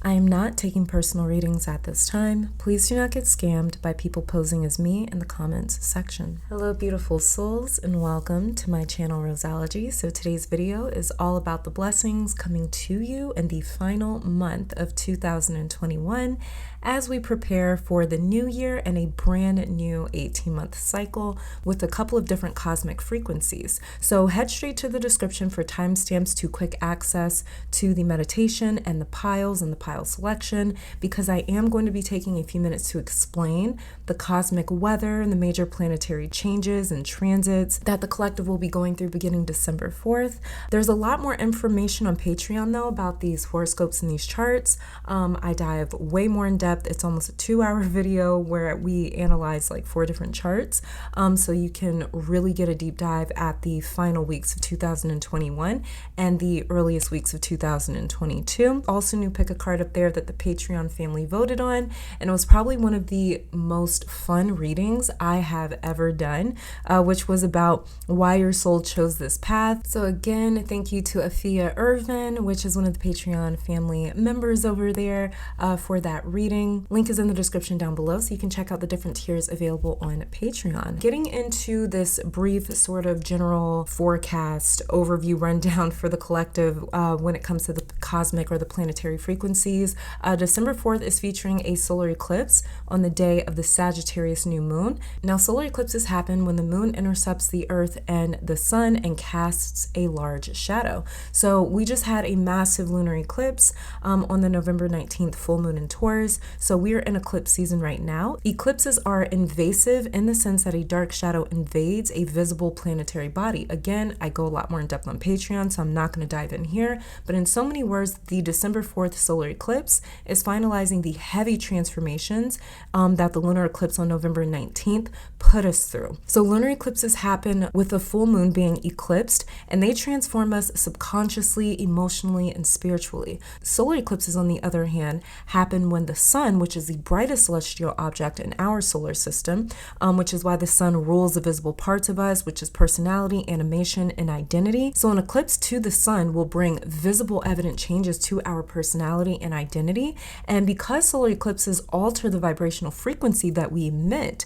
I am not taking personal readings at this time. Please do not get scammed by people posing as me in the comments section. Hello, beautiful souls, and welcome to my channel, Roseology. So today's video is all about the blessings coming to you in the final month of 2021 as we prepare for the new year and a brand new 18-month cycle with a couple of different cosmic frequencies. So head straight to the description for timestamps to quick access to the meditation and the piles and the pile selection, because I am going to be taking a few minutes to explain the cosmic weather and the major planetary changes and transits that the collective will be going through beginning December 4th. There's a lot more information on Patreon though about these horoscopes and these charts. I dive way more in depth. It's almost a 2-hour video where we analyze like 4 different charts. So you can really get a deep dive at the final weeks of 2021 and the earliest weeks of 2022. Also new pick a card up there that the Patreon family voted on, and it was probably one of the most fun readings I have ever done, which was about why your soul chose this path. So again, thank you to Afia Irvin, which is one of the Patreon family members over there, for that reading. Link is in the description down below so you can check out the different tiers available on Patreon. Getting into this brief sort of general forecast overview rundown for the collective when it comes to the cosmic or the planetary frequencies. December 4th is featuring a solar eclipse on the day of the Sagittarius new moon. Now, solar eclipses happen when the moon intercepts the earth and the sun and casts a large shadow. So we just had a massive lunar eclipse on the November 19th full moon in Taurus. So we're in eclipse season right now. Eclipses are invasive in the sense that a dark shadow invades a visible planetary body. Again, I go a lot more in depth on Patreon, so I'm not going to dive in here. But in so many words, the December 4th solar eclipse is finalizing the heavy transformations that the lunar eclipse on November 19th put us through. So lunar eclipses happen with the full moon being eclipsed, and they transform us subconsciously, emotionally, and spiritually. Solar eclipses, on the other hand, happen when the sun, which is the brightest celestial object in our solar system, which is why the sun rules the visible parts of us, which is personality, animation, and identity. So an eclipse to the sun will bring visible, evident changes to our personality and identity. And because solar eclipses alter the vibrational frequency that we emit,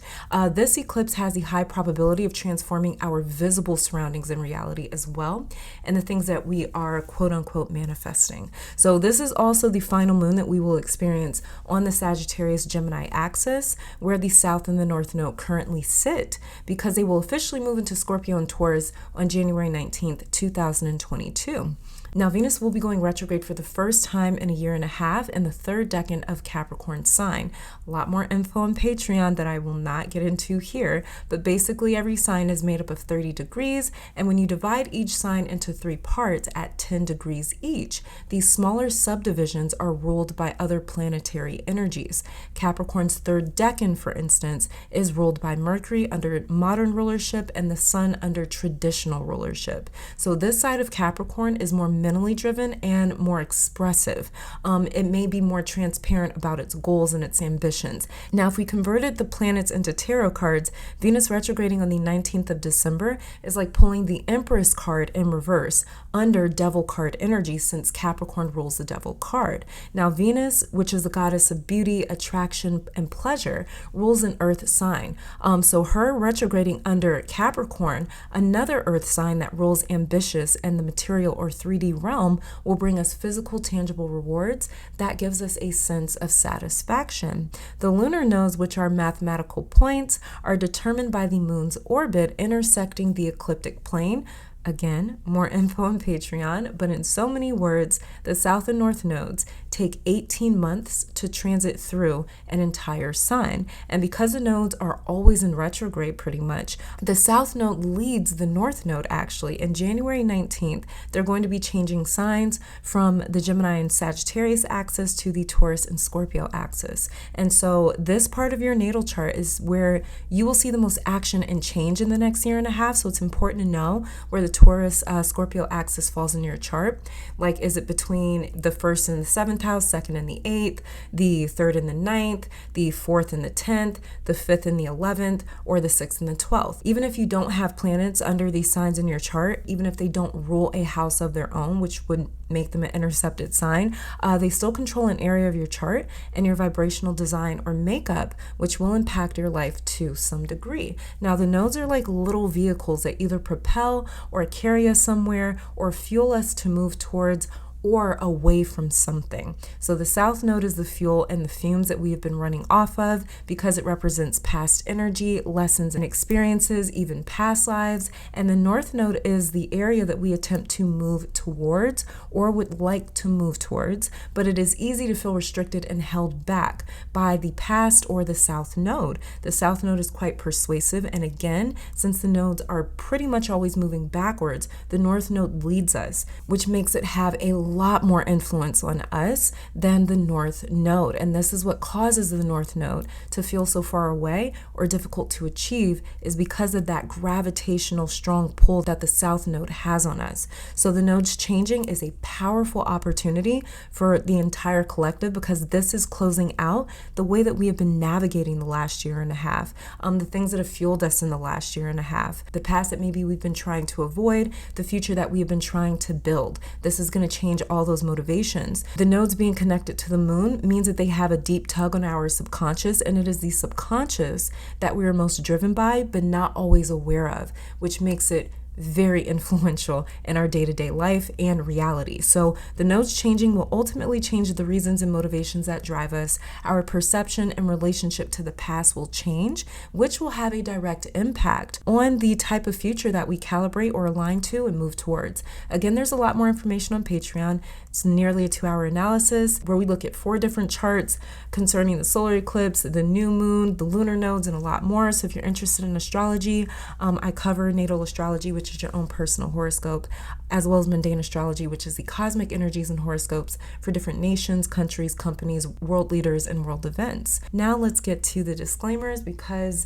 this eclipse has a high probability of transforming our visible surroundings in reality as well, and the things that we are quote unquote manifesting. So this is also the final moon that we will experience on the Sagittarius Gemini axis, where the south and the north node currently sit, because they will officially move into Scorpio and Taurus on January 19th, 2022. Now, Venus will be going retrograde for the first time in a year and a half in the 3rd decan of Capricorn sign. A lot more info on Patreon that I will not get into here, but basically every sign is made up of 30 degrees, and when you divide each sign into 3 parts at 10 degrees each, these smaller subdivisions are ruled by other planetary energies. Capricorn's 3rd decan, for instance, is ruled by Mercury under modern rulership and the Sun under traditional rulership. So this side of Capricorn is more mentally driven and more expressive. It may be more transparent about its goals and its ambitions. Now, if we converted the planets into tarot cards, Venus retrograding on the 19th of December is like pulling the Empress card in reverse under Devil card energy, since Capricorn rules the Devil card. Now, Venus, which is the goddess of beauty, attraction, and pleasure, rules an earth sign. So her retrograding under Capricorn, another earth sign that rules ambitious and the material or 3D realm, will bring us physical, tangible rewards that gives us a sense of satisfaction. The lunar nodes, which are mathematical points, are determined by the moon's orbit intersecting the ecliptic plane. Again, more info on Patreon, but in so many words, the south and north nodes take 18 months to transit through an entire sign. And because the nodes are always in retrograde pretty much, the south node leads the north node actually. And January 19th, they're going to be changing signs from the Gemini and Sagittarius axis to the Taurus and Scorpio axis. And so this part of your natal chart is where you will see the most action and change in the next year and a half. So it's important to know where the Taurus Scorpio axis falls in your chart. Like, is it between the 1st and the 7th house, 2nd and the 8th, the 3rd and the 9th, the 4th and the 10th, the 5th and the 11th, or the 6th and the 12th? Even if you don't have planets under these signs in your chart, even if they don't rule a house of their own, which would make them an intercepted sign, they still control an area of your chart and your vibrational design or makeup, which will impact your life to some degree. Now, the nodes are like little vehicles that either propel or carry us somewhere or fuel us to move towards or away from something. So the south node is the fuel and the fumes that we have been running off of because it represents past energy, lessons and experiences, even past lives. And the north node is the area that we attempt to move towards or would like to move towards, but it is easy to feel restricted and held back by the past or the south node. The south node is quite persuasive, and again, since the nodes are pretty much always moving backwards, the north node leads us, which makes it have a lot more influence on us than the north node. And this is what causes the north node to feel so far away or difficult to achieve, is because of that gravitational strong pull that the south node has on us. So the nodes changing is a powerful opportunity for the entire collective, because this is closing out the way that we have been navigating the last year and a half, the things that have fueled us in the last year and a half, the past that maybe we've been trying to avoid, the future that we have been trying to build. This is going to change all those motivations. The nodes being connected to the moon means that they have a deep tug on our subconscious, and it is the subconscious that we are most driven by but not always aware of, which makes it very influential in our day-to-day life and reality. So the nodes changing will ultimately change the reasons and motivations that drive us. Our perception and relationship to the past will change, which will have a direct impact on the type of future that we calibrate or align to and move towards. Again, there's a lot more information on Patreon. It's nearly a 2-hour analysis where we look at 4 different charts concerning the solar eclipse, the new moon, the lunar nodes, and a lot more. So if you're interested in astrology, I cover natal astrology, which is your own personal horoscope, as well as mundane astrology, which is the cosmic energies and horoscopes for different nations, countries, companies, world leaders, and world events. Now let's get to the disclaimers, because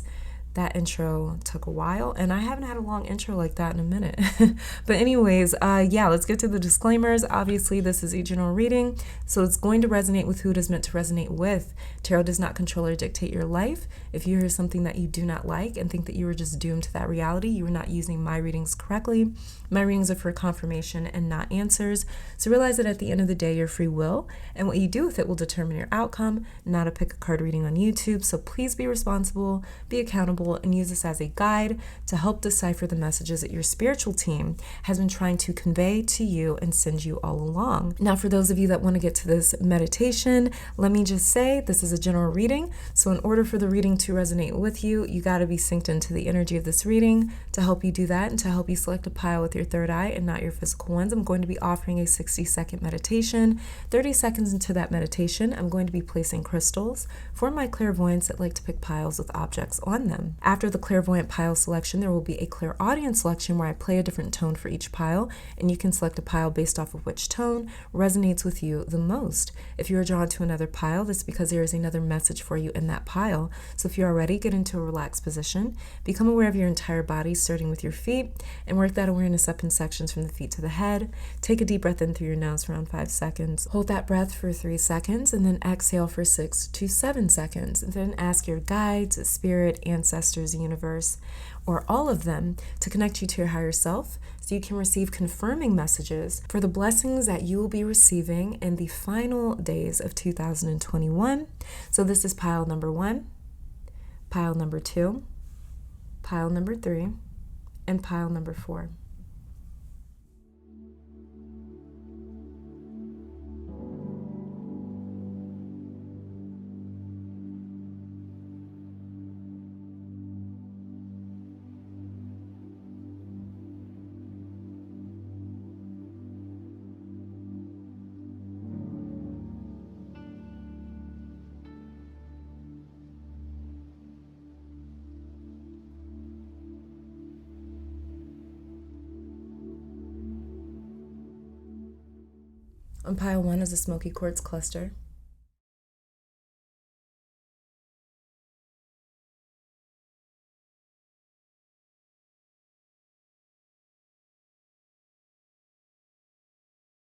that intro took a while and I haven't had a long intro like that in a minute. But anyways, let's get to the disclaimers. Obviously, this is a general reading, so it's going to resonate with who it is meant to resonate with. Tarot does not control or dictate your life. If you hear something that you do not like and think that you are just doomed to that reality, you are not using my readings correctly. My readings are for confirmation and not answers. So realize that at the end of the day, your free will and what you do with it will determine your outcome, not a pick a card reading on YouTube. So please be responsible, be accountable, and use this as a guide to help decipher the messages that your spiritual team has been trying to convey to you and send you all along. Now, for those of you that want to get to this meditation, let me just say this is a general reading. So in order for the reading to resonate with you, you got to be synced into the energy of this reading. To help you do that and to help you select a pile with your third eye and not your physical ones, I'm going to be offering a 60-second meditation. 30 seconds into that meditation, I'm going to be placing crystals for my clairvoyants that like to pick piles with objects on them. After the clairvoyant pile selection, there will be a clairaudient selection where I play a different tone for each pile, and you can select a pile based off of which tone resonates with you the most. If you are drawn to another pile, that's because there is another message for you in that pile. So if you're already, get into a relaxed position, become aware of your entire body, starting with your feet, and work that awareness up in sections from the feet to the head. Take a deep breath in through your nose for around 5 seconds. Hold that breath for 3 seconds, and then exhale for 6 to 7 seconds. And then ask your guides, spirit, ancestors, universe, or all of them to connect you to your higher self so you can receive confirming messages for the blessings that you will be receiving in the final days of 2021. So this is pile number 1, pile number 2, pile number 3, and pile number 4. On pile 1 is a smoky quartz cluster.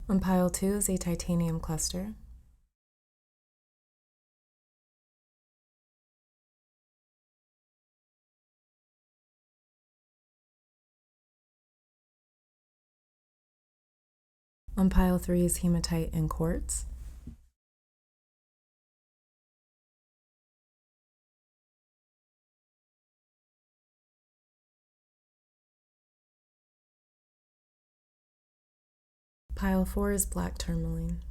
On pile 2 is a titanium cluster. On pile 3 is hematite and quartz. Pile 4 is black tourmaline.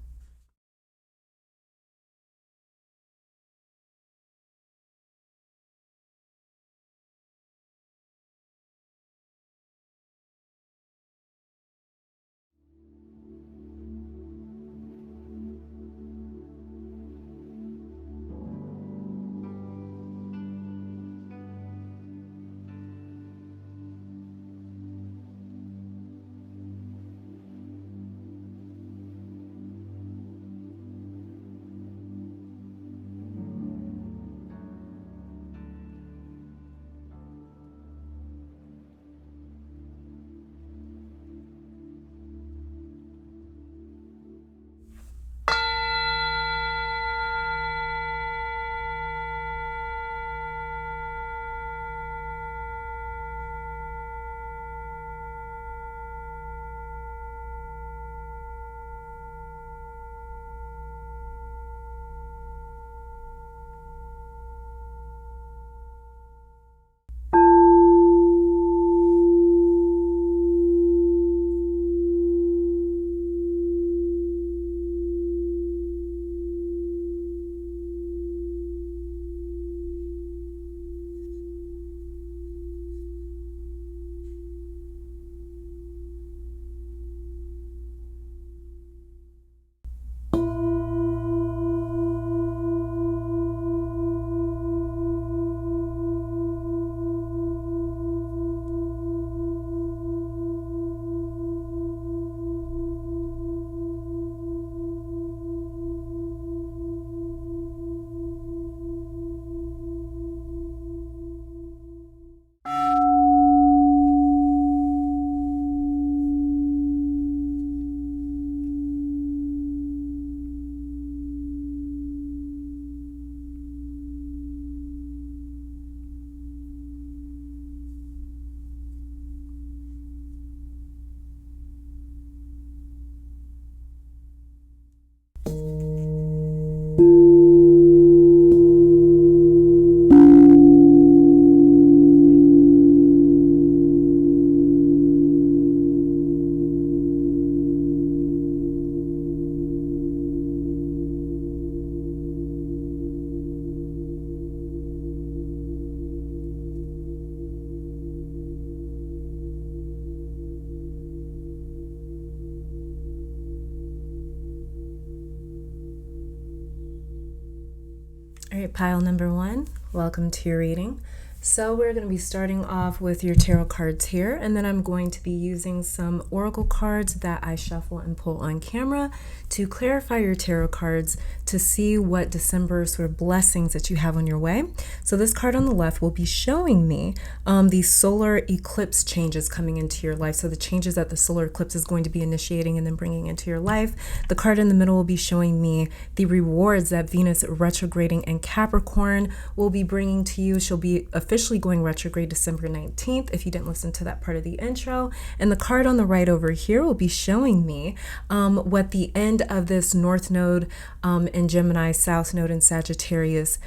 All right, pile number 1, welcome to your reading. So we're going to be starting off with your tarot cards here, and then I'm going to be using some oracle cards that I shuffle and pull on camera to clarify your tarot cards to see what December sort of blessings that you have on your way. So this card on the left will be showing me the solar eclipse changes coming into your life. So the changes that the solar eclipse is going to be initiating and then bringing into your life. The card in the middle will be showing me the rewards that Venus retrograding in Capricorn will be bringing to you. She'll be officially going retrograde December 19th, if you didn't listen to that part of the intro. And the card on the right over here will be showing me what the end of this North Node in Gemini, South Node in Sagittarius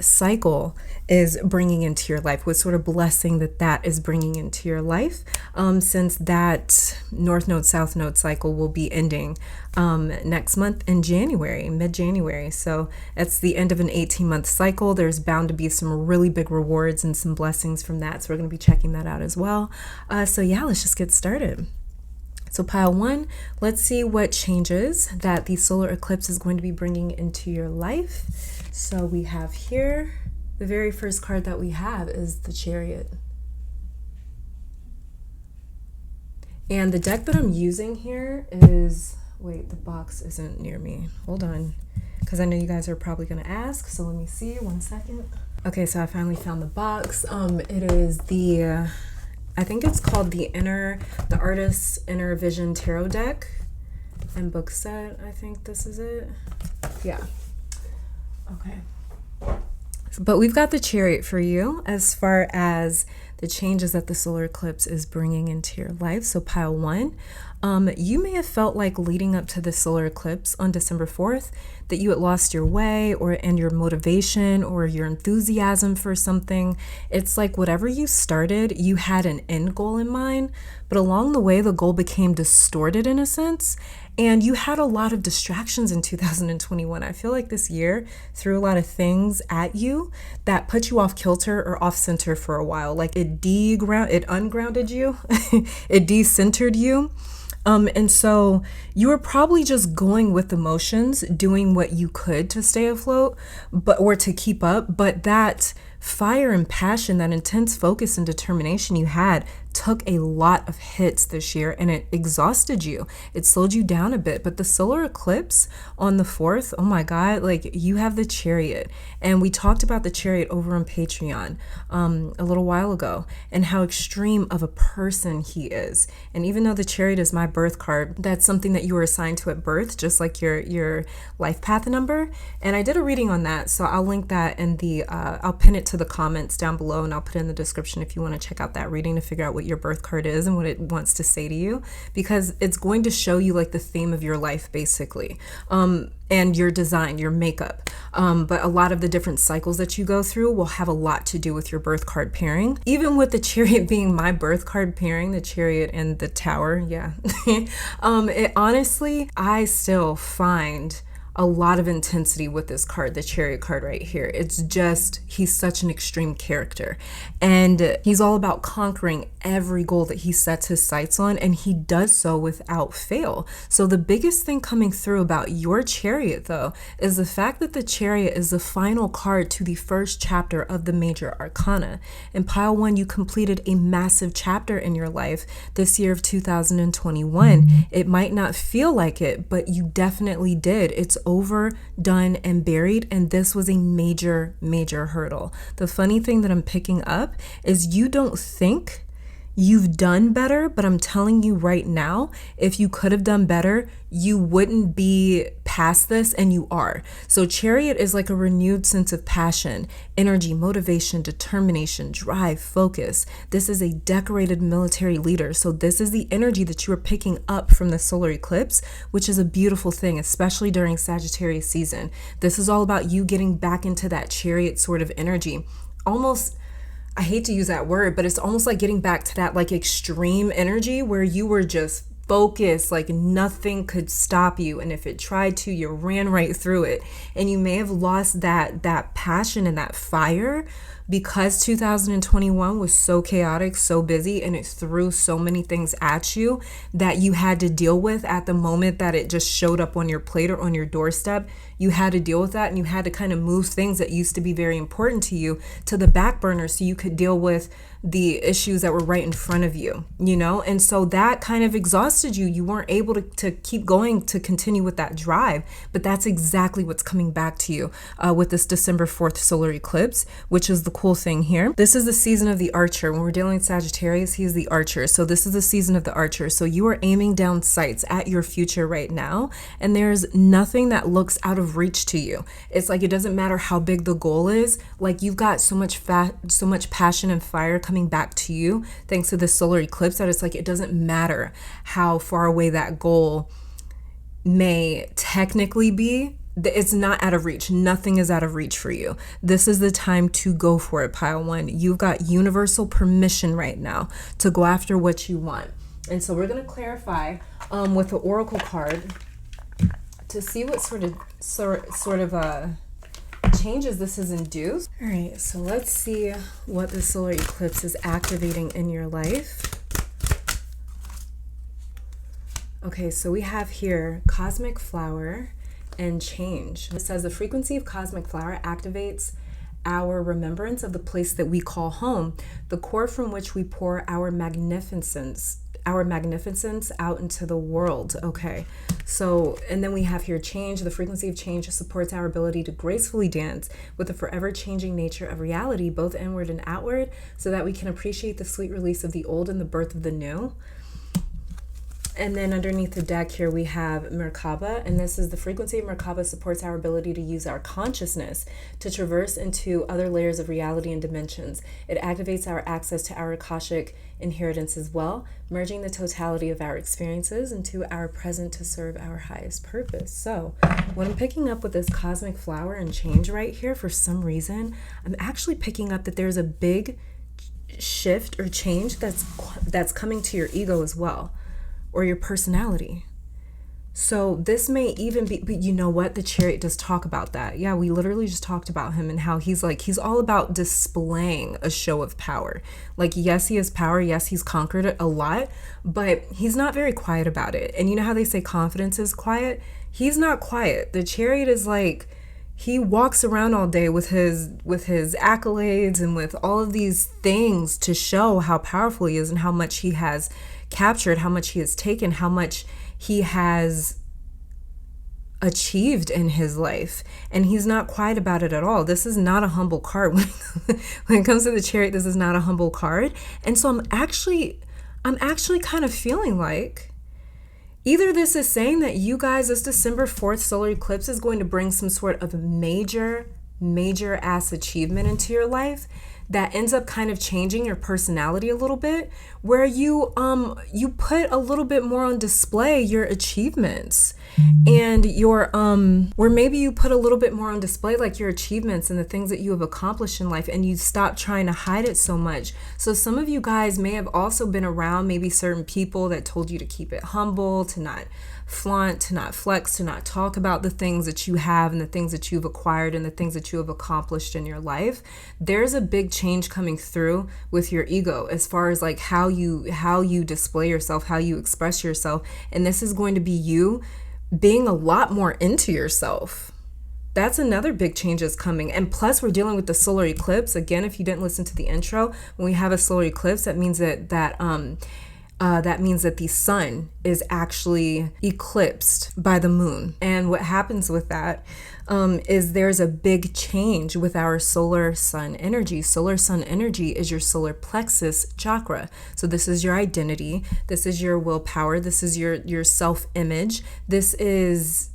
cycle is bringing into your life, what sort of blessing that is bringing into your life, since that North Node, South Node cycle will be ending next month in January, mid-January. So it's the end of an 18-month cycle. There's bound to be some really big rewards and some blessings from that. So we're going to be checking that out as well. So yeah, let's just get started. So pile 1, let's see what changes that the solar eclipse is going to be bringing into your life. So we have here, the very first card that we have is the Chariot. And the deck that I'm using here is, wait, the box isn't near me. Hold on, because I know you guys are probably going to ask. So let me see, 1 second. Okay, so I finally found the box. It is the, I think it's called the Artist's Inner Vision Tarot Deck and book set. I think this is it. Yeah. Okay. But we've got the Chariot for you as far as the changes that the solar eclipse is bringing into your life. So pile 1, you may have felt like leading up to the solar eclipse on December 4th that you had lost your way and your motivation or your enthusiasm for something. It's like whatever you started, you had an end goal in mind, but along the way, the goal became distorted in a sense. And you had a lot of distractions in 2021. I feel like this year threw a lot of things at you that put you off kilter or off center for a while. Like it ungrounded you, it decentered you. And so you were probably just going with emotions, doing what you could to stay afloat, or to keep up. But that fire and passion, that intense focus and determination you had took a lot of hits this year, and it exhausted you. It slowed you down a bit. But the solar eclipse on the 4th, oh my God, like you have the Chariot. And we talked about the Chariot over on Patreon a little while ago, and how extreme of a person he is. And even though the Chariot is my birth card, that's something that you were assigned to at birth, just like your life path number. And I did a reading on that, so I'll link that in the I'll pin it to the comments down below, and I'll put it in the description if you want to check out that reading to figure out what your birth card is and what it wants to say to you, because it's going to show you like the theme of your life basically, and your design, your makeup. But a lot of the different cycles that you go through will have a lot to do with your birth card pairing. Even with the Chariot being my birth card pairing, the Chariot and the Tower, yeah. It honestly, I still find a lot of intensity with this card, the Chariot card right here. It's just, he's such an extreme character, and he's all about conquering every goal that he sets his sights on, and he does so without fail. So the biggest thing coming through about your Chariot though is the fact that the Chariot is the final card to the first chapter of the major arcana. In pile 1, you completed a massive chapter in your life this year of 2021. It might not feel like it, but you definitely did. It's over, done, and buried, and this was a major hurdle. The funny thing that I'm picking up is you don't think you've done better, but I'm telling you right now, if you could have done better, you wouldn't be past this, and you are. So Chariot is like a renewed sense of passion, energy, motivation, determination, drive, focus. This is a decorated military leader. So this is the energy that you are picking up from the solar eclipse, which is a beautiful thing, especially during Sagittarius season. This is all about you getting back into that Chariot sort of energy. Almost, I hate to use that word, but it's almost like getting back to that like extreme energy where you were just focused, like nothing could stop you. And if it tried to, you ran right through it. And you may have lost that passion and that fire because 2021 was so chaotic, so busy, and it threw so many things at you that you had to deal with at the moment that it just showed up on your plate or on your doorstep. You had to deal with that, and you had to kind of move things that used to be very important to you to the back burner so you could deal with the issues that were right in front of you, you know? And so that kind of exhausted you. You weren't able to keep going, to continue with that drive. But that's exactly what's coming back to you with this December 4th solar eclipse, which is the cool thing here. This is the season of the Archer. When we're dealing with Sagittarius, he is the Archer. So this is the season of the Archer. So you are aiming down sights at your future right now, and there's nothing that looks out of reach to you. It's like it doesn't matter how big the goal is. Like you've got so much passion and fire coming back to you thanks to this solar eclipse that it's like it doesn't matter how far away that goal may technically be. It's not out of reach. Nothing is out of reach for you. This is the time to go for it, pile 1. You've got universal permission right now to go after what you want. And so we're going to clarify with the Oracle card to see what sort of changes this has induced. All right, so let's see what the solar eclipse is activating in your life. Okay, so we have here cosmic flower and change. It says the frequency of cosmic flower activates our remembrance of the place that we call home, the core from which we pour our magnificence out into the world. Okay, so, and then we have here change. The frequency of change supports our ability to gracefully dance with the forever changing nature of reality, both inward and outward, so that we can appreciate the sweet release of the old and the birth of the new. And then underneath the deck here, we have Merkaba, and this is the frequency of Merkaba supports our ability to use our consciousness to traverse into other layers of reality and dimensions. It activates our access to our Akashic inheritance as well, merging the totality of our experiences into our present to serve our highest purpose. So when I'm picking up with this cosmic flower and change right here, for some reason, I'm actually picking up that there's a big shift or change that's coming to your ego as well, or your personality. So this may even be, but you know what? The Chariot does talk about that. Yeah, we literally just talked about him and how he's all about displaying a show of power. Like, yes, he has power. Yes, he's conquered it a lot, but he's not very quiet about it. And you know how they say confidence is quiet? He's not quiet. The Chariot is like, he walks around all day with his accolades and with all of these things to show how powerful he is and how much he has captured, how much he has taken, how much he has achieved in his life. And he's not quiet about it at all. This is not a humble card. When it comes to the Chariot, this is not a humble card. And so I'm actually kind of feeling like either this is saying that you guys, this December 4th solar eclipse is going to bring some sort of major ass achievement into your life that ends up kind of changing your personality a little bit, where you put a little bit more on display your achievements and your where maybe you put a little bit more on display like your achievements and the things that you have accomplished in life, and you stop trying to hide it so much. So some of you guys may have also been around maybe certain people that told you to keep it humble, to not flaunt, to not flex, to not talk about the things that you have and the things that you've acquired and the things that you have accomplished in your life. There's a big change coming through with your ego as far as like how you display yourself, how you express yourself. And this is going to be you being a lot more into yourself. That's another big change that's coming. And plus we're dealing with the solar eclipse. Again, if you didn't listen to the intro, when we have a solar eclipse, that means that the sun is actually eclipsed by the moon. And what happens with that is there's a big change with our solar sun energy. Solar sun energy is your solar plexus chakra. So this is your identity. This is your willpower. This is your self-image. This is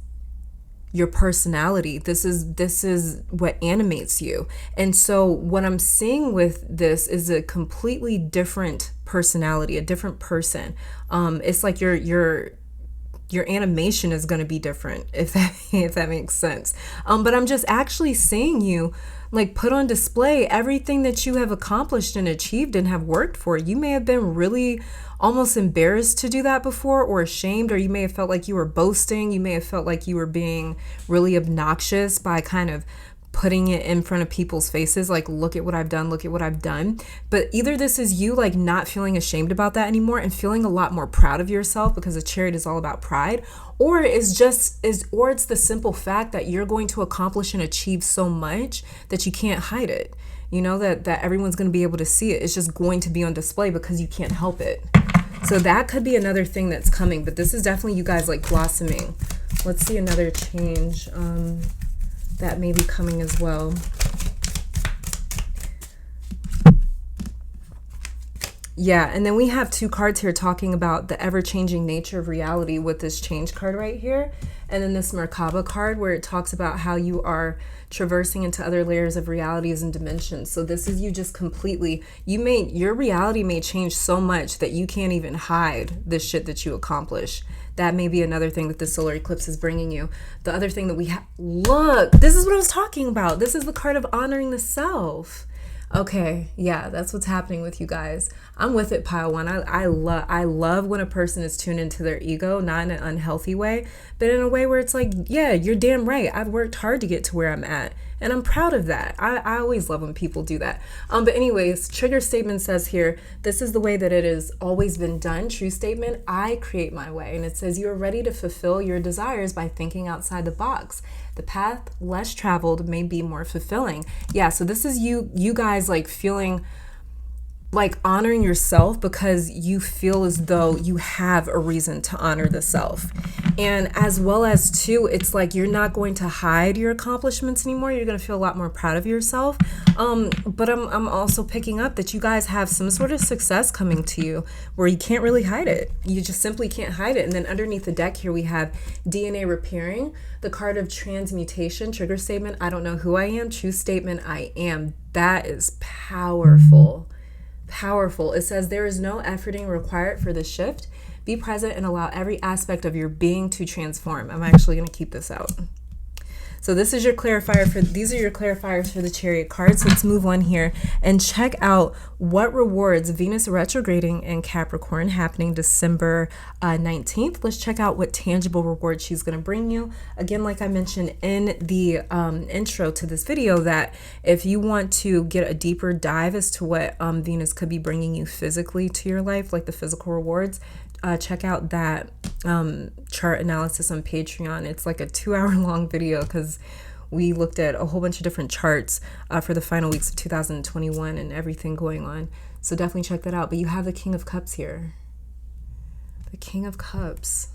your personality. This is what animates you. And so what I'm seeing with this is a completely different personality, a different person. It's like your animation is going to be different, if that makes sense. But I'm just actually seeing you like put on display everything that you have accomplished and achieved and have worked for. You may have been really almost embarrassed to do that before, or ashamed, or you may have felt like you were boasting. You may have felt like you were being really obnoxious by kind of putting it in front of people's faces, like, look at what I've done, look at what I've done. But either this is you like not feeling ashamed about that anymore and feeling a lot more proud of yourself, because the Chariot is all about pride, or it's the simple fact that you're going to accomplish and achieve so much that you can't hide it. You know, that everyone's going to be able to see it. It's just going to be on display because you can't help it. So that could be another thing that's coming, but this is definitely you guys like blossoming. Let's see another change that may be coming as well. Yeah, and then we have two cards here talking about the ever-changing nature of reality with this change card right here. And then this Merkaba card where it talks about how you are traversing into other layers of realities and dimensions. So this is you just completely, your reality may change so much that you can't even hide the shit that you accomplish. That may be another thing that the solar eclipse is bringing you. The other thing that we have, look, this is what I was talking about. This is the card of honoring the self. Okay, yeah, that's what's happening with you guys. I'm with it, pile one. I love when a person is tuned into their ego, not in an unhealthy way, but in a way where it's like, yeah, you're damn right. I've worked hard to get to where I'm at, and I'm proud of that. I always love when people do that. But anyways, trigger statement says here, this is the way that it has always been done. True statement, I create my way. And it says you are ready to fulfill your desires by thinking outside the box. The path less traveled may be more fulfilling. Yeah, so this is you guys like feeling like honoring yourself because you feel as though you have a reason to honor the self. And as well as too, it's like you're not going to hide your accomplishments anymore. You're going to feel a lot more proud of yourself. But I'm also picking up that you guys have some sort of success coming to you where you can't really hide it. You just simply can't hide it. And then underneath the deck here, we have DNA repairing, the card of transmutation, trigger statement, I don't know who I am, true statement, I am. That is powerful. Powerful. It says there is no efforting required for the shift. Be present and allow every aspect of your being to transform. I'm actually going to keep this out. So this is your clarifier for, these are your clarifiers for the Chariot cards. Let's move on here and check out what rewards Venus retrograding in Capricorn happening December 19th. Let's check out what tangible rewards she's going to bring you. Again, like I mentioned in the intro to this video, that if you want to get a deeper dive as to what Venus could be bringing you physically to your life, like the physical rewards, check out that chart analysis on Patreon. It's like a 2-hour long video because we looked at a whole bunch of different charts for the final weeks of 2021 and everything going on. So definitely check that out. But you have the King of Cups here. The King of Cups.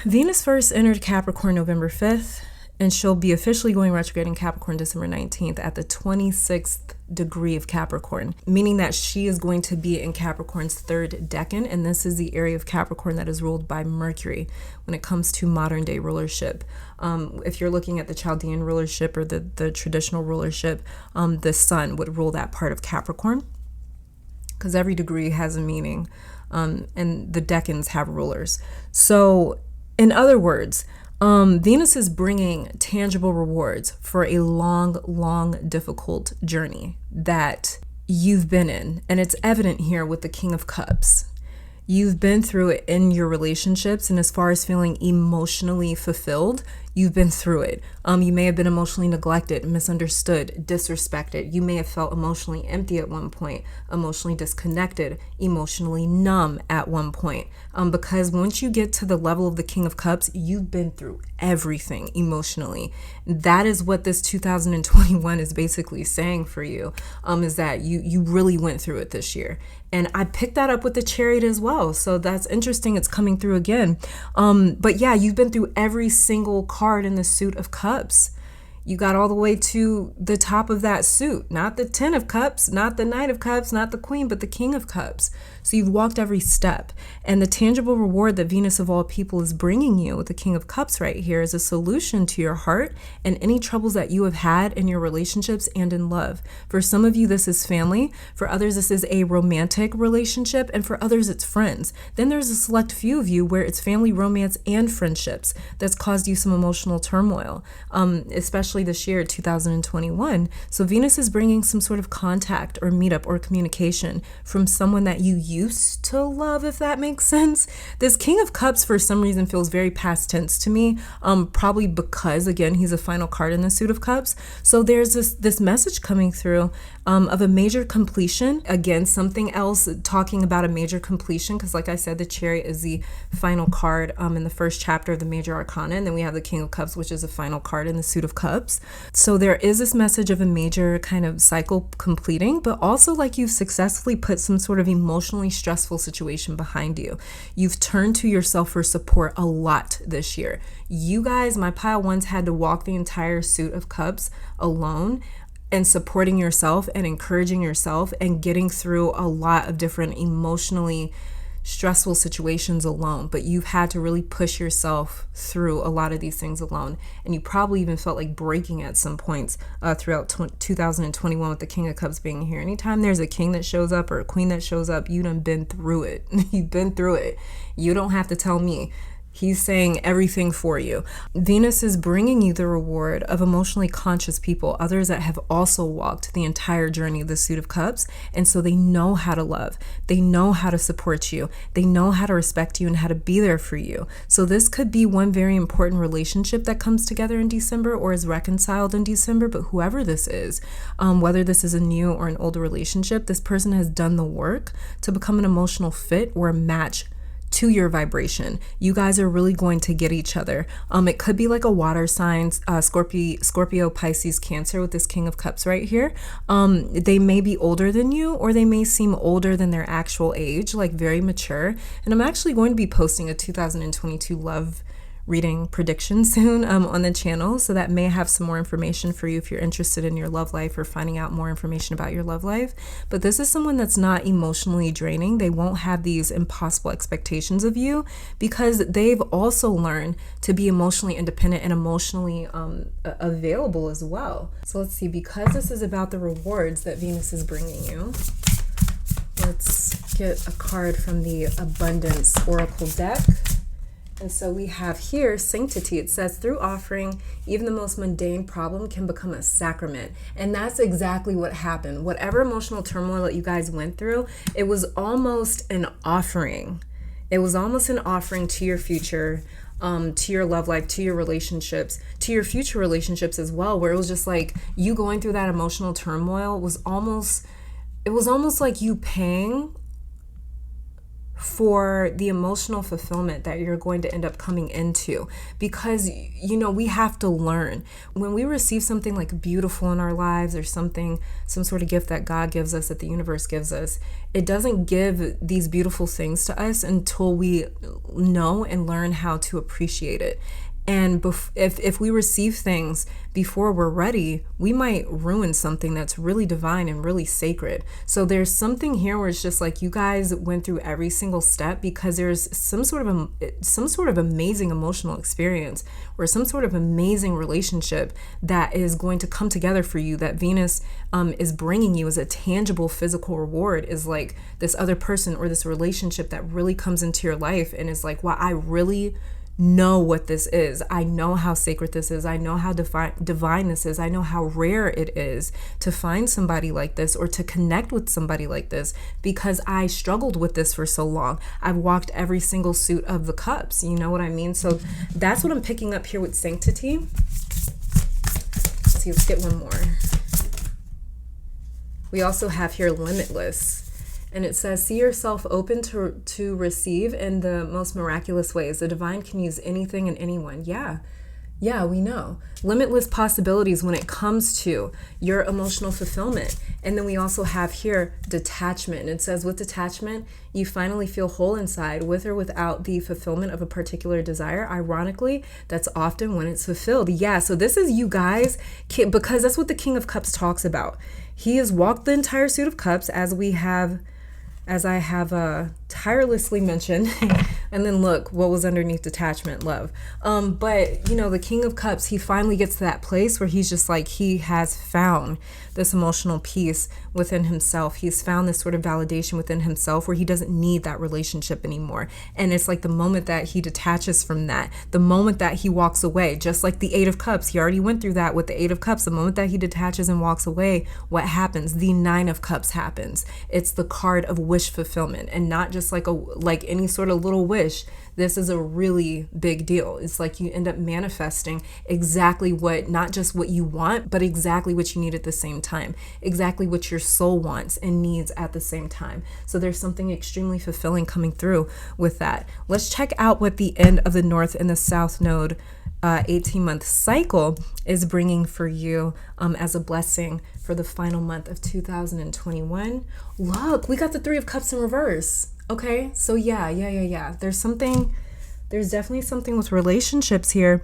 Venus first entered Capricorn November 5th, and she'll be officially going retrograde in Capricorn December 19th at the 26th degree of Capricorn, meaning that she is going to be in Capricorn's third decan, and this is the area of Capricorn that is ruled by Mercury when it comes to modern day rulership. If you're looking at the Chaldean rulership or the traditional rulership, the sun would rule that part of Capricorn because every degree has a meaning, and the decans have rulers. So in other words, Venus is bringing tangible rewards for a long, difficult journey that you've been in. And it's evident here with the King of Cups. You've been through it in your relationships, and as far as feeling emotionally fulfilled, you've been through it. You may have been emotionally neglected, misunderstood, disrespected. You may have felt emotionally empty at one point, emotionally disconnected, emotionally numb at one point. Because once you get to the level of the King of Cups, you've been through everything emotionally. That is what this 2021 is basically saying for you, is that you really went through it this year. And I picked that up with the Chariot as well. So that's interesting. It's coming through again. But yeah, you've been through every single card in the suit of cups. You got all the way to the top of that suit, not the 10 of cups, not the Knight of Cups, not the Queen, but the King of Cups. So you've walked every step, and the tangible reward that Venus of all people is bringing you with the King of Cups right here is a solution to your heart and any troubles that you have had in your relationships and in love. For some of you, this is family. For others, this is a romantic relationship, and for others, it's friends. Then there's a select few of you where it's family, romance, and friendships that's caused you some emotional turmoil, especially this year, 2021. So Venus is bringing some sort of contact or meetup or communication from someone that you used to love, if that makes sense. This King of Cups for some reason feels very past tense to me, probably because, again, he's a final card in the suit of cups. So there's this message coming through of a major completion. Again, something else talking about a major completion, because like I said, the Chariot is the final card in the first chapter of the major arcana, and then we have the King of Cups, which is a final card in the suit of cups. So there is this message of a major kind of cycle completing, but also like you've successfully put some sort of emotionally stressful situation behind you. You've turned to yourself for support a lot this year. You guys, my pile ones, had to walk the entire suit of cups alone, and supporting yourself and encouraging yourself and getting through a lot of different emotionally stressful situations alone. But you've had to really push yourself through a lot of these things alone, and you probably even felt like breaking at some points throughout 2021 with the King of Cups being here. Anytime there's a king that shows up or a queen that shows up, you done been through it. You've been through it. You don't have to tell me. He's saying everything for you. Venus is bringing you the reward of emotionally conscious people, others that have also walked the entire journey of the suit of cups. And so they know how to love. They know how to support you. They know how to respect you and how to be there for you. So this could be one very important relationship that comes together in December or is reconciled in December. But whoever this is, whether this is a new or an older relationship, this person has done the work to become an emotional fit or a match to your vibration. You guys are really going to get each other. It could be like a water sign, Scorpio, Pisces, Cancer with this King of Cups right here. They may be older than you, or they may seem older than their actual age, like very mature. And I'm actually going to be posting a 2022 love reading prediction soon on the channel, so that may have some more information for you if you're interested in your love life or finding out more information about your love life. But this is someone that's not emotionally draining. They won't have these impossible expectations of you because they've also learned to be emotionally independent and emotionally available as well. So let's see, because this is about the rewards that Venus is bringing you, let's get a card from the Abundance Oracle deck. And so we have here sanctity. It says, through offering, even the most mundane problem can become a sacrament. And that's exactly what happened. Whatever emotional turmoil that you guys went through, it was almost an offering. It was almost an offering to your future, to your love life, to your relationships, to your future relationships as well, where it was just like you going through that emotional turmoil was almost like you paying for the emotional fulfillment that you're going to end up coming into. Because, you know, we have to learn. When we receive something like beautiful in our lives or some sort of gift that God gives us, that the universe gives us, it doesn't give these beautiful things to us until we know and learn how to appreciate it. And if we receive things before we're ready, we might ruin something that's really divine and really sacred. So there's something here where it's just like you guys went through every single step because there's some sort of amazing emotional experience or some sort of amazing relationship that is going to come together for you, that Venus is bringing you as a tangible physical reward, is like this other person or this relationship that really comes into your life and is like, wow, I really know what this is. I know how sacred this is. I know how divine this is. I know how rare it is to find somebody like this or to connect with somebody like this, because I struggled with this for so long. I've walked every single suit of the cups. You know what I mean? So that's what I'm picking up here with sanctity. Let's see, let's get one more. We also have here limitless. And it says, see yourself open to receive in the most miraculous ways. The divine can use anything and anyone. Yeah, we know. Limitless possibilities when it comes to your emotional fulfillment. And then we also have here detachment. And it says, with detachment, you finally feel whole inside, with or without the fulfillment of a particular desire. Ironically, that's often when it's fulfilled. Yeah, so this is you guys, because that's what the King of Cups talks about. He has walked the entire suit of cups, as I have tirelessly mentioned. And then look what was underneath detachment, love. But, you know, the King of Cups, he finally gets to that place where he's just like, he has found this emotional peace within himself. He's found this sort of validation within himself where he doesn't need that relationship anymore. And it's like the moment that he detaches from that, the moment that he walks away, just like the Eight of Cups, he already went through that with the Eight of Cups. The moment that he detaches and walks away, what happens? The Nine of Cups happens. It's the card of wish fulfillment, and not just like any sort of little wish. This is a really big deal. It's like you end up manifesting exactly what, not just what you want, but exactly what you need at the same time, exactly what your soul wants and needs at the same time. So there's something extremely fulfilling coming through with that. Let's check out what the end of the North and the South Node 18-month cycle is bringing for you as a blessing for the final month of 2021. Look, we got the Three of Cups in reverse. Okay, so yeah. There's definitely something with relationships here.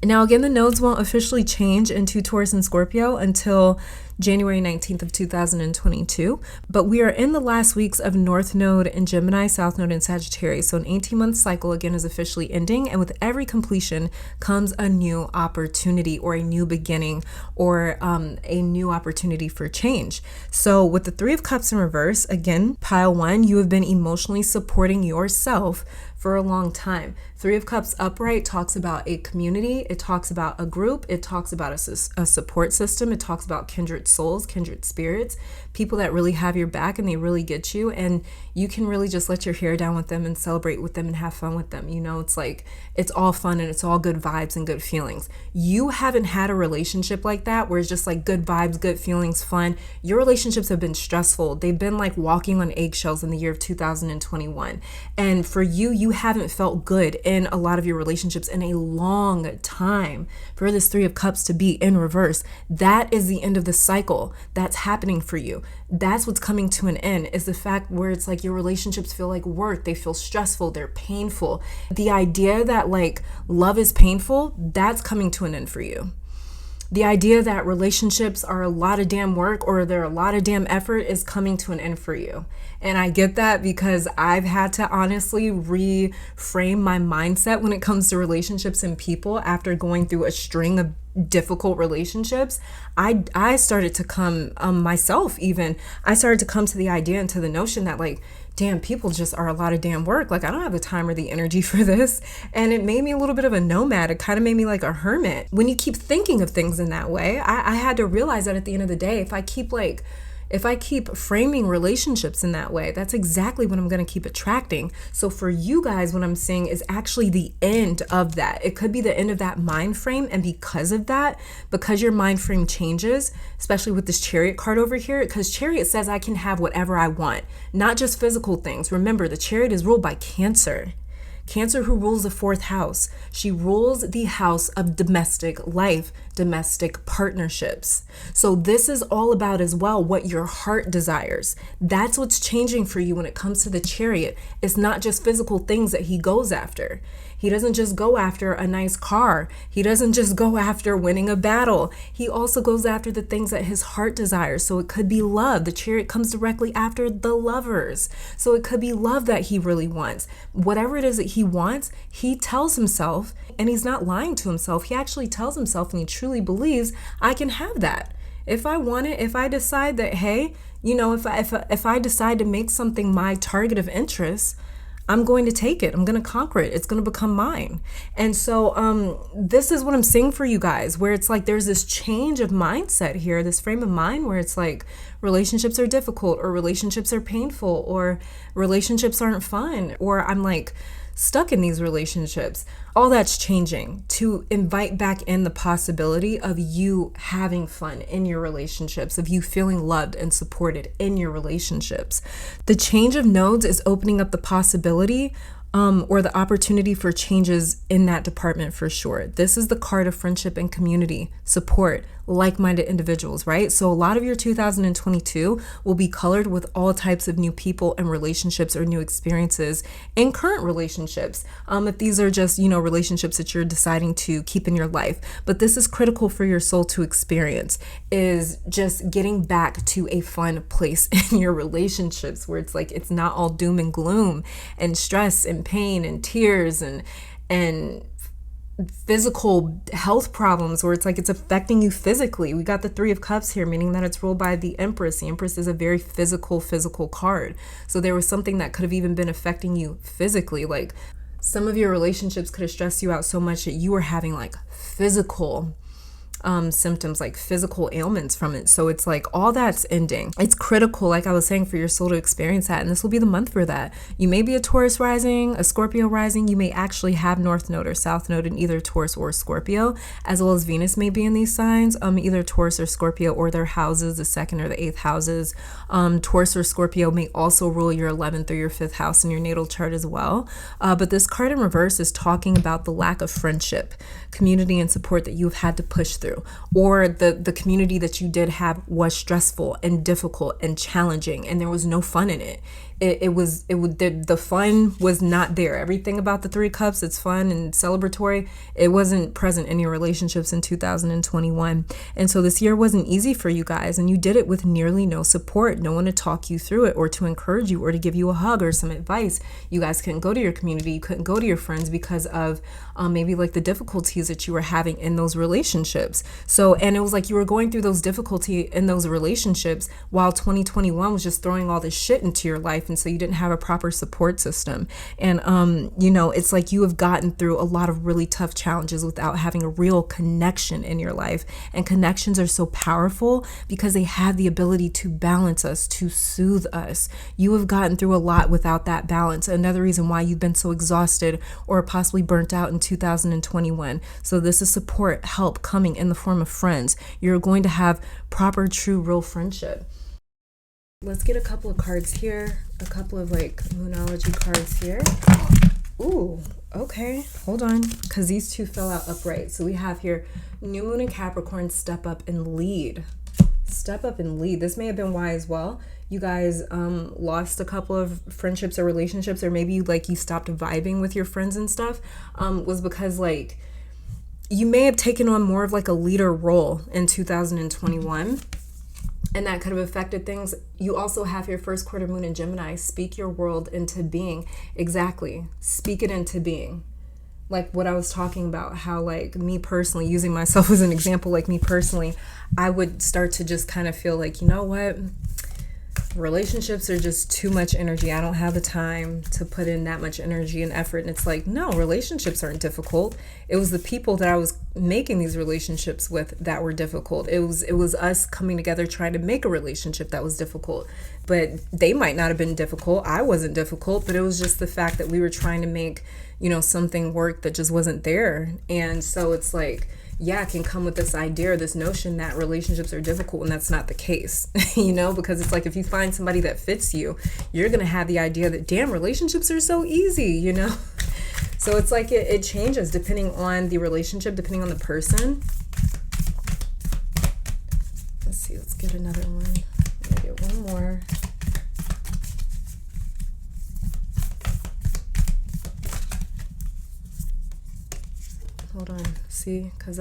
Now, again, the nodes won't officially change into Taurus and Scorpio until January 19th of 2022. But we are in the last weeks of North Node in Gemini, South Node in Sagittarius. So an 18-month cycle, again, is officially ending. And with every completion comes a new opportunity or a new beginning or a new opportunity for change. So with the Three of Cups in reverse, again, pile one, you have been emotionally supporting yourself for a long time. Three of Cups upright talks about a community. It talks about a group. It talks about a support system. It talks about kindred souls, kindred spirits, people that really have your back and they really get you. And you can really just let your hair down with them and celebrate with them and have fun with them. You know, it's like, it's all fun and it's all good vibes and good feelings. You haven't had a relationship like that where it's just like good vibes, good feelings, fun. Your relationships have been stressful. They've been like walking on eggshells in the year of 2021. And for you, you haven't felt good in a lot of your relationships in a long time. For this Three of Cups to be in reverse, that is the end of the cycle that's happening for you. That's what's coming to an end, is the fact where it's like your relationships feel like work. They feel stressful. They're painful. The idea that like love is painful, that's coming to an end for you. The idea that relationships are a lot of damn work or they're a lot of damn effort is coming to an end for you. And I get that because I've had to honestly reframe my mindset when it comes to relationships and people after going through a string of difficult relationships. I started to come myself even. I started to come to the idea and to the notion that like, damn, people just are a lot of damn work. Like, I don't have the time or the energy for this. And it made me a little bit of a nomad. It kind of made me like a hermit. When you keep thinking of things in that way, I had to realize that at the end of the day, if I keep framing relationships in that way, that's exactly what I'm going to keep attracting. So for you guys, what I'm saying is actually the end of that. It could be the end of that mind frame. And because of that, because your mind frame changes, especially with this Chariot card over here, because Chariot says I can have whatever I want, not just physical things. Remember, the Chariot is ruled by Cancer. Cancer, who rules the fourth house. She rules the house of domestic life, domestic partnerships. So this is all about as well what your heart desires. That's what's changing for you when it comes to the Chariot. It's not just physical things that he goes after. He doesn't just go after a nice car. He doesn't just go after winning a battle. He also goes after the things that his heart desires. So it could be love. The Chariot comes directly after the lovers. So it could be love that he really wants. Whatever it is that he wants, he tells himself, and he's not lying to himself. He actually tells himself, and he truly believes, I can have that. If I want it, if I decide that, hey, you know, if I decide to make something my target of interest, I'm going to take it. I'm going to conquer it. It's going to become mine. And so this is what I'm saying for you guys, where it's like there's this change of mindset here, this frame of mind where it's like relationships are difficult or relationships are painful or relationships aren't fun or I'm like stuck in these relationships. All that's changing to invite back in the possibility of you having fun in your relationships, of you feeling loved and supported in your relationships. The change of nodes is opening up the possibility or the opportunity for changes in that department for sure. This is the card of friendship and community, support, like-minded individuals, right? So a lot of your 2022 will be colored with all types of new people and relationships or new experiences in current relationships. If these are just, you know, relationships that you're deciding to keep in your life, but this is critical for your soul to experience, is just getting back to a fun place in your relationships where it's like, it's not all doom and gloom and stress and pain and tears and physical health problems where it's like it's affecting you physically. We got the Three of Cups here, meaning that it's ruled by the Empress. The Empress is a very physical card. So there was something that could have even been affecting you physically. Like some of your relationships could have stressed you out so much that you were having like physical symptoms, like physical ailments from it. So it's like all that's ending. It's critical, like I was saying, for your soul to experience that. And this will be the month for that. You may be a Taurus rising, a Scorpio rising. You may actually have North Node or South Node in either Taurus or Scorpio, as well as Venus may be in these signs, either Taurus or Scorpio or their houses, the second or the eighth houses. Taurus or Scorpio may also rule your 11th or your 5th house in your natal chart as well. But this card in reverse is talking about the lack of friendship, community, and support that you've had to push through. Or the community that you did have was stressful and difficult and challenging, and there was no fun in it. The fun was not there. Everything about the Three Cups, it's fun and celebratory. It wasn't present in your relationships in 2021. And so this year wasn't easy for you guys, and you did it with nearly no support, no one to talk you through it or to encourage you or to give you a hug or some advice. You guys couldn't go to your community. You couldn't go to your friends because of maybe like the difficulties that you were having in those relationships. So, and it was like you were going through those difficulty in those relationships while 2021 was just throwing all this shit into your life and so you didn't have a proper support system. And you know, it's like you have gotten through a lot of really tough challenges without having a real connection in your life. And connections are so powerful because they have the ability to balance us, to soothe us. You have gotten through a lot without that balance. Another reason why you've been so exhausted or possibly burnt out in 2021. So this is support, help coming in the form of friends. You're going to have proper, true, real friendship. Let's get a couple of cards here, a couple of like Moonology cards here. Ooh, okay, hold on, because these two fell out upright. So we have here New Moon in Capricorn, step up and lead. Step up and lead. This may have been why as well. You guys lost a couple of friendships or relationships, or maybe like you stopped vibing with your friends and stuff, was because like you may have taken on more of like a leader role in 2021. And that could have affected things. You also have your first quarter moon in Gemini. Speak your world into being. Exactly. Speak it into being. Like what I was talking about, how like me personally, using myself as an example, like me personally, I would start to just kind of feel like, you know what? Relationships are just too much energy. I don't have the time to put in that much energy and effort. And it's like, no, relationships aren't difficult. It was the people that I was making these relationships with that were difficult. It was us coming together trying to make a relationship that was difficult. But they might not have been difficult. I wasn't difficult, but it was just the fact that we were trying to make, you know, something work that just wasn't there. And so it's like, yeah, it can come with this idea or this notion that relationships are difficult, and that's not the case, you know, because it's like if you find somebody that fits you, you're going to have the idea that, damn, relationships are so easy, you know. So it's like it changes depending on the relationship, depending on the person. Let's see, let's get another one. I'm going to get one more. Hold on, see, because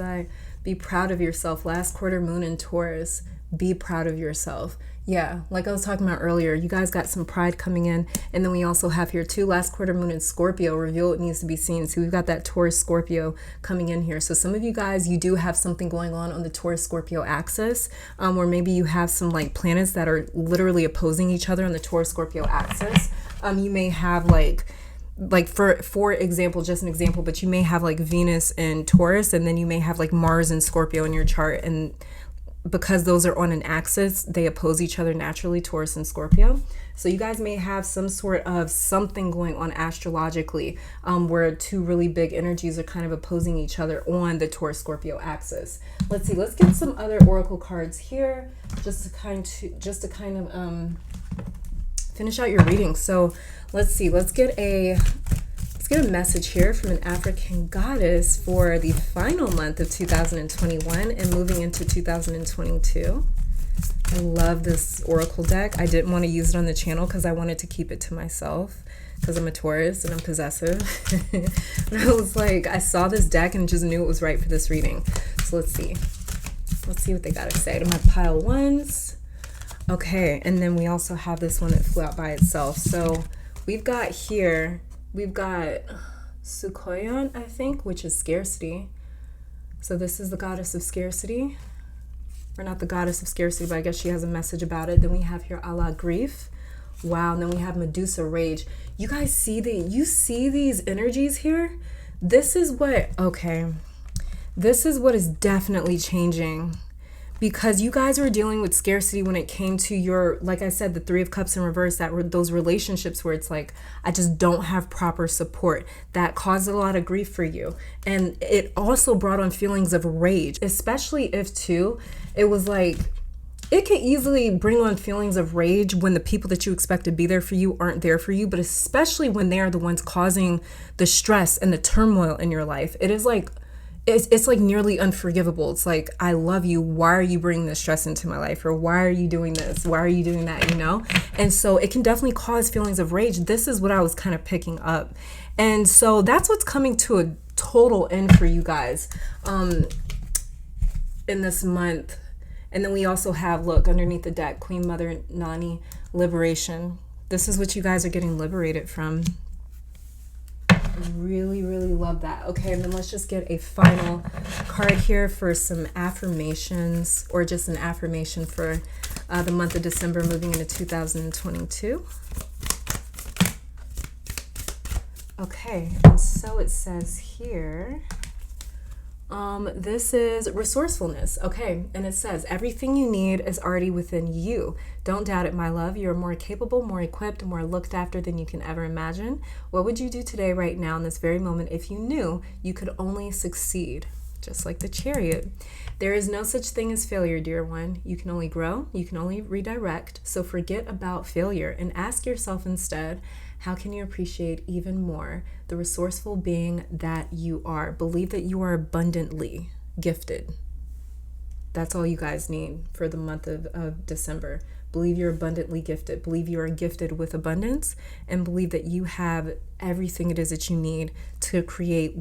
be proud of yourself. Last quarter moon in Taurus, be proud of yourself. Yeah, like I was talking about earlier, you guys got some pride coming in. And then we also have here too, last quarter moon in Scorpio, reveal what needs to be seen. So we've got that Taurus Scorpio coming in here. So some of you guys, you do have something going on the Taurus Scorpio axis, where maybe you have some like planets that are literally opposing each other on the Taurus Scorpio axis. You may have like for example, just an example, but you may have like Venus in Taurus, and then you may have like Mars in Scorpio in your chart, and because those are on an axis, they oppose each other naturally, Taurus and Scorpio. So you guys may have some sort of something going on astrologically, where two really big energies are kind of opposing each other on the Taurus Scorpio axis. Let's see, let's get some other oracle cards here just to kind of finish out your reading. So let's see, let's get a message here from an African goddess for the final month of 2021 and moving into 2022. I love this oracle deck. I didn't want to use it on the channel because I wanted to keep it to myself because I'm a Taurus and I'm possessive. And I was like, I saw this deck and just knew it was right for this reading. So let's see what they got to say. To my pile ones. Okay, and then we also have this one that flew out by itself. So we've got Sukoyon, I think, which is scarcity. So this is the goddess of scarcity. Or not the goddess of scarcity, but I guess she has a message about it. Then we have here Allah, grief. Wow, and then we have Medusa, rage. You guys see these energies here? This is what is definitely changing. Because you guys were dealing with scarcity when it came to your, like I said, the Three of Cups in reverse, that were those relationships where it's like, I just don't have proper support. That caused a lot of grief for you. And it also brought on feelings of rage, especially if too, it was like, it can easily bring on feelings of rage when the people that you expect to be there for you aren't there for you, but especially when they are the ones causing the stress and the turmoil in your life. It is like, it's like nearly unforgivable. It's like, I love you. Why are you bringing this stress into my life? Or why are you doing this? Why are you doing that? You know? And so it can definitely cause feelings of rage. This is what I was kind of picking up. And so that's what's coming to a total end for you guys in this month. And then we also have, look, underneath the deck, Queen Mother Nani, liberation. This is what you guys are getting liberated from. Really, really love that. Okay, and then let's just get a final card here for some affirmations, or just an affirmation for the month of December moving into 2022. Okay, and so it says here, this is resourcefulness. Okay, and it says everything you need is already within you. Don't doubt it, my love. You're more capable, more equipped, more looked after than you can ever imagine. What would you do today, right now, in this very moment, if you knew you could only succeed? Just like the Chariot. There is no such thing as failure, dear one. You can only grow, you can only redirect. So forget about failure and ask yourself instead, how can you appreciate even more the resourceful being that you are? Believe that you are abundantly gifted. That's all you guys need for the month of December. Believe you're abundantly gifted. Believe you are gifted with abundance, and believe that you have everything it is that you need to create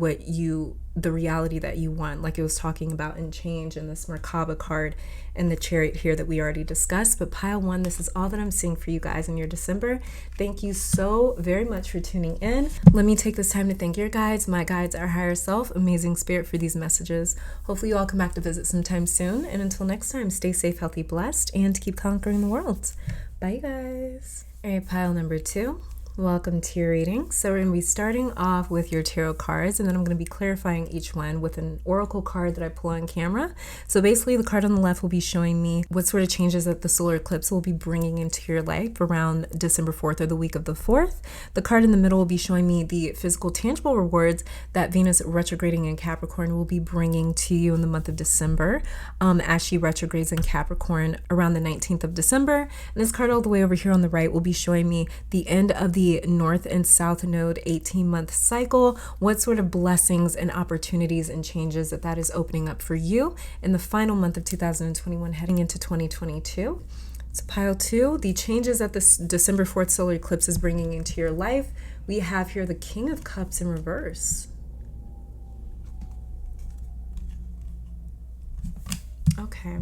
the reality that you want, like it was talking about in Change and this Merkaba card and the Chariot here that we already discussed. But pile one, this is all that I'm seeing for you guys in your December. Thank you so very much for tuning in. Let me take this time to thank your guides, my guides, our higher self, amazing spirit, for these messages. Hopefully you all come back to visit sometime soon. And until next time, stay safe, healthy, blessed, and keep conquering the world. Bye, guys. All right, pile number 2. Welcome to your reading. So we're going to be starting off with your tarot cards, and then I'm going to be clarifying each one with an oracle card that I pull on camera. So basically the card on the left will be showing me what sort of changes that the solar eclipse will be bringing into your life around December 4th or the week of the 4th. The card in the middle will be showing me the physical, tangible rewards that Venus retrograding in Capricorn will be bringing to you in the month of December, as she retrogrades in Capricorn around the 19th of December. And this card all the way over here on the right will be showing me the end of the North and South Node 18-month cycle, what sort of blessings and opportunities and changes that is opening up for you in the final month of 2021 heading into 2022. So pile 2, the changes that this December 4th solar eclipse is bringing into your life. We have here the King of Cups in reverse. Okay.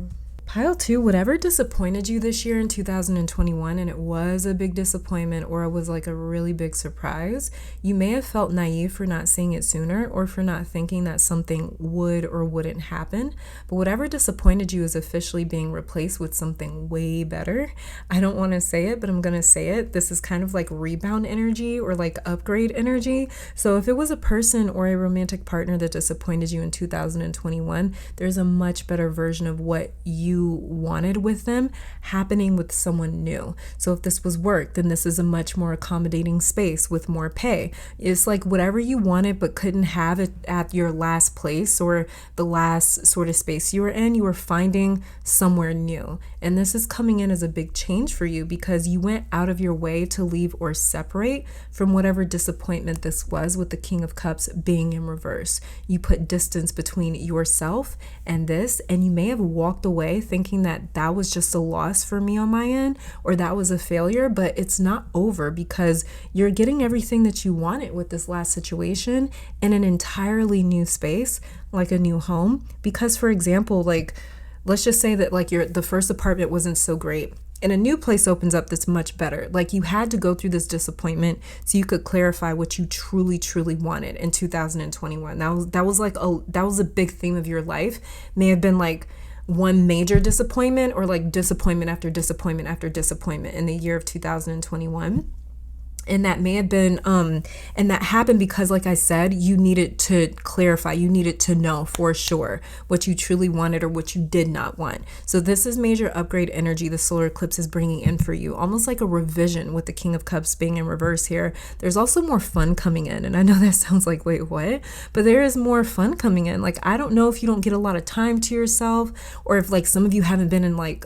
Pile 2, whatever disappointed you this year in 2021, and it was a big disappointment or it was like a really big surprise, you may have felt naive for not seeing it sooner or for not thinking that something would or wouldn't happen. But whatever disappointed you is officially being replaced with something way better. I don't want to say it, but I'm going to say it. This is kind of like rebound energy or like upgrade energy. So if it was a person or a romantic partner that disappointed you in 2021, there's a much better version of what you wanted with them happening with someone new. So if this was work, then this is a much more accommodating space with more pay. It's like whatever you wanted but couldn't have it at your last place or the last sort of space you were in, you were finding somewhere new. And this is coming in as a big change for you because you went out of your way to leave or separate from whatever disappointment this was with the King of Cups being in reverse. You put distance between yourself and this, and you may have walked away thinking that that was just a loss for me on my end or that was a failure, but it's not over because you're getting everything that you wanted with this last situation in an entirely new space, like a new home. Because for example, like let's just say that like the first apartment wasn't so great and a new place opens up that's much better. Like you had to go through this disappointment so you could clarify what you truly wanted in 2021. That was a big theme of your life. May have been like one major disappointment or like disappointment after disappointment after disappointment in the year of 2021. And that may have been, and that happened because, like I said, you needed to clarify, you needed to know for sure what you truly wanted or what you did not want. So this is major upgrade energy the solar eclipse is bringing in for you, almost like a revision with the King of Cups being in reverse here. There's also more fun coming in. And I know that sounds like, wait, what? But there is more fun coming in. Like, I don't know if you don't get a lot of time to yourself or if like some of you haven't been on like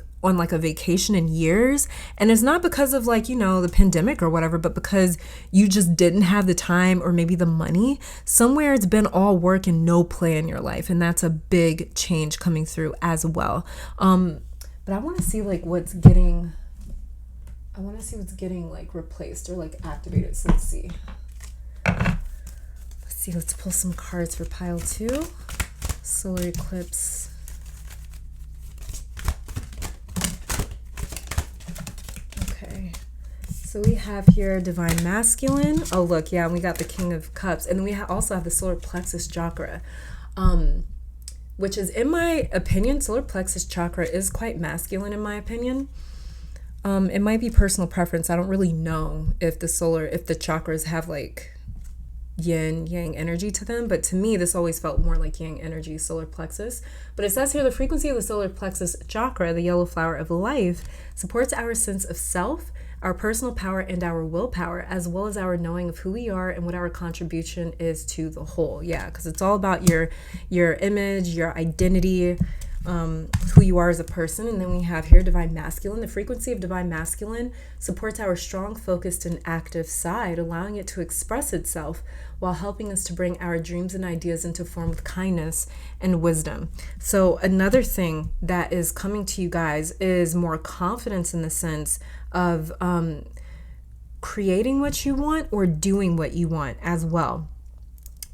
a vacation in years, and it's not because of like, you know, the pandemic or whatever, but because you just didn't have the time or maybe the money. Somewhere it's been all work and no play in your life, and that's a big change coming through as well. But I want to see like what's getting like replaced or like activated. So let's see, let's pull some cards for pile 2, solar eclipse. So we have here Divine Masculine. Oh, look, yeah, and we got the King of Cups. And then we also have the solar plexus chakra, which is, in my opinion, solar plexus chakra is quite masculine, in my opinion. It might be personal preference. I don't really know if the chakras have like yin yang energy to them, but to me this always felt more like yang energy, solar plexus. But it says here the frequency of the solar plexus chakra, the yellow flower of life, supports our sense of self, our personal power, and our willpower, as well as our knowing of who we are and what our contribution is to the whole. Yeah, because it's all about your image, your identity, who you are as a person. And then we have here divine masculine. The frequency of divine masculine supports our strong, focused, and active side, allowing it to express itself while helping us to bring our dreams and ideas into form with kindness and wisdom. So another thing that is coming to you guys is more confidence in the sense of creating what you want or doing what you want as well,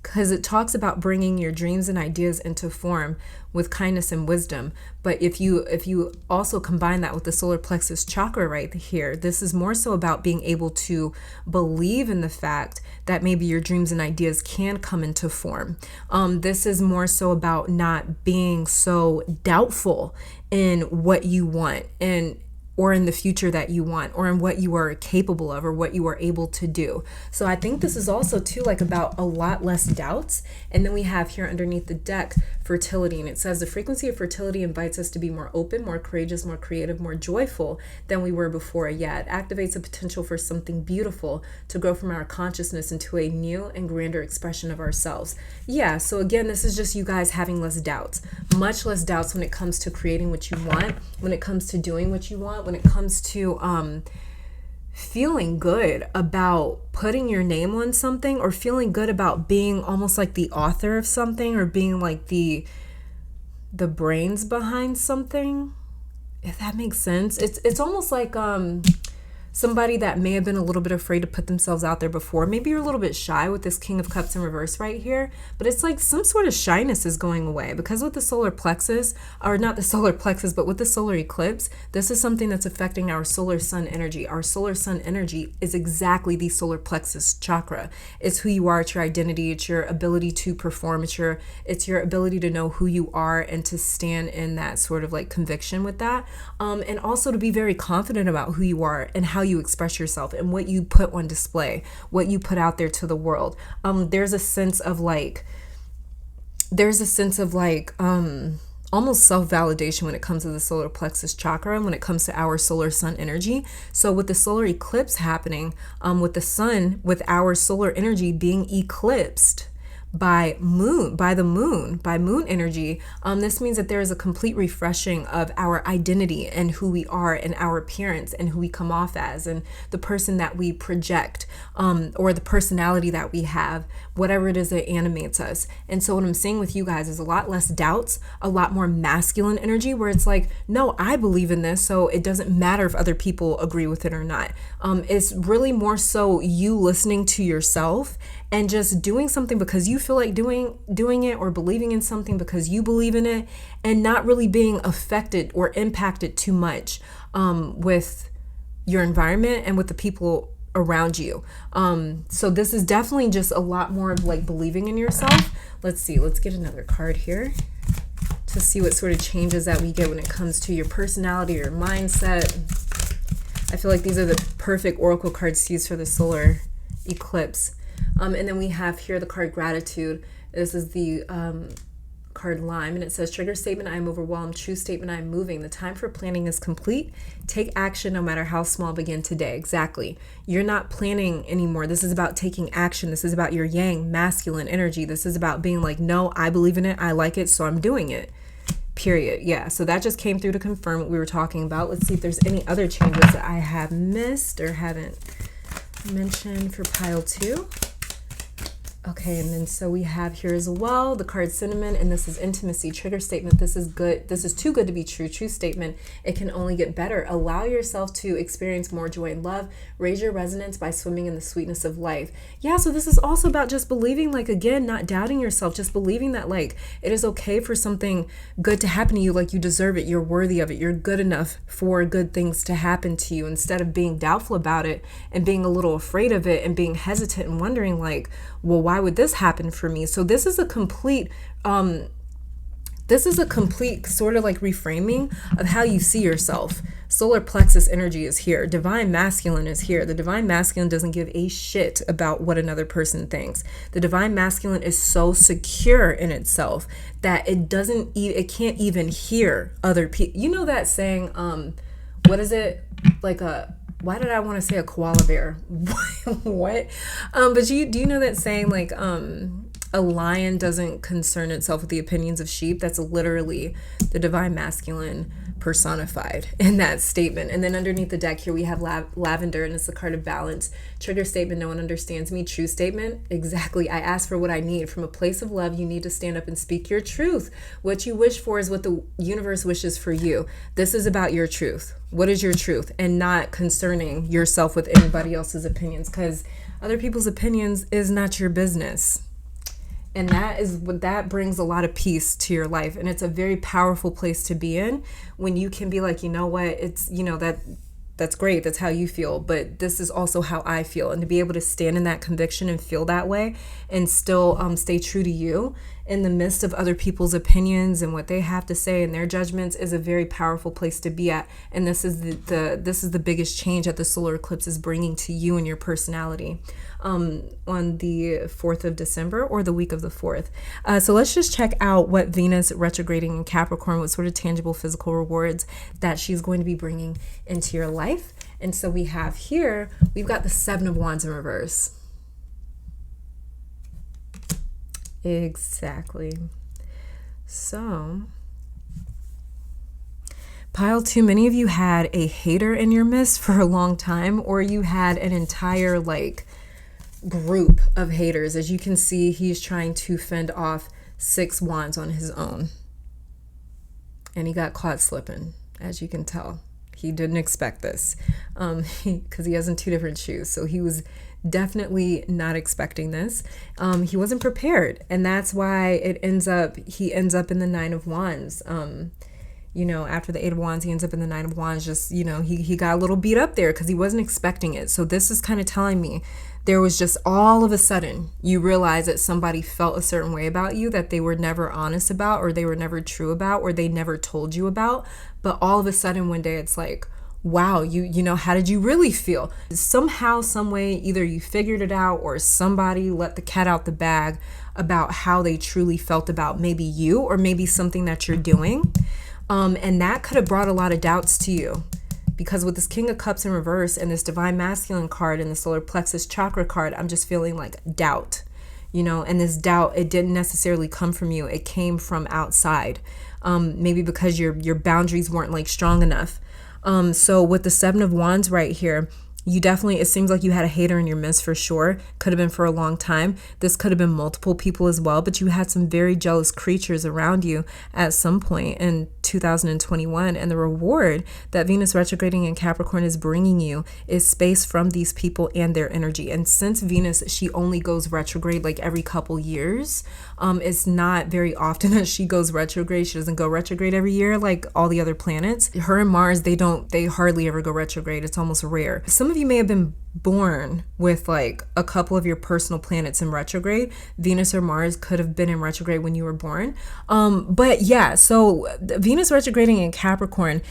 because it talks about bringing your dreams and ideas into form with kindness and wisdom. But if you also combine that with the solar plexus chakra right here, this is more so about being able to believe in the fact that maybe your dreams and ideas can come into form. This is more so about not being so doubtful in what you want or in the future that you want, or in what you are capable of, or what you are able to do. So I think this is also too like about a lot less doubts. And then we have here underneath the deck fertility, and it says the frequency of fertility invites us to be more open, more courageous, more creative, more joyful than we were before. Yeah, it activates a potential for something beautiful to grow from our consciousness into a new and grander expression of ourselves. Yeah, so again, this is just you guys having less doubts, much less doubts when it comes to creating what you want, when it comes to doing what you want, when it comes to feeling good about putting your name on something, or feeling good about being almost like the author of something, or being like the brains behind something, if that makes sense. It's almost like somebody that may have been a little bit afraid to put themselves out there before. Maybe you're a little bit shy with this King of Cups in reverse right here, but it's like some sort of shyness is going away, because with the solar plexus, or not the solar plexus, but with the solar eclipse, this is something that's affecting our solar sun energy. Our solar sun energy is exactly the solar plexus chakra. It's who you are, it's your identity, it's your ability to perform, it's your ability to know who you are and to stand in that sort of like conviction with that, and also to be very confident about who you are and how you express yourself and what you put on display, what you put out there to the world. There's a sense of like almost self-validation when it comes to the solar plexus chakra and when it comes to our solar sun energy. So with the solar eclipse happening, with the sun, with our solar energy being eclipsed by moon energy, this means that there is a complete refreshing of our identity and who we are and our appearance and who we come off as and the person that we project, or the personality that we have, whatever it is that animates us. And so what I'm saying with you guys is a lot less doubts, a lot more masculine energy, where it's like, no, I believe in this, so it doesn't matter if other people agree with it or not. It's really more so you listening to yourself and just doing something because you feel like doing it, or believing in something because you believe in it, and not really being affected or impacted too much with your environment and with the people around you. So this is definitely just a lot more of like believing in yourself. Let's see, let's get another card here to see what sort of changes that we get when it comes to your personality or mindset. I feel like these are the perfect oracle cards to use for the solar eclipse. And then we have here the card gratitude. This is the card lime, and it says trigger statement, I am overwhelmed. True statement, I am moving. The time for planning is complete. Take action no matter how small. Begin today. Exactly. You're not planning anymore. This is about taking action. This is about your yang masculine energy. This is about being like, no, I believe in it. I like it. So I'm doing it. Period. Yeah. So that just came through to confirm what we were talking about. Let's see if there's any other changes that I have missed or haven't mentioned for pile 2. Okay, and then so we have here as well the card cinnamon, and this is intimacy. Trigger statement, this is good. This is too good to be true. True statement, it can only get better. Allow yourself to experience more joy and love. Raise your resonance by swimming in the sweetness of life. Yeah, so this is also about just believing, like, again, not doubting yourself, just believing that, like, it is okay for something good to happen to you, like you deserve it, you're worthy of it, you're good enough for good things to happen to you, instead of being doubtful about it and being a little afraid of it and being hesitant and wondering, like, well, why would this happen for me? So this is a complete This is a complete sort of like reframing of how you see yourself. Solar plexus energy is here. Divine masculine is here. The divine masculine doesn't give a shit about what another person thinks. The divine masculine is so secure in itself that it can't even hear other people. You know that saying, what is it? Like why did I want to say a koala bear? What? But do you know that saying, like, a lion doesn't concern itself with the opinions of sheep? That's literally the divine masculine personified in that statement. And then underneath the deck here we have lavender, and it's the card of balance. Trigger statement: no one understands me. True statement: exactly, I ask for what I need. From a place of love, you need to stand up and speak your truth. What you wish for is what the universe wishes for you. This is about your truth. What is your truth? And not concerning yourself with anybody else's opinions, because other people's opinions is not your business. And that brings a lot of peace to your life. And it's a very powerful place to be in, when you can be like, you know what, it's, you know, that's great. That's how you feel. But this is also how I feel. And to be able to stand in that conviction and feel that way and still stay true to you in the midst of other people's opinions and what they have to say and their judgments is a very powerful place to be at. And this is the biggest change that the solar eclipse is bringing to you and your personality on the 4th of December, or the week of the 4th. So let's just check out what Venus retrograding in Capricorn, what sort of tangible physical rewards that she's going to be bringing into your life. And so we've got the 7 of Wands in reverse. Exactly. So pile 2, many of you had a hater in your midst for a long time, or you had an entire like group of haters. As you can see, he's trying to fend off 6 wands on his own, and he got caught slipping. As you can tell, he didn't expect this, because he has in 2 different shoes. So he was definitely not expecting this. He wasn't prepared, and that's why he ends up in the 9 of Wands. You know, after the 8 of Wands, he ends up in the 9 of Wands. Just, you know, he got a little beat up there because he wasn't expecting it. So this is kind of telling me there was just all of a sudden you realize that somebody felt a certain way about you that they were never honest about, or they were never true about, or they never told you about. But all of a sudden one day it's like, wow, you know, how did you really feel? Somehow, some way, either you figured it out or somebody let the cat out the bag about how they truly felt about maybe you, or maybe something that you're doing. And that could have brought a lot of doubts to you, because with this King of Cups in reverse and this Divine Masculine card and the Solar Plexus Chakra card, I'm just feeling like doubt, you know, and this doubt, it didn't necessarily come from you. It came from outside, maybe because your boundaries weren't like strong enough. So with the 7 of Wands right here, it seems like you had a hater in your midst for sure. Could have been for a long time. This could have been multiple people as well, but you had some very jealous creatures around you at some point in 2021. And the reward that Venus retrograding in Capricorn is bringing you is space from these people and their energy. And since Venus, she only goes retrograde like every couple years. It's not very often that she goes retrograde. She doesn't go retrograde every year like all the other planets. Her and Mars, they hardly ever go retrograde. It's almost rare. Some of you may have been born with like a couple of your personal planets in retrograde. Venus or Mars could have been in retrograde when you were born. But yeah, so Venus retrograding in Capricorn,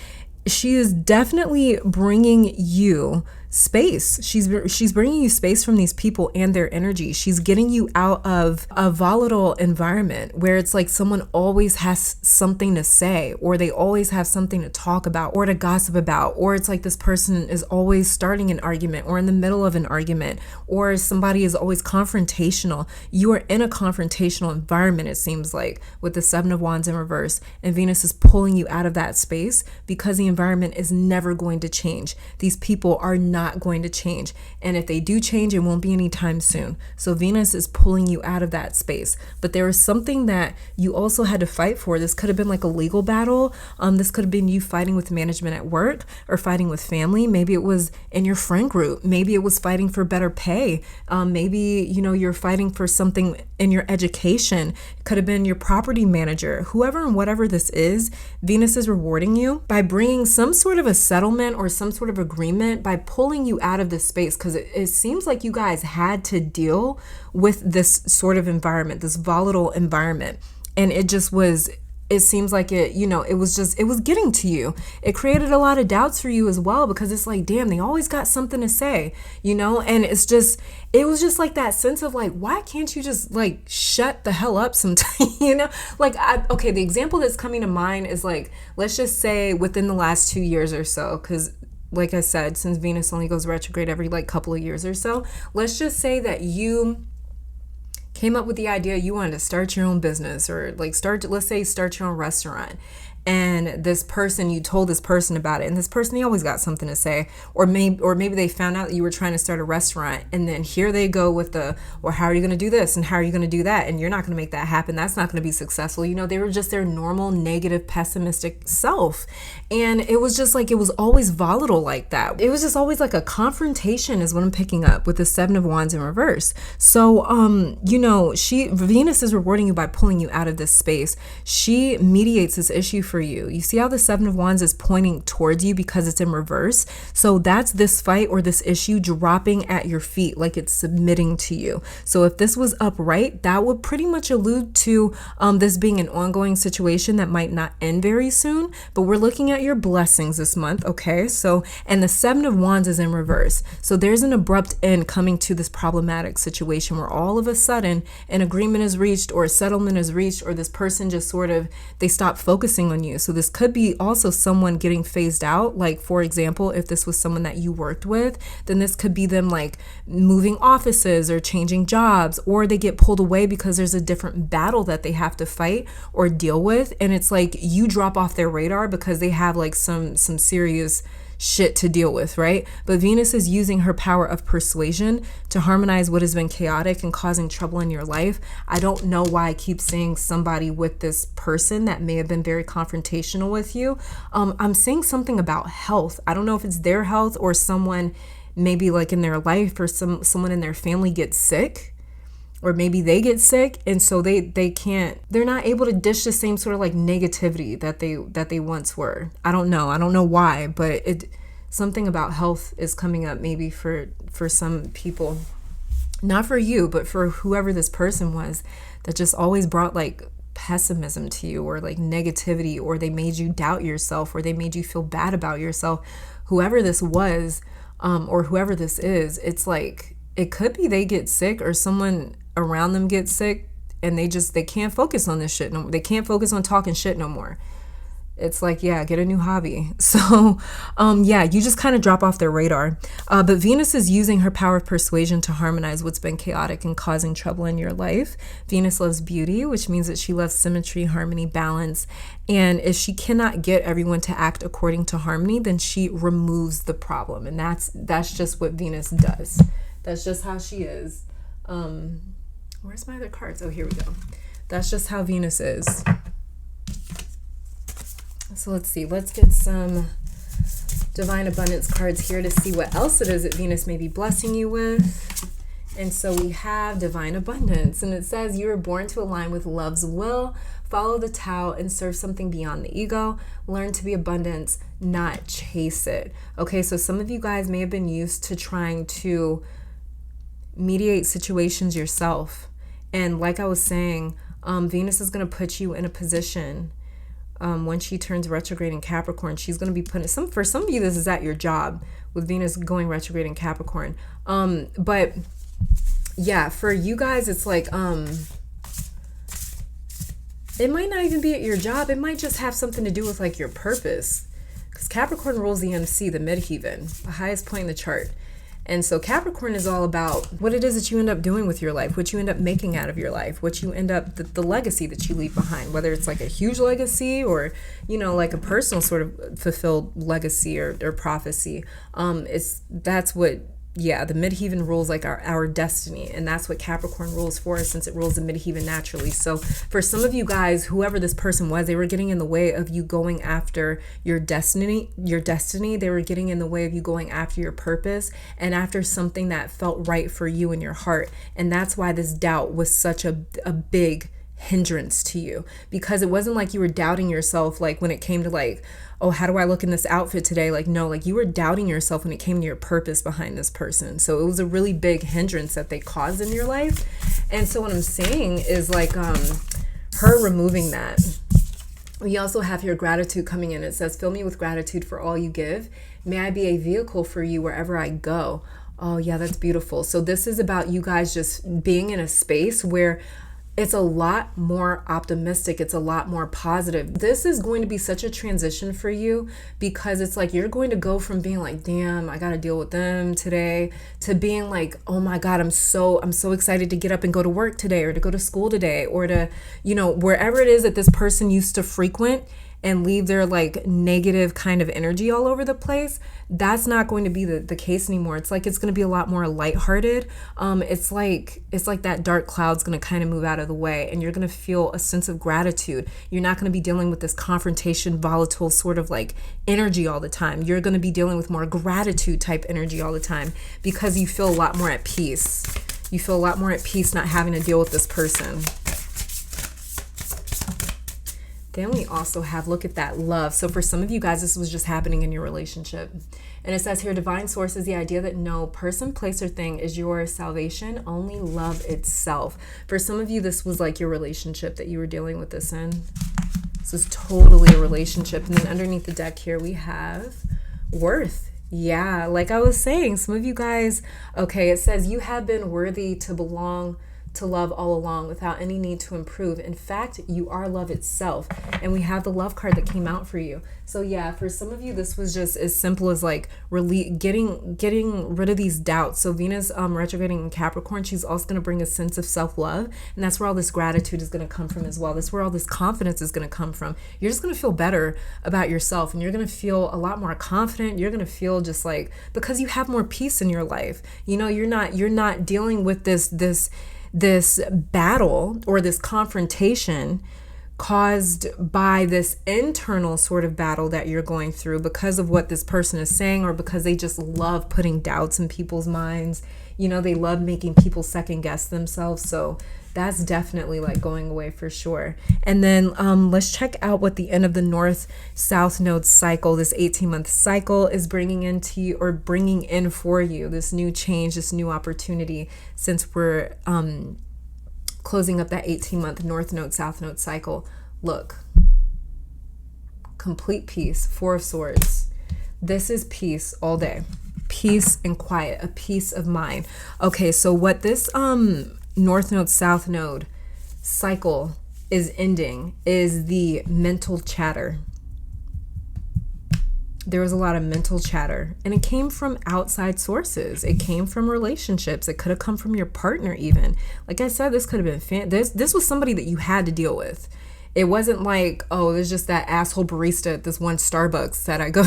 she is definitely bringing you space. She's bringing you space from these people and their energy. She's getting you out of a volatile environment where it's like someone always has something to say, or they always have something to talk about or to gossip about, or it's like this person is always starting an argument or in the middle of an argument, or somebody is always confrontational. You are in a confrontational environment, it seems like, with the 7 of Wands in reverse, and Venus is pulling you out of that space because the environment is never going to change. These people are not going to change, and if they do change, it won't be anytime soon. So Venus is pulling you out of that space. But there is something that you also had to fight for. This could have been like a legal battle. This could have been you fighting with management at work, or fighting with family. Maybe it was in your friend group. Maybe it was fighting for better pay. Maybe, you know, you're fighting for something in your education. It could have been your property manager. Whoever and whatever this is, Venus is rewarding you by bringing some sort of a settlement or some sort of agreement, by pulling you out of this space, because it seems like you guys had to deal with this sort of environment, this volatile environment, and it just was it seems like it, you know, it was getting to you. It created a lot of doubts for you as well, because it's like, damn, they always got something to say, you know? And it was just like that sense of like, why can't you just like shut the hell up sometime, you know? Like, okay, the example that's coming to mind is like, let's just say within the last 2 years or so, because like I said, since Venus only goes retrograde every like couple of years or so, let's just say that you came up with the idea you wanted to start your own business, or like let's say start your own restaurant. And this person, you told this person about it, and this person, they always got something to say. Or maybe they found out that you were trying to start a restaurant, and then here they go with well, how are you going to do this, and how are you going to do that, and you're not going to make that happen, that's not going to be successful. You know, they were just their normal negative pessimistic self, and it was just like, it was always volatile like that. It was just always like a confrontation is what I'm picking up with the Seven of Wands in reverse. So you know, Venus is rewarding you by pulling you out of this space. She mediates this issue for you. You see how the Seven of Wands is pointing towards you because it's in reverse? So that's this fight or this issue dropping at your feet, like it's submitting to you. So if this was upright, that would pretty much allude to this being an ongoing situation that might not end very soon, but we're looking at your blessings this month, okay? So, and the Seven of Wands is in reverse. So there's an abrupt end coming to this problematic situation where all of a sudden an agreement is reached, or a settlement is reached, or this person just sort of, they stop focusing on you. So this could be also someone getting phased out. Like, for example, if this was someone that you worked with, then this could be them like moving offices or changing jobs, or they get pulled away because there's a different battle that they have to fight or deal with. And it's like you drop off their radar because they have like some serious shit to deal with, right? But Venus is using her power of persuasion to harmonize what has been chaotic and causing trouble in your life. I don't know why I keep seeing somebody with this person that may have been very confrontational with you. I'm seeing something about health. I don't know if it's their health or someone maybe like in their life, or someone in their family gets sick. Or maybe they get sick, and so they're not able to dish the same sort of like negativity that they once were. I don't know why, but something about health is coming up maybe for some people, not for you, but for whoever this person was, that just always brought like pessimism to you, or like negativity, or they made you doubt yourself, or they made you feel bad about yourself. Whoever this was, or whoever this is, it's like, it could be they get sick, or someone around them gets sick, and they can't focus on this shit no more. They can't focus on talking shit no more. It's like, yeah, get a new hobby. So yeah, you just kind of drop off their radar. But Venus is using her power of persuasion to harmonize what's been chaotic and causing trouble in your life. Venus loves beauty, which means that she loves symmetry, harmony, balance. And if she cannot get everyone to act according to harmony, then she removes the problem. And that's just what Venus does. That's just how she is. Where's my other cards? Oh, here we go. That's just how Venus is. So let's see. Let's get some Divine Abundance cards here to see what else it is that Venus may be blessing you with. And so we have Divine Abundance, and it says you were born to align with love's will, follow the Tao, and serve something beyond the ego. Learn to be abundance, not chase it. Okay, so some of you guys may have been used to trying to mediate situations yourself. And like I was saying, Venus is going to put you in a position when she turns retrograde in Capricorn. She's going to be putting for some of you, this is at your job with Venus going retrograde in Capricorn. But yeah, for you guys, it's like it might not even be at your job. It might just have something to do with like your purpose, because Capricorn rules the MC, the midheaven, the highest point in the chart. And so Capricorn is all about what it is that you end up doing with your life, what you end up making out of your life, what you end up, the legacy that you leave behind, whether it's like a huge legacy or, you know, like a personal sort of fulfilled legacy or prophecy. That's what, yeah, the midheaven rules like our destiny, and that's what Capricorn rules for us, since it rules the midheaven naturally. So for some of you guys, whoever this person was, they were getting in the way of you going after your destiny. They were getting in the way of you going after your purpose and after something that felt right for you in your heart. And that's why this doubt was such a big hindrance to you, because it wasn't like you were doubting yourself like when it came to like, oh, how do I look in this outfit today? Like, no, like you were doubting yourself when it came to your purpose behind this person. So it was a really big hindrance that they caused in your life. And so what I'm saying is like her removing that We also have here gratitude coming in. It says, fill me with gratitude for all you give. May I be a vehicle for you wherever I go. Oh yeah, that's beautiful. So this is about you guys just being in a space where it's a lot more optimistic. It's a lot more positive. This is going to be such a transition for you, because it's like you're going to go from being like, damn, I got to deal with them today, to being like, oh my God, I'm so excited to get up and go to work today, or to go to school today, or to, you know, wherever it is that this person used to frequent and leave their like negative kind of energy all over the place. That's not going to be the case anymore. It's like it's going to be a lot more lighthearted. It's like that dark cloud's going to kind of move out of the way, and you're going to feel a sense of gratitude. You're not going to be dealing with this confrontation, volatile sort of like energy all the time. You're going to be dealing with more gratitude type energy all the time, because you feel a lot more at peace. You feel a lot more at peace not having to deal with this person. Then we also have, look at that, love. So for some of you guys, this was just happening in your relationship. And it says here, divine source is the idea that no person, place, or thing is your salvation, only love itself. For some of you, this was like your relationship that you were dealing with this in. This is totally a relationship. And then underneath the deck here, we have worth. Yeah, like I was saying, some of you guys, okay, it says you have been worthy to belong to love all along without any need to improve. In fact, you are love itself. And we have the love card that came out for you. So yeah, for some of you, this was just as simple as like getting rid of these doubts. So Venus retrograding in Capricorn, she's also going to bring a sense of self-love. And that's where all this gratitude is going to come from as well. That's where all this confidence is going to come from. You're just going to feel better about yourself, and you're going to feel a lot more confident. You're going to feel just like, because you have more peace in your life. You know, you're not dealing with this battle or this confrontation caused by this internal sort of battle that you're going through because of what this person is saying, or because they just love putting doubts in people's minds. You know, they love making people second guess themselves. So that's definitely like going away for sure. And then let's check out what the end of the North-South node cycle, this 18-month cycle, is bringing into you, or bringing in for you, this new change, this new opportunity, since we're closing up that 18-month North node, South node cycle. Look, complete peace, Four of Swords. This is peace all day. Peace and quiet, a peace of mind. Okay, so what this North node, South node cycle is ending is the mental chatter. There was a lot of mental chatter, and it came from outside sources. It came from relationships. It could have come from your partner even. Like I said, this could have been this was somebody that you had to deal with. It wasn't like, oh, there's just that asshole barista at this one Starbucks that I go.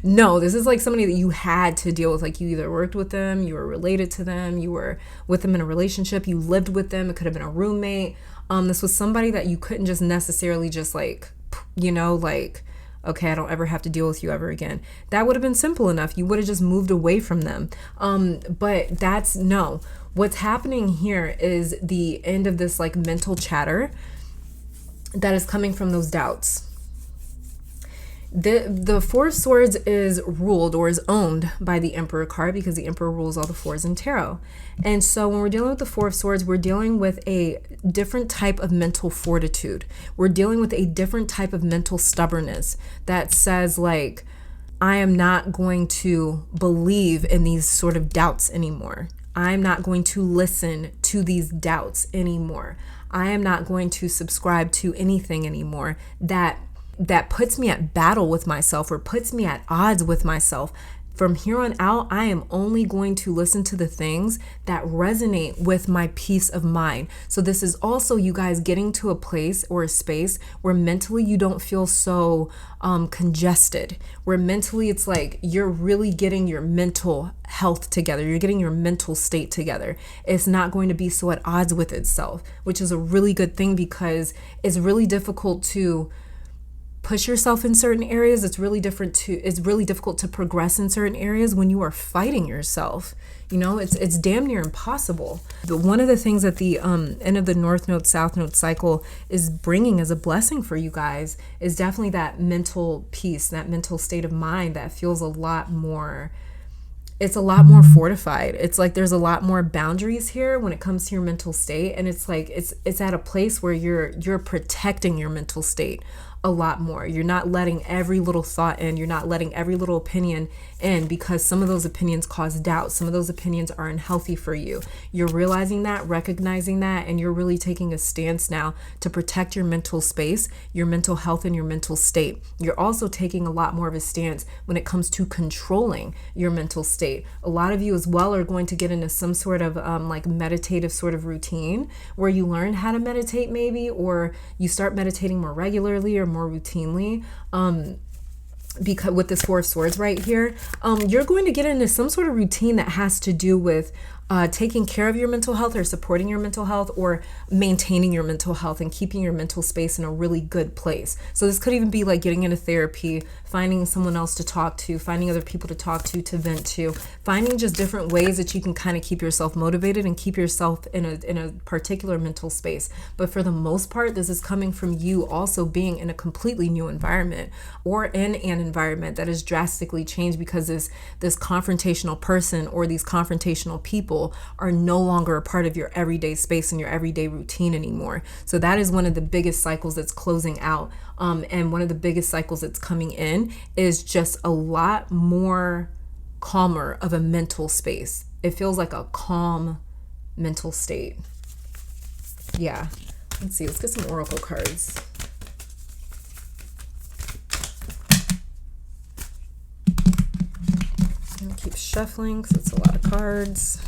No, this is like somebody that you had to deal with. Like, you either worked with them, you were related to them, you were with them in a relationship, you lived with them. It could have been a roommate. This was somebody that you couldn't just necessarily just like, you know, like, okay, I don't ever have to deal with you ever again. That would have been simple enough. You would have just moved away from them. But that's no. What's happening here is the end of this like mental chatter that is coming from those doubts. The Four of Swords is ruled, or is owned, by the Emperor card, because the Emperor rules all the fours in tarot. And so when we're dealing with the Four of Swords, we're dealing with a different type of mental fortitude. We're dealing with a different type of mental stubbornness that says like, I am not going to believe in these sort of doubts anymore. I'm not going to listen to these doubts anymore. I am not going to subscribe to anything anymore that puts me at battle with myself, or puts me at odds with myself. From here on out, I am only going to listen to the things that resonate with my peace of mind. So this is also you guys getting to a place or a space where mentally you don't feel so congested, where mentally it's like you're really getting your mental health together. You're getting your mental state together. It's not going to be so at odds with itself, which is a really good thing, because it's really difficult to push yourself in certain areas. It's really difficult to progress in certain areas when you are fighting yourself. You know, it's damn near impossible. But one of the things that the end of the North node, South node cycle is bringing as a blessing for you guys is definitely that mental peace, that mental state of mind that feels a lot more fortified. It's like there's a lot more boundaries here when it comes to your mental state, and it's like it's at a place where you're protecting your mental state a lot more. You're not letting every little thought in. You're not letting every little opinion in, because some of those opinions cause doubt. Some of those opinions are unhealthy for you. You're realizing that, recognizing that, and you're really taking a stance now to protect your mental space, your mental health, and your mental state. You're also taking a lot more of a stance when it comes to controlling your mental state. A lot of you as well are going to get into some sort of like meditative sort of routine where you learn how to meditate maybe, or you start meditating more regularly or more routinely. Because with this Four of Swords right here, you're going to get into some sort of routine that has to do with taking care of your mental health, or supporting your mental health, or maintaining your mental health and keeping your mental space in a really good place. So this could even be like getting into therapy, finding someone else to talk to, finding other people to talk to vent to, finding just different ways that you can kind of keep yourself motivated and keep yourself in a particular mental space. But for the most part, this is coming from you also being in a completely new environment, or in an environment that is drastically changed, because this confrontational person or these confrontational people are no longer a part of your everyday space and your everyday routine anymore. So that is one of the biggest cycles that's closing out. And one of the biggest cycles that's coming in is just a lot more calmer of a mental space. It feels like a calm mental state. Yeah. Let's see. Let's get some oracle cards. I'm gonna keep shuffling because it's a lot of cards.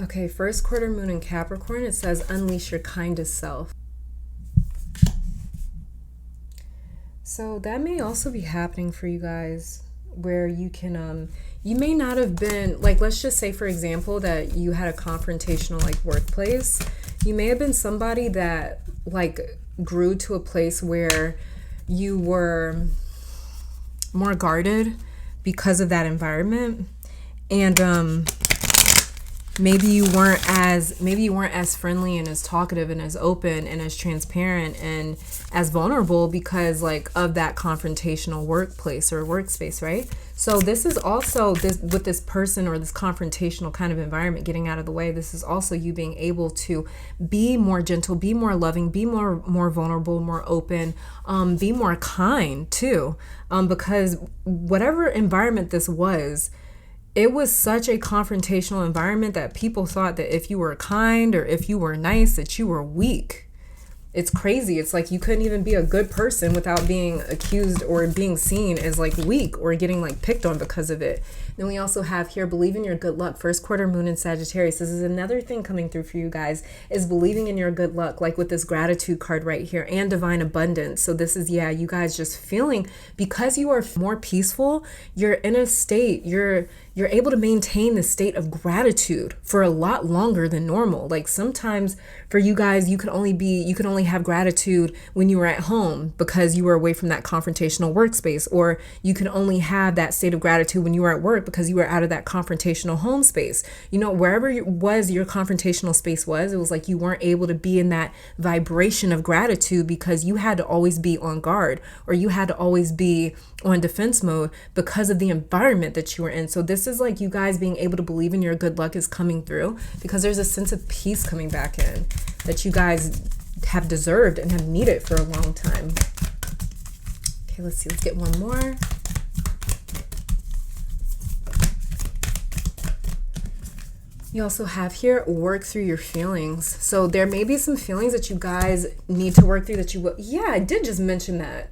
Okay, first quarter moon in Capricorn, it says unleash your kindest self. So that may also be happening for you guys, where you can, you may not have been, like, let's just say, for example, that you had a confrontational, like, workplace. You may have been somebody that, like, grew to a place where you were more guarded because of that environment. And, maybe you weren't as friendly and as talkative and as open and as transparent and as vulnerable because, like, of that confrontational workplace or workspace, right? So this is also this with this person or this confrontational kind of environment getting out of the way. This is also you being able to be more gentle, be more loving, be more vulnerable, more open, be more kind too, because whatever environment this was, it was such a confrontational environment that people thought that if you were kind or if you were nice, that you were weak. It's crazy. It's like you couldn't even be a good person without being accused or being seen as, like, weak or getting, like, picked on because of it. Then we also have here, believe in your good luck. First quarter moon in Sagittarius. This is another thing coming through for you guys, is believing in your good luck, like with this gratitude card right here, and divine abundance. So this is, yeah, you guys just feeling, because you are more peaceful, you're in a state, you're able to maintain the state of gratitude for a lot longer than normal. Like, sometimes for you guys, you could only have gratitude when you were at home because you were away from that confrontational workspace, or you could only have that state of gratitude when you were at work because you were out of that confrontational home space. You know, wherever your confrontational space was, it was like you weren't able to be in that vibration of gratitude because you had to always be on guard, or you had to always be on defense mode because of the environment that you were in. So this is like you guys being able to believe in your good luck is coming through, because there's a sense of peace coming back in that you guys have deserved and have needed for a long time. Okay, let's see. Let's get one more. You also have here, work through your feelings. So there may be some feelings that you guys need to work through that you will. Yeah, I did just mention that.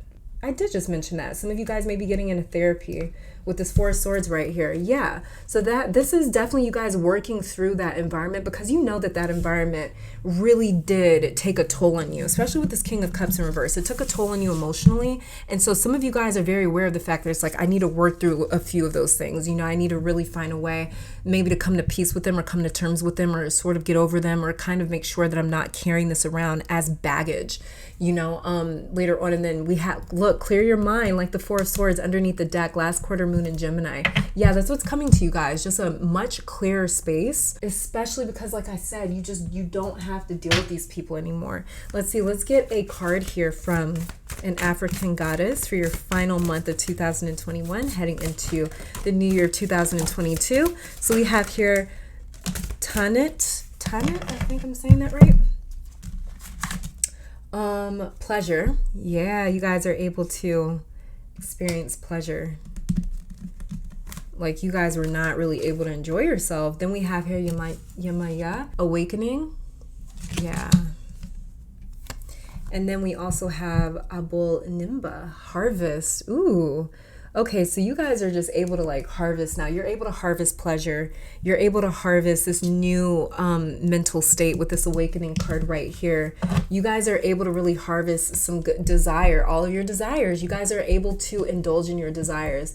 Some of you guys may be getting into therapy with this Four of Swords right here. Yeah. So this is definitely you guys working through that environment, because you know that environment really did take a toll on you, especially with this King of Cups in reverse. It took a toll on you emotionally. And so some of you guys are very aware of the fact that it's like, I need to work through a few of those things. You know, I need to really find a way maybe to come to peace with them, or come to terms with them, or sort of get over them, or kind of make sure that I'm not carrying this around as baggage, later on. And then we have, look, clear your mind, like the Four of Swords underneath the deck. Last quarter moon in Gemini. Yeah, that's what's coming to you guys. Just a much clearer space, especially because like I said, you don't have to deal with these people anymore. Let's see, let's get a card here from an African goddess for your final month of 2021, heading into the new year 2022. So we have here Tanit, I think I'm saying that right. Pleasure. Yeah, you guys are able to experience pleasure. Like you guys were not really able to enjoy yourself. Then we have here Yamaya, awakening. Yeah. And then we also have Abul Nimba, harvest. Ooh. Okay, so you guys are just able to like harvest now. You're able to harvest pleasure. You're able to harvest this new mental state with this awakening card right here. You guys are able to really harvest some good desire, all of your desires. You guys are able to indulge in your desires.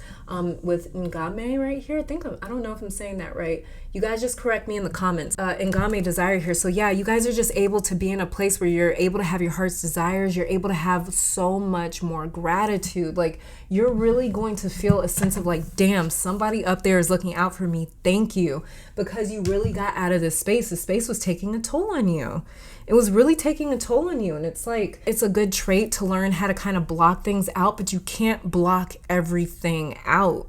With Ngame right here, I don't know if I'm saying that right. You guys just correct me in the comments. Ngame desire here. So yeah, you guys are just able to be in a place where you're able to have your heart's desires. You're able to have so much more gratitude. Like you're really going to feel a sense of like, damn, somebody up there is looking out for me. Thank you. Because you really got out of this space. The space was taking a toll on you. It was really taking a toll on you. And it's like, it's a good trait to learn how to kind of block things out, but you can't block everything out.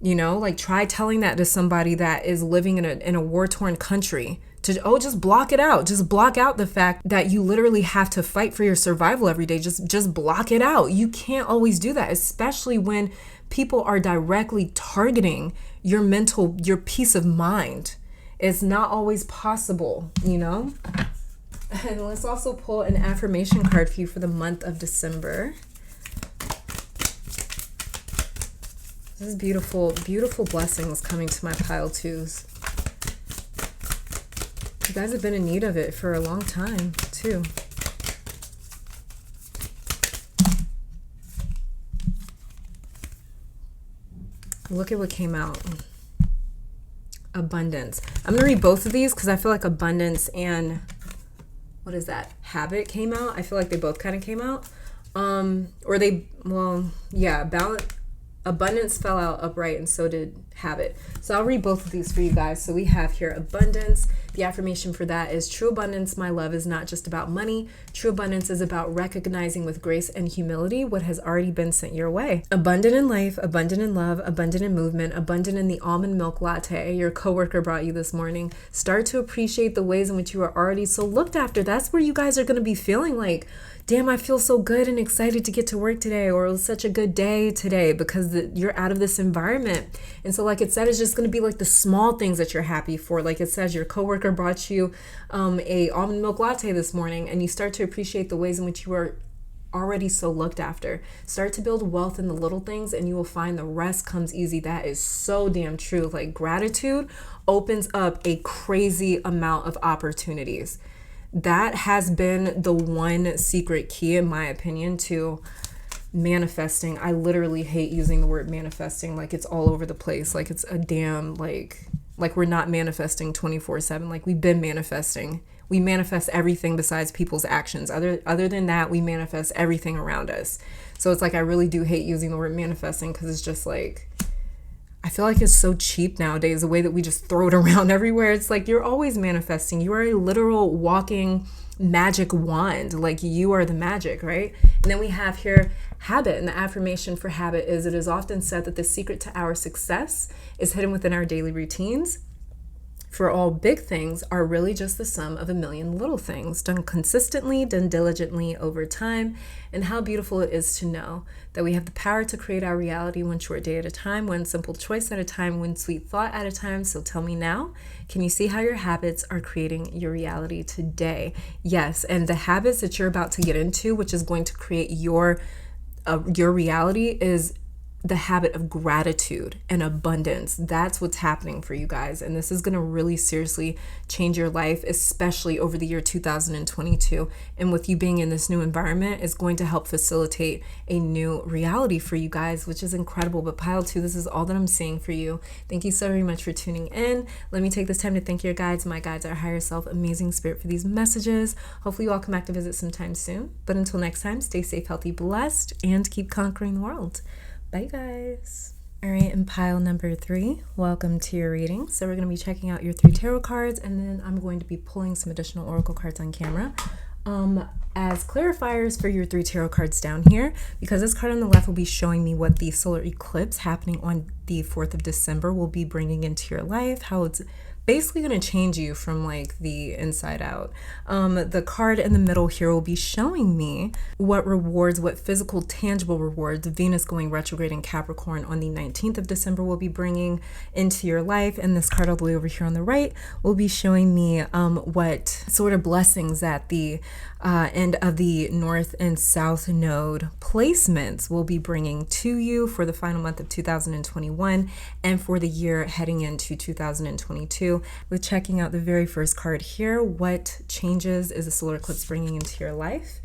You know, like try telling that to somebody that is living in a war-torn country to, just block it out. Just block out the fact that you literally have to fight for your survival every day. Just block it out. You can't always do that, especially when people are directly targeting your peace of mind. It's not always possible, you know? And let's also pull an affirmation card for you for the month of December. This is beautiful, beautiful blessings coming to my pile twos. You guys have been in need of it for a long time, too. Look at what came out. Abundance. I'm going to read both of these because I feel like abundance and what is that? Habit came out. I feel like they both kind of came out. Abundance fell out upright and so did habit. So I'll read both of these for you guys. So we have here abundance. The affirmation for that is true abundance, my love, is not just about money. True abundance is about recognizing with grace and humility what has already been sent your way. Abundant in life, abundant in love, abundant in movement, abundant in the almond milk latte your coworker brought you this morning. Start to appreciate the ways in which you are already so looked after. That's where you guys are going to be feeling like, damn, I feel so good and excited to get to work today, or it was such a good day today because you're out of this environment. And so like it said, it's just going to be like the small things that you're happy for. Like it says your coworker brought you a almond milk latte this morning, and you start to appreciate the ways in which you are already so looked after. Start to build wealth in the little things and you will find the rest comes easy. That is so damn true. Like gratitude opens up a crazy amount of opportunities. That has been the one secret key, in my opinion, to manifesting. I literally hate using the word manifesting. Like it's all over the place. Like it's a damn, like we're not manifesting 24/7. Like we've been manifesting. We manifest everything besides people's actions. Other than that, we manifest everything around us. So it's like, I really do hate using the word manifesting because it's just like, I feel like it's so cheap nowadays, the way that we just throw it around everywhere. It's like, you're always manifesting. You are a literal walking magic wand. Like you are the magic, right? And then we have here habit. And the affirmation for habit is, it is often said that the secret to our success is hidden within our daily routines. For all big things are really just the sum of a million little things, done consistently, done diligently over time. And how beautiful it is to know that we have the power to create our reality one short day at a time, one simple choice at a time, one sweet thought at a time. So tell me now, can you see how your habits are creating your reality today? Yes, and the habits that you're about to get into, which is going to create your reality, is the habit of gratitude and abundance. That's what's happening for you guys. And this is going to really seriously change your life, especially over the year 2022. And with you being in this new environment is going to help facilitate a new reality for you guys, which is incredible. But pile 2, this is all that I'm seeing for you. Thank you so very much for tuning in. Let me take this time to thank your guides, my guides, our higher self, amazing spirit, for these messages. Hopefully you all come back to visit sometime soon. But until next time, stay safe, healthy, blessed, and keep conquering the world. Bye, guys. All right, and pile number 3, welcome to your reading. So we're going to be checking out your 3 tarot cards, and then I'm going to be pulling some additional oracle cards on camera as clarifiers for your 3 tarot cards down here, because this card on the left will be showing me what the solar eclipse happening on the 4th of December will be bringing into your life, how it's basically going to change you from like the inside out. The card in the middle here will be showing me what rewards, what physical tangible rewards Venus going retrograde in Capricorn on the 19th of December will be bringing into your life. And this card all the way over here on the right will be showing me what sort of blessings that the end of the North and South node placements will be bringing to you for the final month of 2021 and for the year heading into 2022. With checking out the very first card here, what changes is the solar eclipse bringing into your life?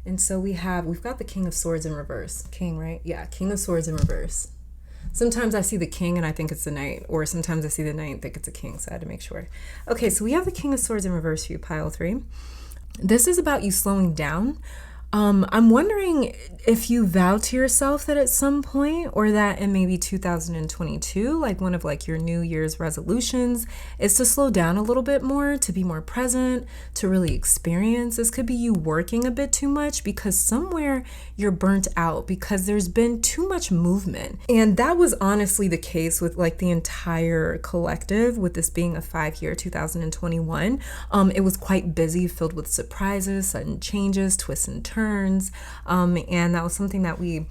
And so we've got the King of Swords in reverse. King, right? Yeah, King of Swords in reverse. Sometimes I see the king and I think it's the knight, or sometimes I see the knight and think it's a king, so I had to make sure. Okay, so we have the King of Swords in reverse for you, pile 3. This is about you slowing down. I'm wondering if you vow to yourself that at some point, or that in maybe 2022, like one of like your New Year's resolutions is to slow down a little bit more, to be more present, to really experience. This could be you working a bit too much because somewhere you're burnt out because there's been too much movement. And that was honestly the case with like the entire collective, with this being a 5-year 2021. It was quite busy, filled with surprises, sudden changes, twists and turns. And that was something that we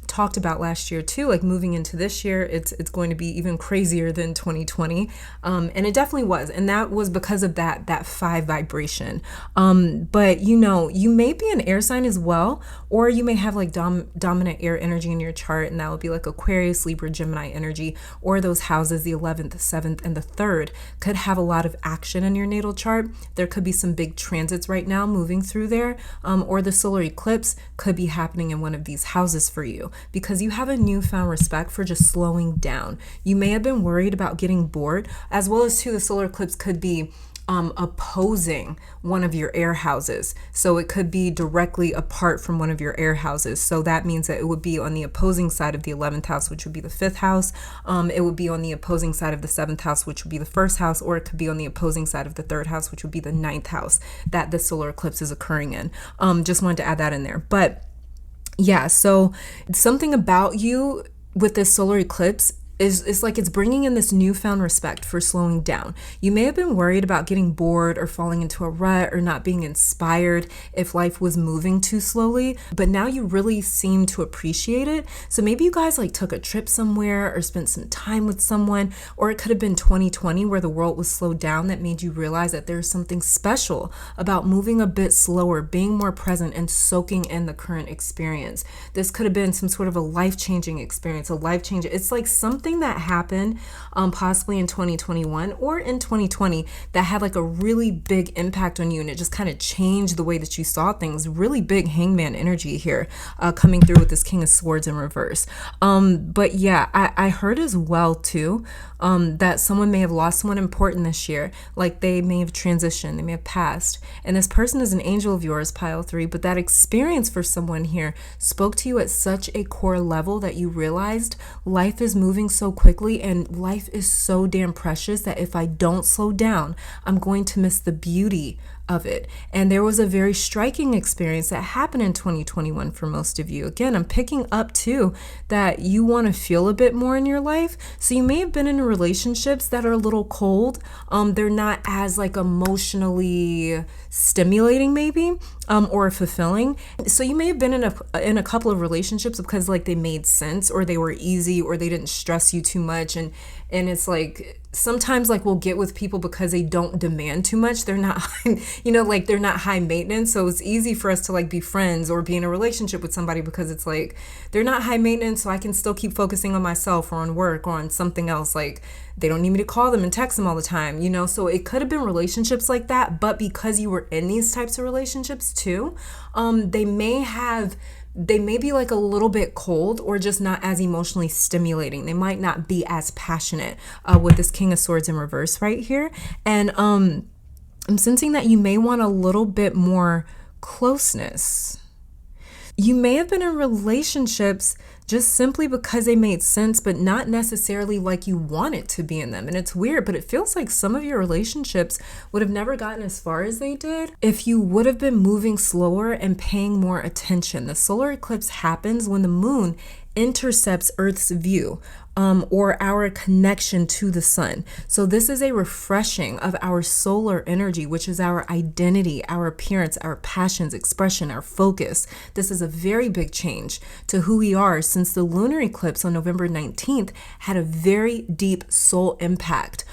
talked about last year too, like moving into this year, it's going to be even crazier than 2020. And it definitely was. And that was because of that 5 vibration. But you know, you may be an air sign as well, or you may have like dominant air energy in your chart, and that would be like Aquarius, Libra, Gemini energy, or those houses, the 11th, 7th, and the 3rd could have a lot of action in your natal chart. There could be some big transits right now moving through there, or the solar eclipse could be happening in one of these houses for you, because you have a newfound respect for just slowing down. You may have been worried about getting bored, as well as too, the solar eclipse could be opposing one of your air houses. So it could be directly apart from one of your air houses. So that means that it would be on the opposing side of the 11th house, which would be the 5th house. It would be on the opposing side of the 7th house, which would be the 1st house, or it could be on the opposing side of the 3rd house, which would be the 9th house that the solar eclipse is occurring in. Just wanted to add that in there. But yeah, so something about you with this solar eclipse is like it's bringing in this newfound respect for slowing down. You may have been worried about getting bored or falling into a rut or not being inspired if life was moving too slowly, but now you really seem to appreciate it. So maybe you guys like took a trip somewhere or spent some time with someone, or it could have been 2020 where the world was slowed down that made you realize that there's something special about moving a bit slower, being more present, and soaking in the current experience. This could have been some sort of a life-changing experience, it's like something that happened possibly in 2021 or in 2020 that had like a really big impact on you, and it just kind of changed the way that you saw things. Really big hangman energy here coming through with this King of Swords in reverse. But yeah, I heard as well too that someone may have lost someone important this year, like they may have transitioned, they may have passed, and this person is an angel of yours, pile 3, but that experience for someone here spoke to you at such a core level that you realized life is moving so quickly and life is so damn precious that if I don't slow down, I'm going to miss the beauty of it. And there was a very striking experience that happened in 2021 for most of you. Again, I'm picking up too that you want to feel a bit more in your life. So you may have been in relationships that are a little cold. They're not as like emotionally stimulating maybe, or fulfilling. So you may have been in a couple of relationships because like they made sense, or they were easy, or they didn't stress you too much. And it's like sometimes like we'll get with people because they don't demand too much. They're not, like they're not high maintenance. So it's easy for us to like be friends or be in a relationship with somebody because it's like they're not high maintenance. So I can still keep focusing on myself or on work or on something else. Like they don't need me to call them and text them all the time, So it could have been relationships like that. But because you were in these types of relationships too, they may be like a little bit cold or just not as emotionally stimulating. They might not be as passionate with this King of Swords in reverse right here. And I'm sensing that you may want a little bit more closeness. You may have been in relationships just simply because they made sense, but not necessarily like you want it to be in them. And it's weird, but it feels like some of your relationships would have never gotten as far as they did if you would have been moving slower and paying more attention. The solar eclipse happens when the moon intercepts Earth's view, or our connection to the sun. So this is a refreshing of our solar energy, which is our identity, our appearance, our passions, expression, our focus. This is a very big change to who we are, since the lunar eclipse on November 19th had a very deep soul impact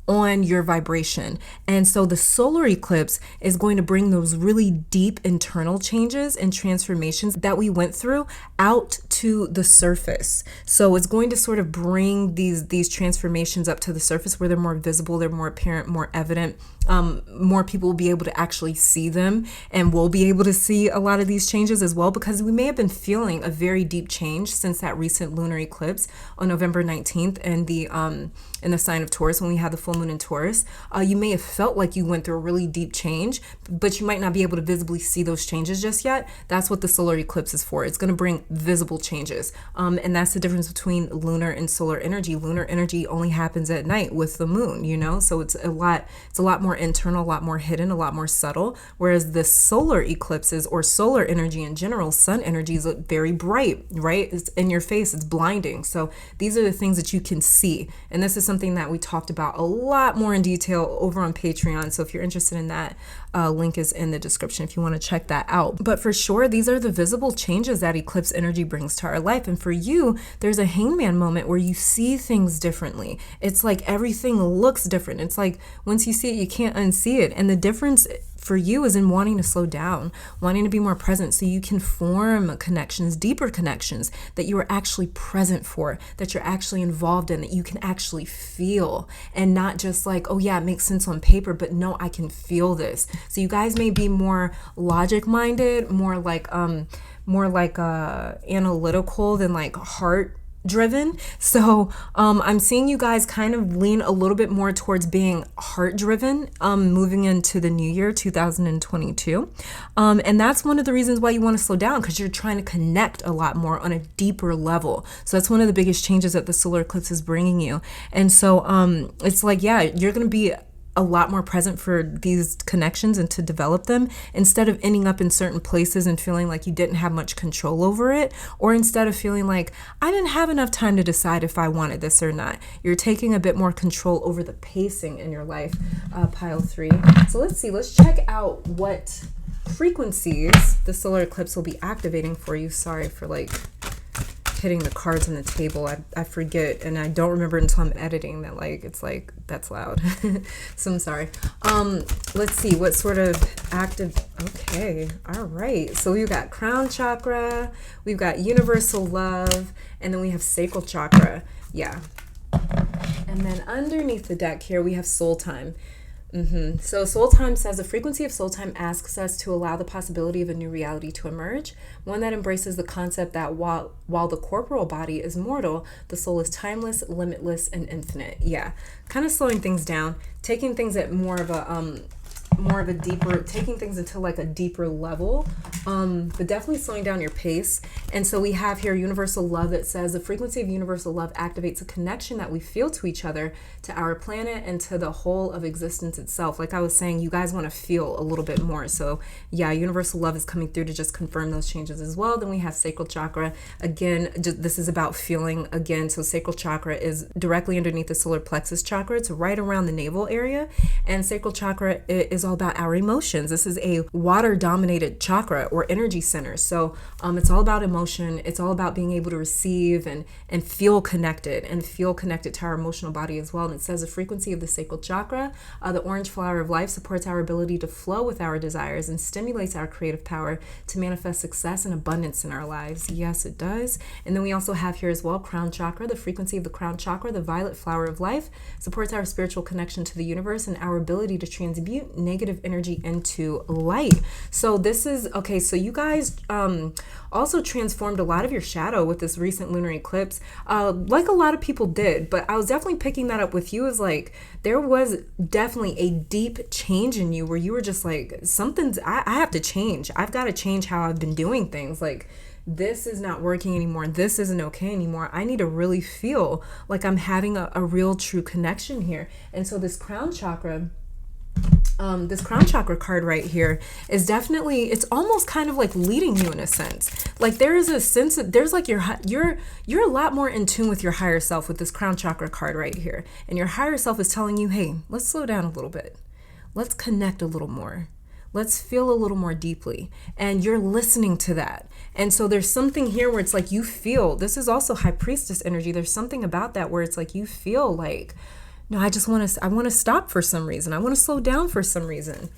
on your vibration. And so the solar eclipse is going to bring those really deep internal changes and transformations that we went through out to the surface. So it's going to sort of bring these transformations up to the surface where they're more visible, they're more apparent, more evident. More people will be able to actually see them, and we'll be able to see a lot of these changes as well, because we may have been feeling a very deep change since that recent lunar eclipse on November 19th and in the sign of Taurus, when we had the full moon in Taurus. You may have felt like you went through a really deep change, but you might not be able to visibly see those changes just yet. That's what the solar eclipse is for. It's going to bring visible changes. And that's the difference between lunar and solar energy. Lunar energy only happens at night with the moon, so it's a lot more internal, a lot more hidden, a lot more subtle, whereas the solar eclipses, or solar energy in general, sun energy, is very bright, right? It's in your face, it's blinding. So these are the things that you can see, and this is something that we talked about a lot more in detail over on Patreon. So if you're interested in that, link is in the description if you want to check that out. But for sure, these are the visible changes that eclipse energy brings to our life. And for you, there's a hangman moment where you see things differently. It's like everything looks different. It's like once you see it, you can't unsee it. And the difference for you is in wanting to slow down, wanting to be more present, so you can form connections, deeper connections that you are actually present for, that you're actually involved in, that you can actually feel, and not just like, oh yeah, it makes sense on paper, but no, I can feel this. So you guys may be more logic minded, more like analytical than like heart driven. So I'm seeing you guys kind of lean a little bit more towards being heart driven, moving into the new year 2022, and that's one of the reasons why you want to slow down, because you're trying to connect a lot more on a deeper level. So that's one of the biggest changes that the solar eclipse is bringing you. And so it's like, yeah, you're going to be a lot more present for these connections and to develop them, instead of ending up in certain places and feeling like you didn't have much control over it, or instead of feeling like I didn't have enough time to decide if I wanted this or not. You're taking a bit more control over the pacing in your life, pile 3. So let's check out what frequencies the solar eclipse will be activating for you. Sorry for like hitting the cards on the table. I forget, and I don't remember until I'm editing that it's like that's loud. So I'm sorry. Let's see what sort of active. Okay, all right. So we've got crown chakra, we've got universal love, and then we have sacral chakra. Yeah. And then underneath the deck here we have soul time. So soul time says the frequency of soul time asks us to allow the possibility of a new reality to emerge, one that embraces the concept that while the corporal body is mortal, the soul is timeless, limitless, and infinite. Yeah, kind of slowing things down, taking things at more of a deeper, taking things into like a deeper level, but definitely slowing down your pace. And so we have here universal love that says the frequency of universal love activates a connection that we feel to each other, to our planet, and to the whole of existence itself. Like I was saying, you guys want to feel a little bit more. So yeah, universal love is coming through to just confirm those changes as well. Then we have sacral chakra. Again, this is about feeling again. So sacral chakra is directly underneath the solar plexus chakra. It's right around the navel area. And sacral chakra is all about our emotions. This is a water dominated chakra or energy center. So it's all about emotion. It's all about being able to receive and feel connected to our emotional body as well. And it says the frequency of the sacral chakra, the orange flower of life, supports our ability to flow with our desires and stimulates our creative power to manifest success and abundance in our lives. Yes, it does. And then we also have here as well crown chakra. The frequency of the crown chakra, the violet flower of life, supports our spiritual connection to the universe and our ability to transmute negative energy into light. So this is okay. So you guys also transformed a lot of your shadow with this recent lunar eclipse, like a lot of people did, but I was definitely picking that up with you as like there was definitely a deep change in you where you were just like, I have to change. I've got to change how I've been doing things. Like this is not working anymore. This isn't okay anymore. I need to really feel like I'm having a real true connection here. And so this crown chakra card right here is definitely, it's almost kind of like leading you in a sense. Like there is a sense that there's like you're a lot more in tune with your higher self with this crown chakra card right here. And your higher self is telling you, hey, let's slow down a little bit. Let's connect a little more. Let's feel a little more deeply. And you're listening to that. And so there's something here where it's like you feel, this is also high priestess energy. There's something about that where it's like you feel like, no, I want to stop for some reason. I want to slow down for some reason.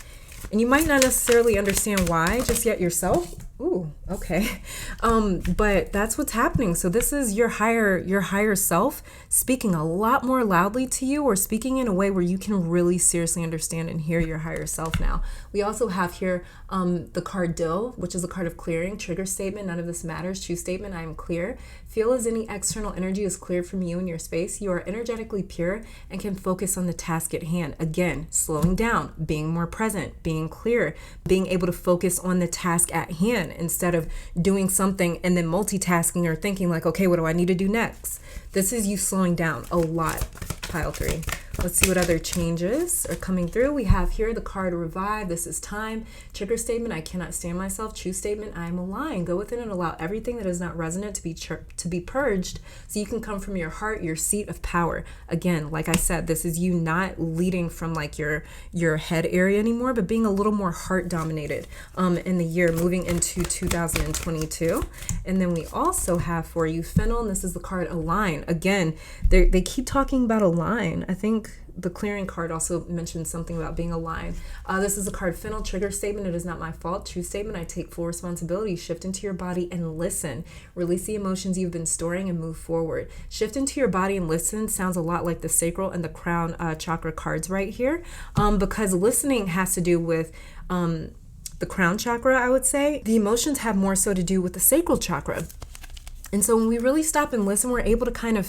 And you might not necessarily understand why just yet yourself. Ooh, okay. But that's what's happening. So this is your higher self speaking a lot more loudly to you, or speaking in a way where you can really seriously understand and hear your higher self now. We also have here the card Dill, which is a card of clearing, trigger statement, none of this matters, true statement, I am clear. Feel as any external energy is cleared from you and your space. You are energetically pure and can focus on the task at hand. Again, slowing down, being more present, being clear, being able to focus on the task at hand instead of doing something and then multitasking or thinking like, okay, what do I need to do next? This is you slowing down a lot, pile 3. Let's see what other changes are coming through. We have here the card Revive. This is time. Trigger statement, I cannot stand myself. True statement, I am aligned. Go within and allow everything that is not resonant to be purged so you can come from your heart, your seat of power. Again, like I said, this is you not leading from like your head area anymore, but being a little more heart dominated in the year moving into 2022. And then we also have for you Fennel, and this is the card Align. Again, they keep talking about align. I think the clearing card also mentions something about being aligned. This is a card Fennel, trigger statement, it is not my fault. True statement, I take full responsibility. Shift into your body and listen. Release the emotions you've been storing and move forward. Shift into your body and listen sounds a lot like the sacral and the crown chakra cards right here, because listening has to do with the crown chakra, I would say. The emotions have more so to do with the sacral chakra. And so when we really stop and listen, we're able to kind of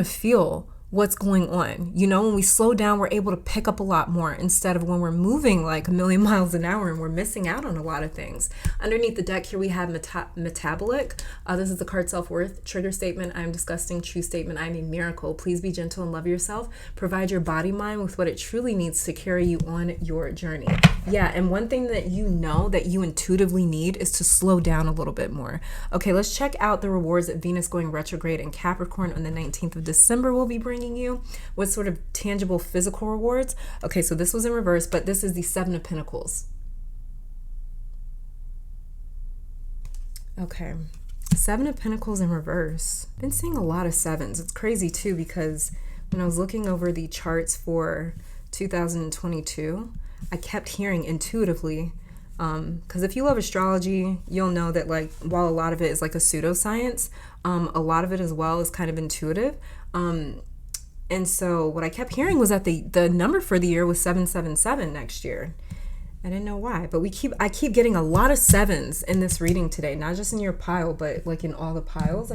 feel what's going on. You know, when we slow down, we're able to pick up a lot more instead of when we're moving like a million miles an hour and we're missing out on a lot of things. Underneath the deck here, we have Metabolic. This is the card Self-Worth. Trigger statement, I am disgusting. True statement, I am a miracle. Please be gentle and love yourself. Provide your body mind with what it truly needs to carry you on your journey. Yeah, and one thing that you know that you intuitively need is to slow down a little bit more. Okay, let's check out the rewards that Venus going retrograde in Capricorn on the 19th of December will be bringing you. What sort of tangible physical rewards? Okay, so this was in reverse, but this is the Seven of Pentacles. Okay, Seven of Pentacles in reverse. Been seeing a lot of sevens. It's crazy too, because when I was looking over the charts for 2022, I kept hearing intuitively, because if you love astrology, you'll know that like while a lot of it is like a pseudoscience, a lot of it as well is kind of intuitive. And so what I kept hearing was that the number for the year was 777 next year. I didn't know why, but I keep getting a lot of sevens in this reading today, not just in your pile, but like in all the piles.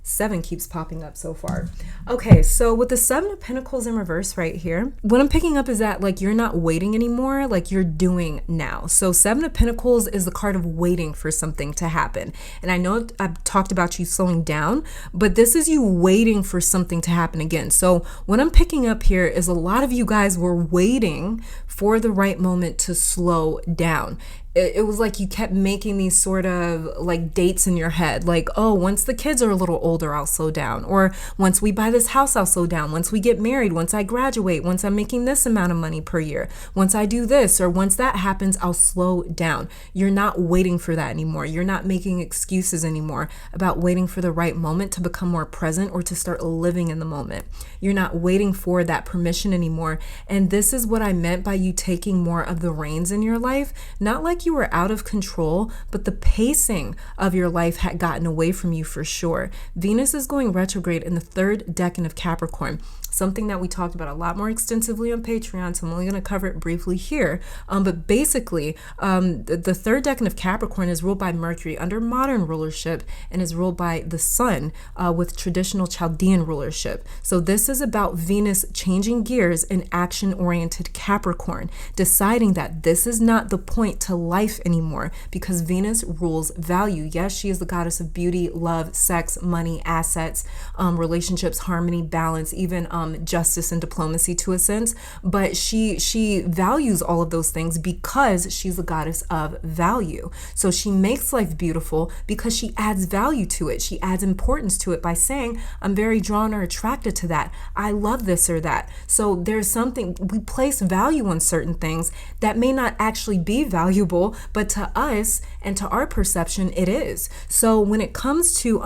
7 keeps popping up so far. Okay, so with the Seven of Pentacles in reverse right here, what I'm picking up is that like you're not waiting anymore, like you're doing now. So Seven of Pentacles is the card of waiting for something to happen. And I know I've talked about you slowing down, but this is you waiting for something to happen again. So what I'm picking up here is a lot of you guys were waiting for the right moment to slow down. It was like you kept making these sort of like dates in your head. Like, oh, once the kids are a little older, I'll slow down. Or once we buy this house, I'll slow down. Once we get married, once I graduate, once I'm making this amount of money per year, once I do this, or once that happens, I'll slow down. You're not waiting for that anymore. You're not making excuses anymore about waiting for the right moment to become more present or to start living in the moment. You're not waiting for that permission anymore. And this is what I meant by you taking more of the reins in your life. Not like you were out of control, but the pacing of your life had gotten away from you for sure. Venus is going retrograde in the third decan of Capricorn, something that we talked about a lot more extensively on Patreon, so I'm only going to cover it briefly here. But basically, the third decan of Capricorn is ruled by Mercury under modern rulership and is ruled by the Sun with traditional Chaldean rulership. So this is about Venus changing gears in action-oriented Capricorn, deciding that this is not the point to life anymore, because Venus rules value. Yes, she is the goddess of beauty, love, sex, money, assets, relationships, harmony, balance, even justice and diplomacy to a sense. But she values all of those things because she's the goddess of value. So she makes life beautiful because she adds value to it. She adds importance to it by saying, I'm very drawn or attracted to that. I love this or that. So there's something, we place value on certain things that may not actually be valuable, but to us and to our perception, it is. So when it comes to,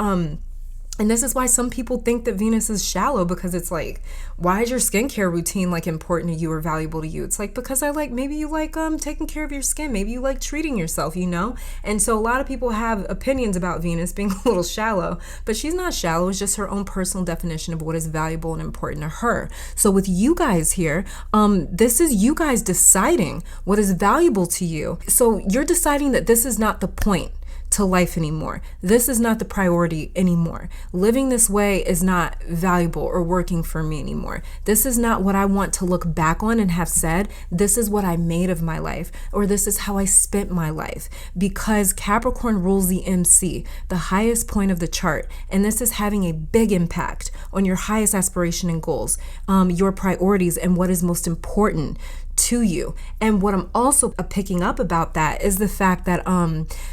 and this is why some people think that Venus is shallow, because it's like, why is your skincare routine like important to you or valuable to you? It's like, because maybe you like taking care of your skin. Maybe you like treating yourself, you know? And so a lot of people have opinions about Venus being a little shallow, but she's not shallow. It's just her own personal definition of what is valuable and important to her. So with you guys here, this is you guys deciding what is valuable to you. So you're deciding that this is not the point to life anymore. This is not the priority anymore. Living this way is not valuable or working for me anymore. This is not what I want to look back on and have said, this is what I made of my life, or this is how I spent my life. Because Capricorn rules the MC, the highest point of the chart, and this is having a big impact on your highest aspiration and goals, your priorities, and what is most important to you. And what I'm also picking up about that is the fact that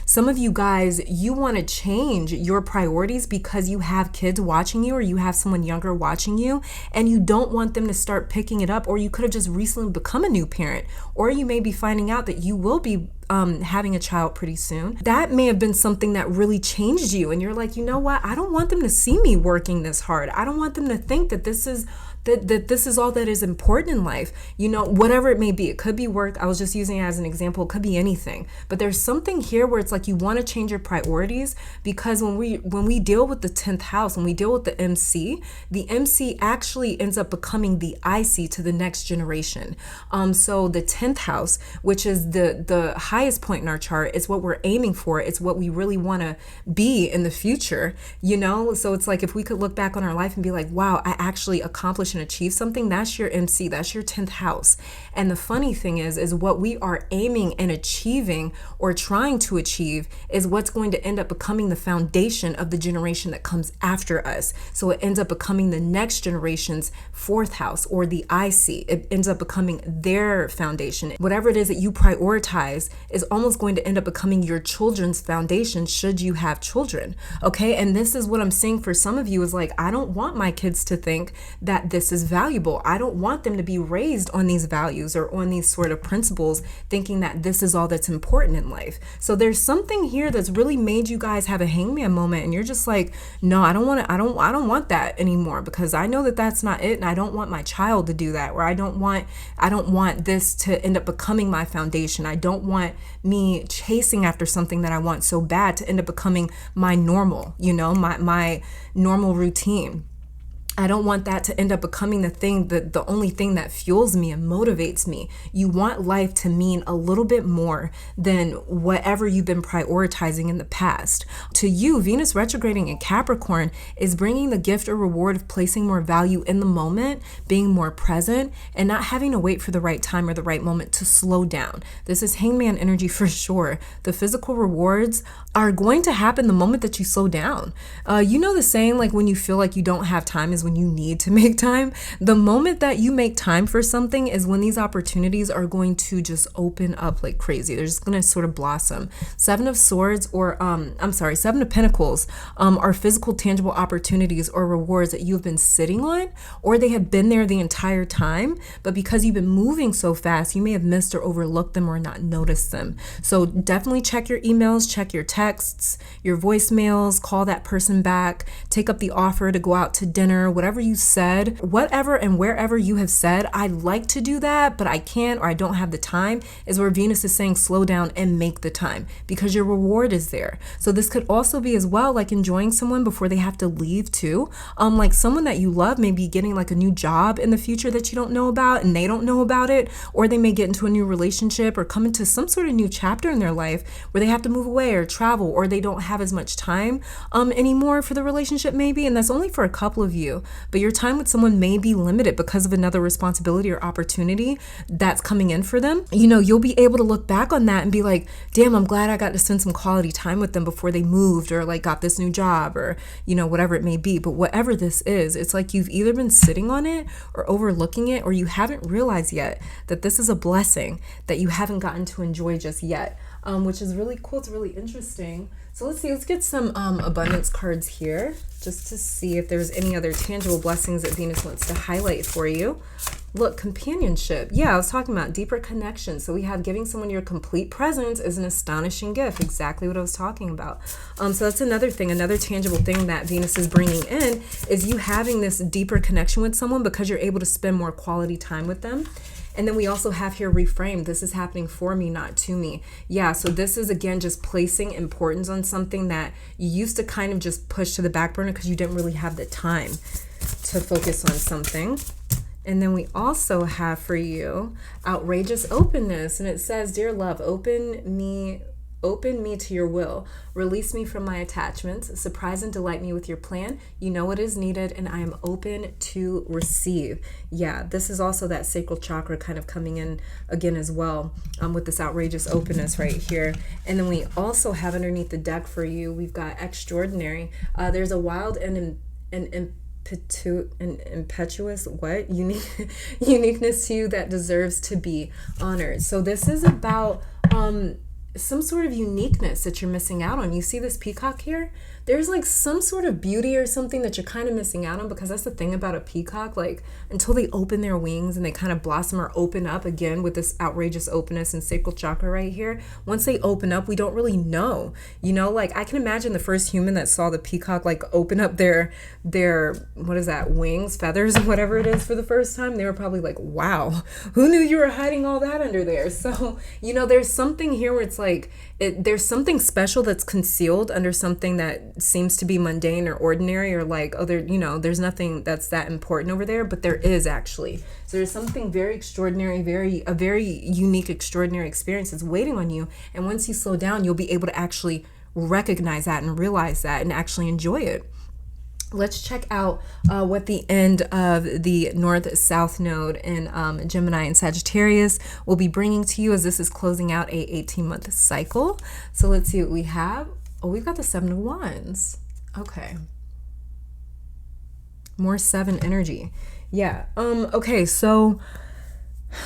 some of you guys, you want to change your priorities because you have kids watching you, or you have someone younger watching you, and you don't want them to start picking it up. Or you could have just recently become a new parent, or you may be finding out that you will be having a child pretty soon. That may have been something that really changed you, and you're like, you know what, I don't want them to see me working this hard. I don't want them to think that this is this is all that is important in life, you know, whatever it may be. It could be work. I was just using it as an example. It could be anything. But there's something here where it's like you want to change your priorities, because when we deal with the 10th house, when we deal with the MC actually ends up becoming the IC to the next generation. So the 10th house, which is the highest point in our chart, is what we're aiming for. It's what we really want to be in the future, you know? So it's like, if we could look back on our life and be like, wow, I actually accomplished and achieve something, that's your MC, that's your 10th house. And the funny thing is what we are aiming and achieving or trying to achieve is what's going to end up becoming the foundation of the generation that comes after us. So it ends up becoming the next generation's 4th house, or the IC. It ends up becoming their foundation. Whatever it is that you prioritize is almost going to end up becoming your children's foundation, should you have children. Okay. And this is what I'm seeing for some of you, is like, I don't want my kids to think that this is valuable. I don't want them to be raised on these values or on these sort of principles, thinking that this is all that's important in life. So there's something here that's really made you guys have a hangman moment, and you're just like, no, I don't want that anymore, because I know that that's not it, and I don't want my child to do that, or I don't want this to end up becoming my foundation. I don't want me chasing after something that I want so bad to end up becoming my normal, you know, my normal routine. I don't want that to end up becoming the only thing that fuels me and motivates me. You want life to mean a little bit more than whatever you've been prioritizing in the past. To you, Venus retrograding in Capricorn is bringing the gift or reward of placing more value in the moment, being more present, and not having to wait for the right time or the right moment to slow down. This is hangman energy for sure. The physical rewards are going to happen the moment that you slow down. You know the saying, like, when you feel like you don't have time is when you need to make time. The moment that you make time for something is when these opportunities are going to just open up like crazy. They're just going to sort of blossom. 7 of Swords, or 7 of Pentacles, are physical, tangible opportunities or rewards that you've been sitting on, or they have been there the entire time, but because you've been moving so fast, you may have missed or overlooked them or not noticed them. So definitely check your emails, check your texts, your voicemails, call that person back, take up the offer to go out to dinner, whatever you said, whatever and wherever you have said, I'd like to do that, but I can't, or I don't have the time, is where Venus is saying slow down and make the time, because your reward is there. So this could also be as well like enjoying someone before they have to leave too. Like someone that you love may be getting like a new job in the future that you don't know about, and they don't know about it, or they may get into a new relationship or come into some sort of new chapter in their life where they have to move away or travel, or they don't have as much time anymore for the relationship maybe, and that's only for a couple of you. but your time with someone may be limited because of another responsibility or opportunity that's coming in for them. You know, you'll be able to look back on that and be like, damn, I'm glad I got to spend some quality time with them before they moved or like got this new job or, you know, whatever it may be. But whatever this is, it's like you've either been sitting on it or overlooking it, or you haven't realized yet that this is a blessing that you haven't gotten to enjoy just yet, which is really cool. It's really interesting. So let's see, let's get some abundance cards here just to see if there's any other tangible blessings that Venus wants to highlight for you. Look, companionship. Yeah, I was talking about deeper connection. So we have giving someone your complete presence is an astonishing gift. Exactly what I was talking about. So that's another thing, another tangible thing that Venus is bringing in is you having this deeper connection with someone because you're able to spend more quality time with them. And then we also have here reframed. This is happening for me, not to me. Yeah, so this is, again, just placing importance on something that you used to kind of just push to the back burner because you didn't really have the time to focus on something. And then we also have for you outrageous openness. And it says, dear love, open me to your will. Release me from my attachments. Surprise and delight me with your plan. You know what is needed, and I am open to receive. Yeah, this is also that sacral chakra kind of coming in again as well, with this outrageous openness right here. And then we also have underneath the deck for you, we've got extraordinary. There's a wild and impetuous uniqueness to you that deserves to be honored. So this is about some sort of uniqueness that you're missing out on. You see this peacock here? There's like some sort of beauty or something that you're kind of missing out on, because that's the thing about a peacock, like until they open their wings and they kind of blossom or open up again with this outrageous openness and sacral chakra right here. Once they open up, we don't really know, you know, like I can imagine the first human that saw the peacock like open up their what is that, wings, feathers, whatever it is for the first time. They were probably like, wow, who knew you were hiding all that under there? So, you know, there's something here where it's like, there's something special that's concealed under something that seems to be mundane or ordinary, or like, oh, there, you know, there's nothing that's that important over there, but there is actually. So there's something very extraordinary, a very unique, extraordinary experience that's waiting on you. And once you slow down, you'll be able to actually recognize that and realize that and actually enjoy it. Let's check out what the end of the North-South node in Gemini and Sagittarius will be bringing to you, as this is closing out a 18-month cycle. So let's see what we have. Oh, we've got the 7 of Wands. Okay. More 7 energy. Yeah. Okay, so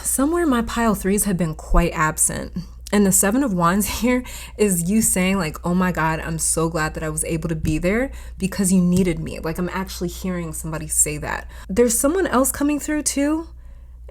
somewhere my pile 3s have been quite absent. And the 7 of Wands here is you saying like, oh my God, I'm so glad that I was able to be there because you needed me. Like I'm actually hearing somebody say that. There's someone else coming through too,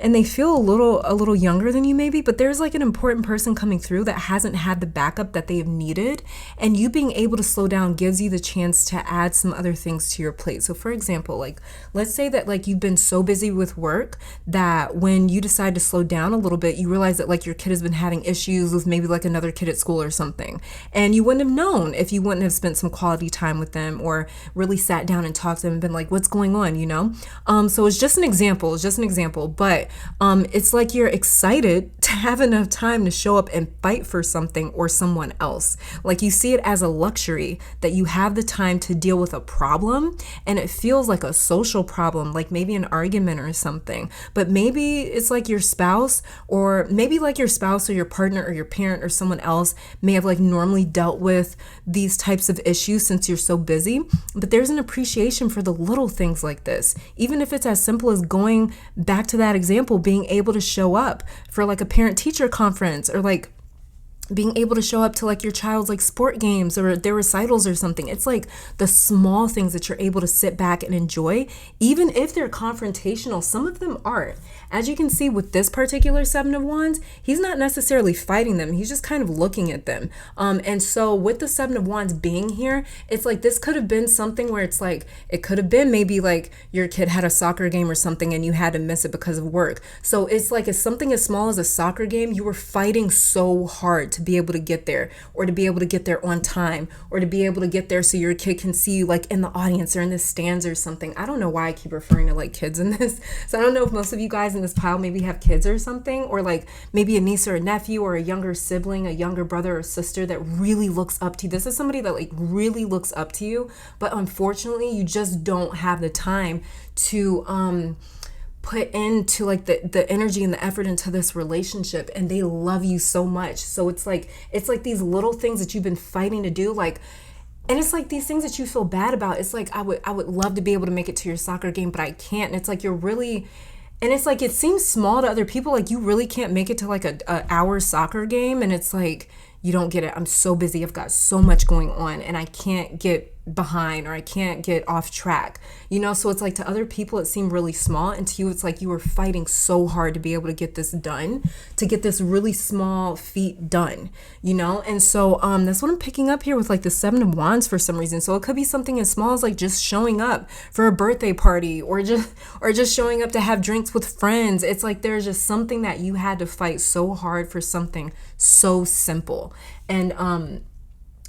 and they feel a little younger than you maybe, but there's like an important person coming through that hasn't had the backup that they have needed. And you being able to slow down gives you the chance to add some other things to your plate. So for example, like let's say that like you've been so busy with work that when you decide to slow down a little bit, you realize that like your kid has been having issues with maybe like another kid at school or something. And you wouldn't have known if you wouldn't have spent some quality time with them or really sat down and talked to them and been like, what's going on, you know? So it's just an example, but it's like you're excited to have enough time to show up and fight for something or someone else. Like you see it as a luxury that you have the time to deal with a problem, and it feels like a social problem, like maybe an argument or something. But maybe it's like your spouse, or maybe like your spouse or your partner or your parent or someone else may have like normally dealt with these types of issues since you're so busy. But there's an appreciation for the little things like this, even if it's as simple as going back to that example, being able to show up for like a parent-teacher conference, or like being able to show up to like your child's like sport games or their recitals or something. It's like the small things that you're able to sit back and enjoy, even if they're confrontational. Some of them aren't. As you can see with this particular 7 of Wands, he's not necessarily fighting them. He's just kind of looking at them. And so with the 7 of Wands being here, it's like this could have been something where it's like, it could have been maybe like your kid had a soccer game or something and you had to miss it because of work. So it's like it's something as small as a soccer game. You were fighting so hard to be able to get there, or to be able to get there on time, or to be able to get there so your kid can see you like in the audience or in the stands or something. I don't know why I keep referring to like kids in this. So I don't know if most of you guys in this pile maybe have kids or something, or like maybe a niece or a nephew or a younger sibling, a younger brother or sister that really looks up to you. This is somebody that like really looks up to you, but unfortunately you just don't have the time to put into like the energy and the effort into this relationship, and they love you so much. So it's like these little things that you've been fighting to do, like, and it's like these things that you feel bad about. It's like I would love to be able to make it to your soccer game, but I can't. And it's like you're really, and it's like it seems small to other people, like you really can't make it to like a hour soccer game, and it's like you don't get it. I'm so busy, I've got so much going on, and I can't get behind, or I can't get off track, you know? So it's like to other people it seemed really small, and to you it's like you were fighting so hard to be able to get this done, to get this really small feat done, you know? And so that's what I'm picking up here with like the Seven of Wands for some reason. So it could be something as small as like just showing up for a birthday party, or just showing up to have drinks with friends. It's like there's just something that you had to fight so hard for, something so simple. And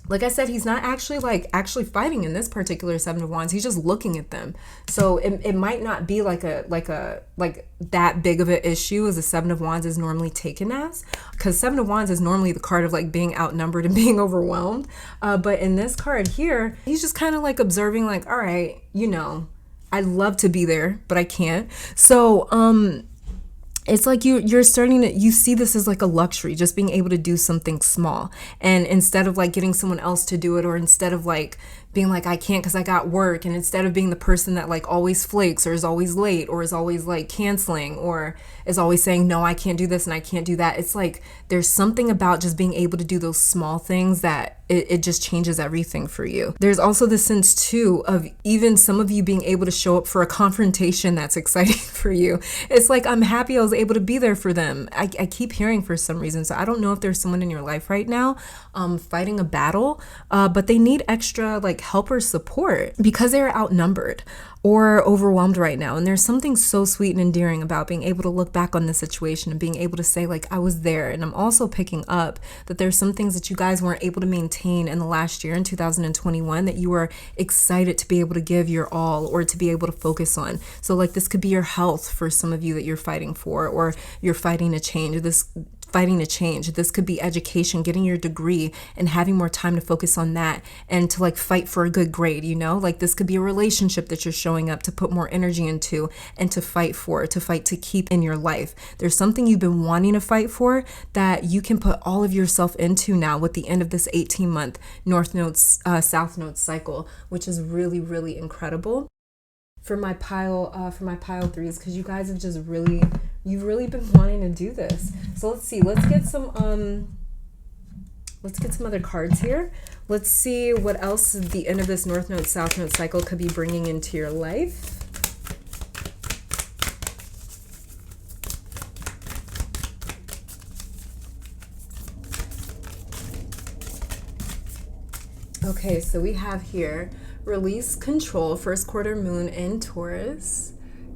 like I said, he's not actually fighting in this particular Seven of Wands. He's just looking at them. So it might not be like that big of an issue as a Seven of Wands is normally taken as, because Seven of Wands is normally the card of like being outnumbered and being overwhelmed. But in this card here, he's just kind of like observing, like, all right, you know, I'd love to be there, but I can't. So it's like you're starting to, you see this as like a luxury, just being able to do something small. And instead of like getting someone else to do it, or instead of like being like, I can't because I got work, and instead of being the person that like always flakes, or is always late, or is always like canceling, or is always saying, no, I can't do this and I can't do that. It's like there's something about just being able to do those small things that it just changes everything for you. There's also the sense too of even some of you being able to show up for a confrontation that's exciting for you. It's like, I'm happy I was able to be there for them. I keep hearing for some reason. So I don't know if there's someone in your life right now fighting a battle, but they need extra like help or support because they're outnumbered or overwhelmed right now. And there's something so sweet and endearing about being able to look back on the situation and being able to say, like, I was there. And I'm also picking up that there's some things that you guys weren't able to maintain in the last year in 2021 that you were excited to be able to give your all, or to be able to focus on. So like this could be your health for some of you that you're fighting for, or you're fighting a change. This could be education, getting your degree and having more time to focus on that, and to like fight for a good grade, you know? Like this could be a relationship that you're showing up to put more energy into and to fight to keep in your life. There's something you've been wanting to fight for that you can put all of yourself into now with the end of this 18-month North Nodes, South Nodes cycle, which is really, really incredible. For my pile threes, because you guys have just you've really been wanting to do this. So let's see, let's get some other cards here. Let's see what else the end of this North Node, South Node cycle could be bringing into your life. Okay, so we have here release control, first quarter moon in Taurus.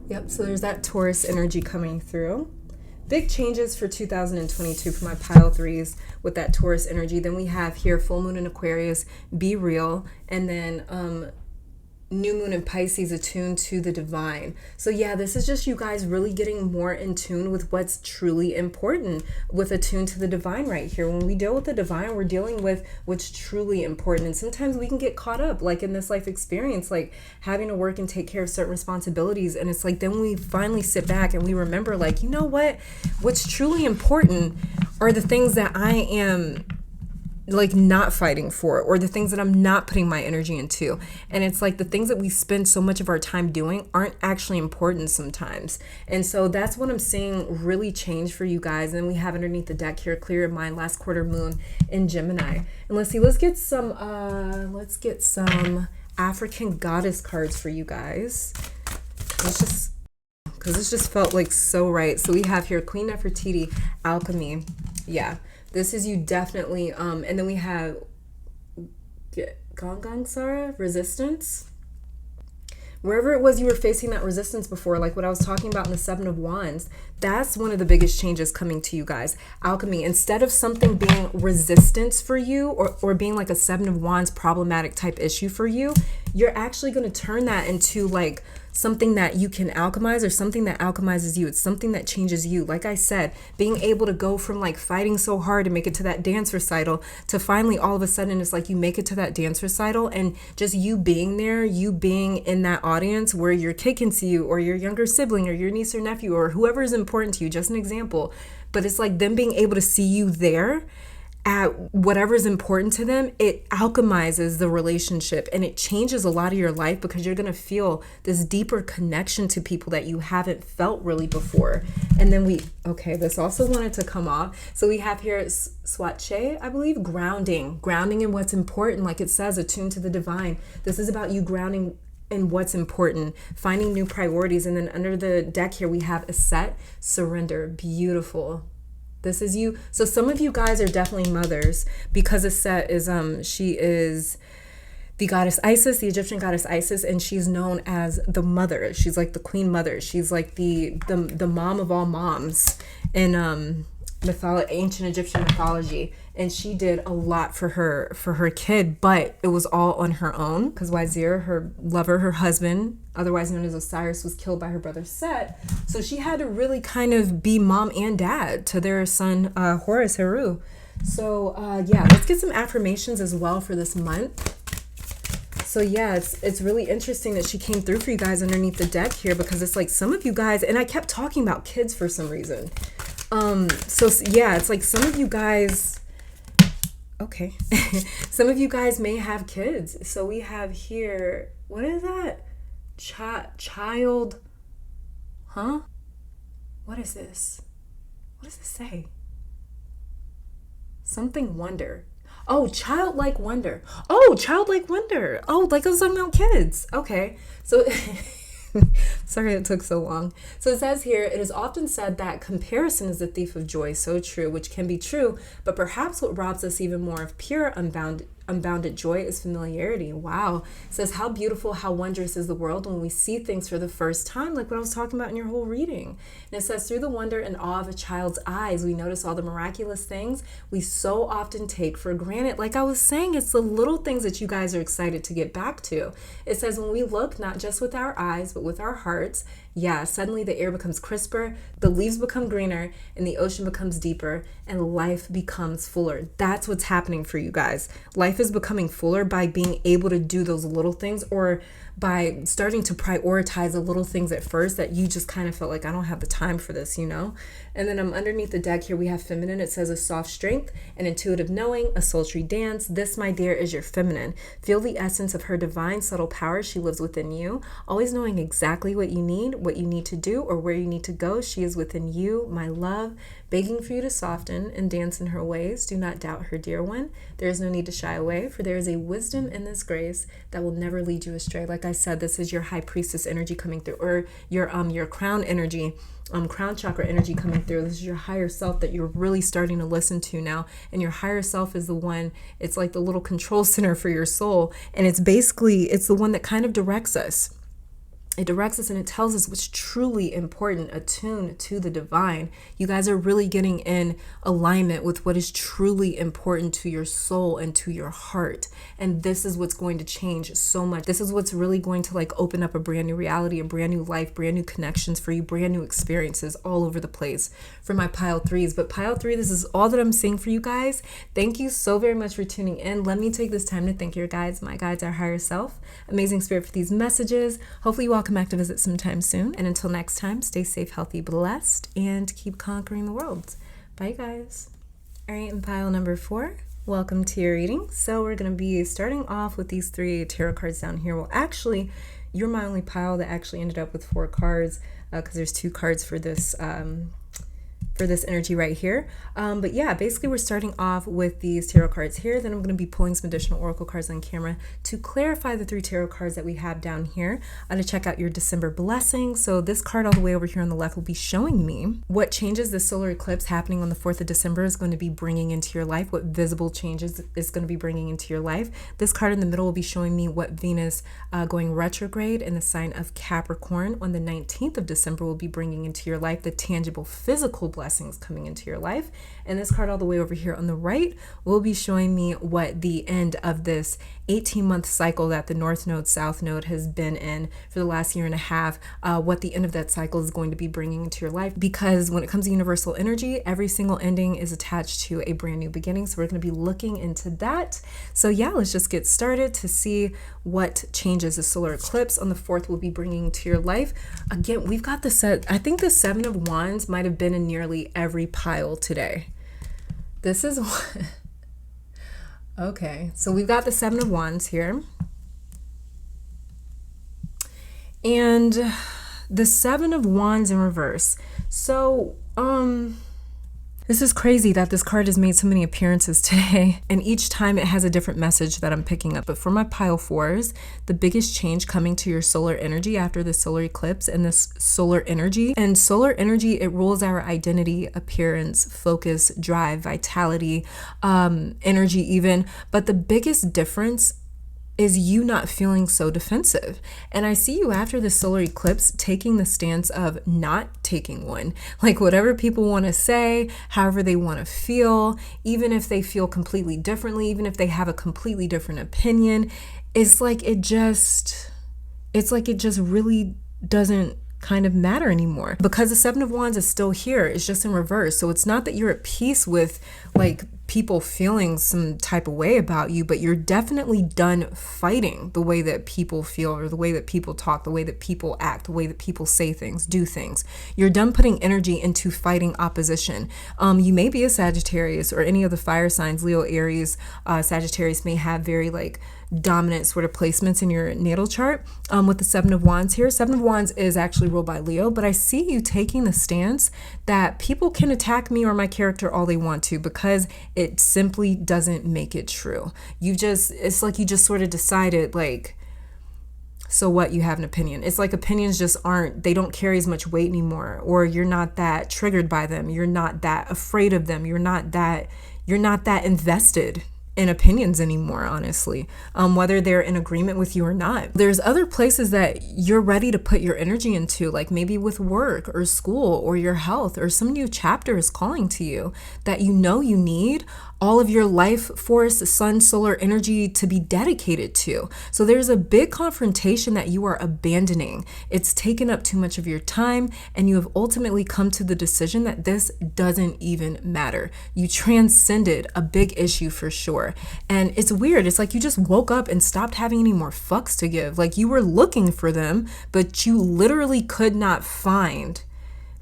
Yep, so there's that Taurus energy coming through. Big changes for 2022 for my pile threes with that Taurus energy. Then we have here full moon in Aquarius, be real, and then new moon in Pisces, attuned to the divine. So yeah, this is just you guys really getting more in tune with what's truly important, with attuned to the divine right here. When we deal with the divine, we're dealing with what's truly important. And sometimes we can get caught up, like in this life experience, like having to work and take care of certain responsibilities. And it's like, then we finally sit back and we remember, like, you know what? What's truly important are the things that I am like not fighting for, or the things that I'm not putting my energy into. And it's like the things that we spend so much of our time doing aren't actually important sometimes. And so that's what I'm seeing really change for you guys. And then we have underneath the deck here, clear of mind, last quarter moon in Gemini. And let's see, let's get some African goddess cards for you guys. Because this just felt like so right. So we have here Queen Nefertiti, alchemy. Yeah. This is you definitely, and then we have Gangansara, resistance. Wherever it was you were facing that resistance before, like what I was talking about in the Seven of Wands, that's one of the biggest changes coming to you guys. Alchemy, instead of something being resistance for you or being like a Seven of Wands problematic type issue for you, you're actually going to turn that into like something that you can alchemize or something that alchemizes you. It's something that changes you. Like I said, being able to go from like fighting so hard to make it to that dance recital to finally all of a sudden it's like you make it to that dance recital and just you being there, you being in that audience where your kid can see you or your younger sibling or your niece or nephew or whoever is important to you, just an example. But it's like them being able to see you there at whatever is important to them, it alchemizes the relationship and it changes a lot of your life because you're going to feel this deeper connection to people that you haven't felt really before. And then this also wanted to come off. So we have here Swatche, I believe, grounding in what's important. Like it says, attuned to the divine. This is about you grounding in what's important, finding new priorities. And then under the deck here, we have Aset, surrender. Beautiful. This is you. So some of you guys are definitely mothers because Aset is she is the goddess Isis, the Egyptian goddess Isis, and she's known as the mother. She's like the queen mother. She's like the mom of all moms in ancient Egyptian mythology. And she did a lot for her kid, but it was all on her own because Wazir, her lover, her husband, otherwise known as Osiris, was killed by her brother Set. So she had to really kind of be mom and dad to their son Horus Heru. So let's get some affirmations as well for this month. So yeah, it's really interesting that she came through for you guys underneath the deck here because it's like some of you guys, and I kept talking about kids for some reason. It's like some of you guys, okay, some of you guys may have kids. So we have here, what is that? Child, huh? What is this? What does this say? Something wonder. Oh, childlike wonder. Oh, childlike wonder. Oh, like I was talking about kids. Okay, so sorry it took so long. So it says here, it is often said that comparison is the thief of joy. So true, which can be true, but perhaps what robs us even more of pure unbounded joy is familiarity. Wow. It says, how beautiful, how wondrous is the world when we see things for the first time, like what I was talking about in your whole reading. And it says, through the wonder and awe of a child's eyes, we notice all the miraculous things we so often take for granted. Like I was saying, it's the little things that you guys are excited to get back to. It says, when we look not just with our eyes, but with our hearts, suddenly the air becomes crisper, the leaves become greener, and the ocean becomes deeper, and life becomes fuller. That's what's happening for you guys. Life is becoming fuller by being able to do those little things, or by starting to prioritize the little things at first that you just kind of felt like, I don't have the time for this, you know? And then underneath the deck here, we have feminine. It says a soft strength, an intuitive knowing, a sultry dance. This, my dear, is your feminine. Feel the essence of her divine, subtle power. She lives within you, always knowing exactly what you need to do, or where you need to go. She is within you, my love, begging for you to soften and dance in her ways. Do not doubt her, dear one. There is no need to shy away, for there is a wisdom in this grace that will never lead you astray. Like I said, this is your high priestess energy coming through, or your crown energy, crown chakra energy coming through. This is your higher self that you're really starting to listen to now. And your higher self is the one, it's like the little control center for your soul. And it's the one that kind of directs us. It directs us and it tells us what's truly important, attuned to the divine. You guys are really getting in alignment with what is truly important to your soul and to your heart. And this is what's going to change so much. This is what's really going to like open up a brand new reality, a brand new life, brand new connections for you, brand new experiences all over the place for my pile threes. But pile three, this is all that I'm seeing for you guys. Thank you so very much for tuning in. Let me take this time to thank your guides, my guides, our higher self, amazing spirit, for these messages. Hopefully you all come back to visit sometime soon. And until next time, stay safe, healthy, blessed, and keep conquering the world. Bye, guys. All right, and pile number 4, welcome to your reading. So we're going to be starting off with these 3 tarot cards down here. Well, actually, you're my only pile that actually ended up with 4 cards because there's 2 cards for this for this energy right here. But yeah, basically we're starting off with these tarot cards here. Then I'm going to be pulling some additional oracle cards on camera to clarify the 3 tarot cards that we have down here to check out your December blessing. So this card all the way over here on the left will be showing me what changes the solar eclipse happening on the 4th of December is going to be bringing into your life, what visible changes is going to be bringing into your life. This card in the middle will be showing me what Venus going retrograde in the sign of Capricorn on the 19th of December will be bringing into your life, the tangible physical blessings coming into your life. And this card all the way over here on the right will be showing me what the end of this 18-month cycle that the North Node, South Node has been in for the last year and a half, what the end of that cycle is going to be bringing into your life. Because when it comes to universal energy, every single ending is attached to a brand new beginning. So we're going to be looking into that. So yeah, let's just get started to see what changes the solar eclipse on the 4th will be bringing to your life. Again, we've got the set. I think the 7 of Wands might have been in nearly every pile today. This is okay, so we've got the 7 of Wands here. And the 7 of Wands in reverse. So, this is crazy that this card has made so many appearances today, and each time it has a different message that I'm picking up. But for my pile 4s, the biggest change coming to your solar energy after the solar eclipse and this solar energy. And solar energy, it rules our identity, appearance, focus, drive, vitality, energy even. But the biggest difference is you not feeling so defensive. And I see you after the solar eclipse taking the stance of not taking one. Like whatever people want to say, however they want to feel, even if they feel completely differently, even if they have a completely different opinion, it's like it just really doesn't kind of matter anymore, because the 7 of Wands is still here. It's just in reverse. So it's not that you're at peace with like people feeling some type of way about you, but you're definitely done fighting the way that people feel, or the way that people talk, the way that people act, the way that people say things, do things. You're done putting energy into fighting opposition. You may be a Sagittarius or any of the fire signs, Leo, Aries, Sagittarius may have very like dominant sort of placements in your natal chart. With the 7 of Wands here, 7 of Wands is actually ruled by Leo, but I see you taking the stance that people can attack me or my character all they want to, because it simply doesn't make it true. It's like you just sort of decided like, so what, you have an opinion. It's like opinions just they don't carry as much weight anymore, or you're not that triggered by them. You're not that afraid of them. You're not that invested in opinions anymore, honestly, whether they're in agreement with you or not. There's other places that you're ready to put your energy into, like maybe with work or school or your health, or some new chapter is calling to you that you know you need all of your life force, sun, solar energy to be dedicated to. So there's a big confrontation that you are abandoning. It's taken up too much of your time, and you have ultimately come to the decision that this doesn't even matter. You transcended a big issue for sure. And it's weird. It's like you just woke up and stopped having any more fucks to give. Like you were looking for them, but you literally could not find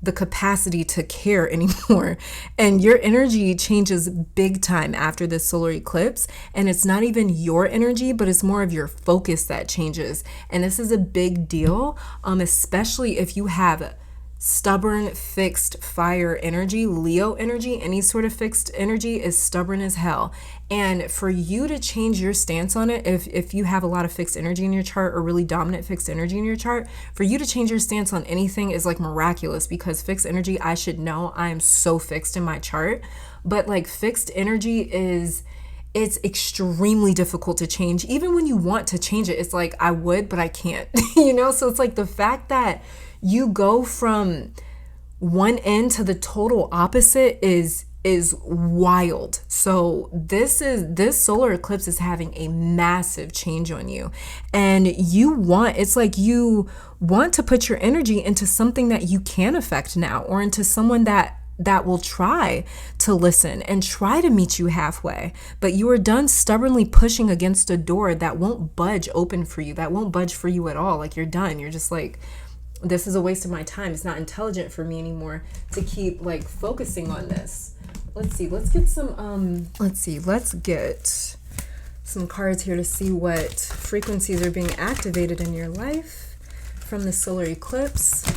the capacity to care anymore. And your energy changes big time after this solar eclipse. And it's not even your energy, but it's more of your focus that changes. And this is a big deal, especially if you have stubborn, fixed fire energy, Leo energy. Any sort of fixed energy is stubborn as hell. And for you to change your stance on it, if you have a lot of fixed energy in your chart, or really dominant fixed energy in your chart, for you to change your stance on anything is like miraculous, because fixed energy, I should know, I am so fixed in my chart. But like fixed energy it's extremely difficult to change. Even when you want to change it, it's like I would, but I can't, you know? So it's like the fact that you go from one end to the total opposite is wild. So this solar eclipse is having a massive change on you, and it's like you want to put your energy into something that you can affect now, or into someone that will try to listen and try to meet you halfway. But you are done stubbornly pushing against a door that won't budge open for you, that won't budge for you at all. Like you're done. You're just like, this is a waste of my time. It's not intelligent for me anymore to keep like focusing on this. Let's see, let's get some cards here to see what frequencies are being activated in your life from the solar eclipse.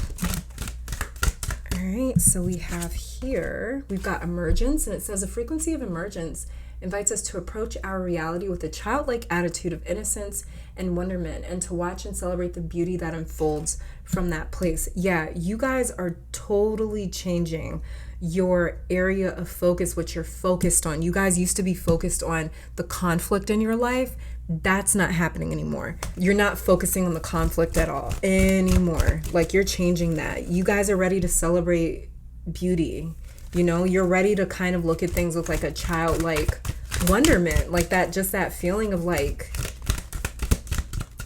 All right, so we have here, we've got emergence, and it says the frequency of emergence invites us to approach our reality with a childlike attitude of innocence and wonderment, and to watch and celebrate the beauty that unfolds from that place. Yeah, you guys are totally changing your area of focus, what you're focused on. You guys used to be focused on the conflict in your life. That's not happening anymore. You're not focusing on the conflict at all anymore. Like, you're changing that. You guys are ready to celebrate beauty. You know, you're ready to kind of look at things with like a childlike wonderment, like that, just that feeling of like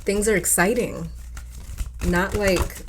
things are exciting, not like,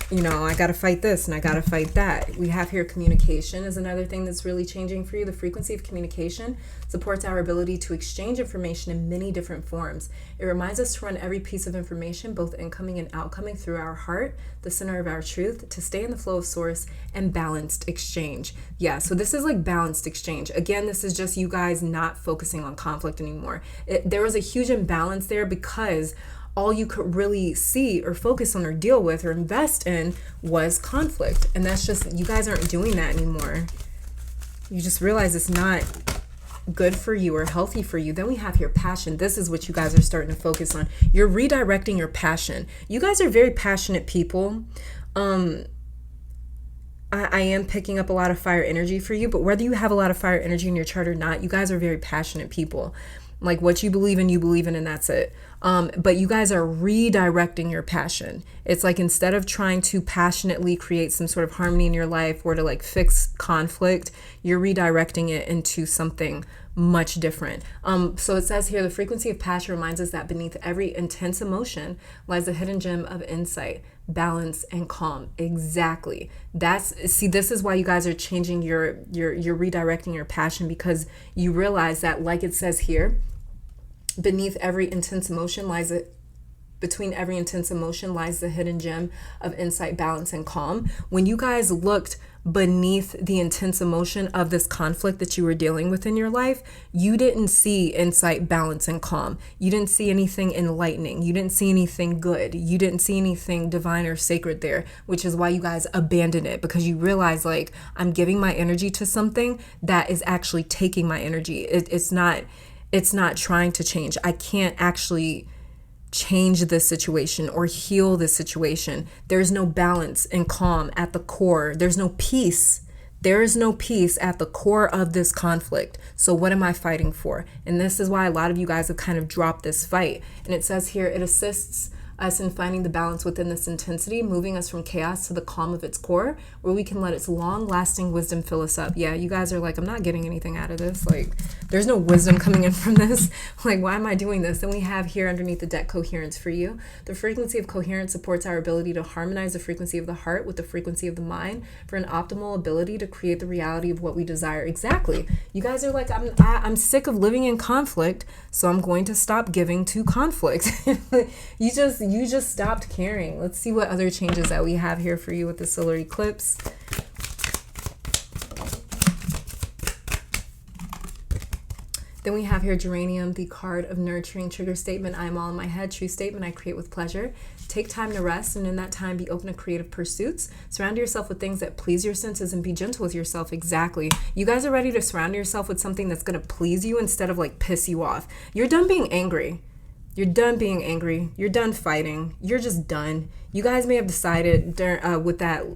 you know, I got to fight this and I got to fight that. We have here communication is another thing that's really changing for you. The frequency of communication supports our ability to exchange information in many different forms. It reminds us to run every piece of information, both incoming and outcoming, through our heart, the center of our truth, to stay in the flow of source and balanced exchange. Yeah, so this is like balanced exchange. Again, this is just you guys not focusing on conflict anymore. There was a huge imbalance there because all you could really see or focus on or deal with or invest in was conflict. And that's just, you guys aren't doing that anymore. You just realize it's not good for you or healthy for you. Then we have here passion. This is what you guys are starting to focus on. You're redirecting your passion. You guys are very passionate people. I am picking up a lot of fire energy for you, but whether you have a lot of fire energy in your chart or not, you guys are very passionate people. Like, what you believe in, and that's it. But you guys are redirecting your passion. It's like, instead of trying to passionately create some sort of harmony in your life or to like fix conflict, you're redirecting it into something much different. So it says here, the frequency of passion reminds us that beneath every intense emotion lies a hidden gem of insight, balance, and calm. Exactly. See, this is why you guys are changing you're redirecting your passion, because you realize that, like it says here, between every intense emotion lies the hidden gem of insight, balance, and calm. When you guys looked beneath the intense emotion of this conflict that you were dealing with in your life, you didn't see insight, balance, and calm. You didn't see anything enlightening. You didn't see anything good. You didn't see anything divine or sacred there, which is why you guys abandoned it, because you realize, like, I'm giving my energy to something that is actually taking my energy. It's not trying to change. I can't actually change this situation or heal this situation. There's no balance and calm at the core. There's no peace. There is no peace at the core of this conflict. So what am I fighting for? And this is why a lot of you guys have kind of dropped this fight. And it says here, it assists us in finding the balance within this intensity, moving us from chaos to the calm of its core, where we can let its long-lasting wisdom fill us up. Yeah, you guys are like, I'm not getting anything out of this. Like, there's no wisdom coming in from this. Like, why am I doing this? And we have here underneath the deck coherence for you. The frequency of coherence supports our ability to harmonize the frequency of the heart with the frequency of the mind for an optimal ability to create the reality of what we desire. Exactly. You guys are like, I'm sick of living in conflict, so I'm going to stop giving to conflict. You just stopped caring. Let's see what other changes that we have here for you with the solar eclipse. Then we have here geranium, the card of nurturing. Trigger statement, I am all in my head. True statement, I create with pleasure. Take time to rest, and in that time be open to creative pursuits. Surround yourself with things that please your senses and be gentle with yourself. Exactly. You guys are ready to surround yourself with something that's going to please you instead of like piss you off. You're done being angry. You're done being angry. You're done fighting. You're just done. You guys may have decided with that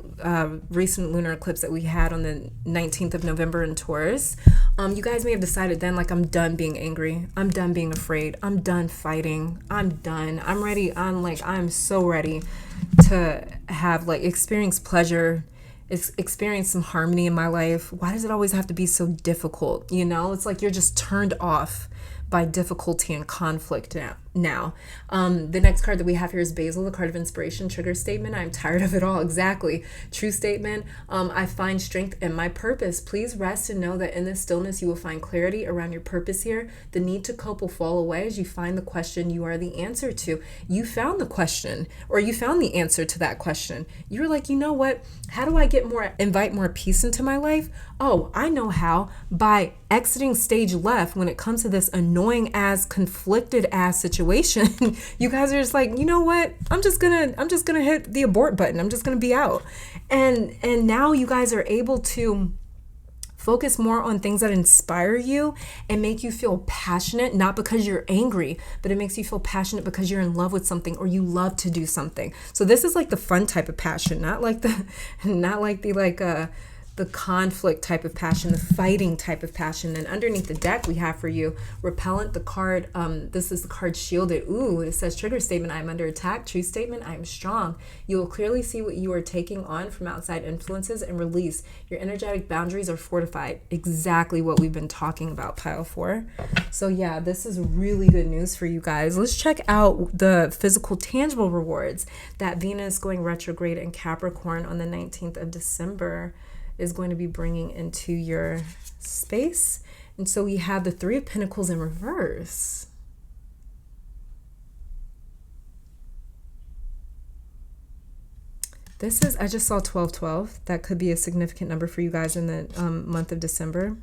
recent lunar eclipse that we had on the 19th of November in Taurus, you guys may have decided then, like, I'm done being angry. I'm done being afraid. I'm done fighting. I'm done. I'm ready. I'm so ready to have, like, experience pleasure, experience some harmony in my life. Why does it always have to be so difficult? You know, it's like you're just turned off by difficulty and conflict now. The next card that we have here is Basil, the card of inspiration. Trigger statement, I'm tired of it all. Exactly. True statement, I find strength in my purpose. Please rest and know that in this stillness you will find clarity around your purpose here. The need to cope will fall away as you find the question you are the answer to. You found the question, or you found the answer to that question. You were like, you know what? How do I invite more peace into my life? Oh, I know how. By exiting stage left when it comes to this annoying annoying as conflicted as situation, you guys are just like, you know what? I'm just gonna hit the abort button. I'm just gonna be out. And now you guys are able to focus more on things that inspire you and make you feel passionate, not because you're angry, but it makes you feel passionate because you're in love with something or you love to do something. So this is like the fun type of passion, not like the conflict type of passion, the fighting type of passion. And underneath the deck we have for you, repellent, the card, this is the card shielded. Ooh, it says trigger statement, I'm under attack. True statement, I am strong. You will clearly see what you are taking on from outside influences and release. Your energetic boundaries are fortified. Exactly what we've been talking about, pile 4. So yeah, this is really good news for you guys. Let's check out the physical tangible rewards that Venus going retrograde in Capricorn on the 19th of December is going to be bringing into your space. And so we have the 3 of Pentacles in reverse. This is, I just saw 1212. That could be a significant number for you guys in the month of December.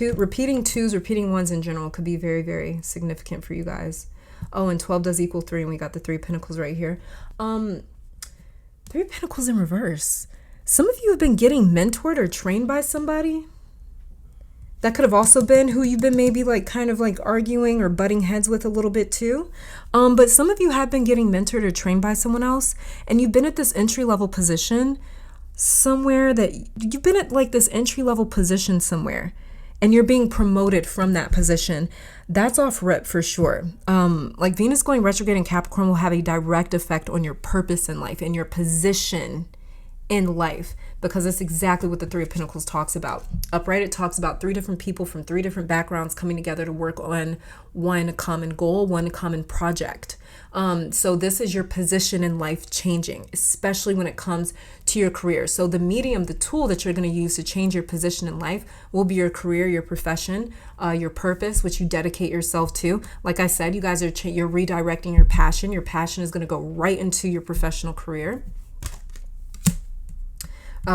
Repeating 2s, repeating 1s in general could be very, very significant for you guys. Oh, and 12 does equal 3, and we got the 3 of Pentacles right here. 3 of Pentacles in reverse. Some of you have been getting mentored or trained by somebody. That could have also been who you've been maybe like kind of like arguing or butting heads with a little bit too. But some of you have been getting mentored or trained by someone else, and you've been at this entry-level position somewhere, that you've been at like this entry-level position somewhere, and you're being promoted from that position. That's off rip for sure. Like Venus going retrograde in Capricorn will have a direct effect on your purpose in life and your position in life, because that's exactly what the 3 of Pentacles talks about. Upright, it talks about 3 different people from 3 different backgrounds coming together to work on one common goal, one common project. So this is your position in life changing, especially when it comes to your career. So the medium, the tool that you're going to use to change your position in life will be your career, your profession, your purpose, which you dedicate yourself to. Like I said, you guys you're redirecting your passion. Your passion is going to go right into your professional career.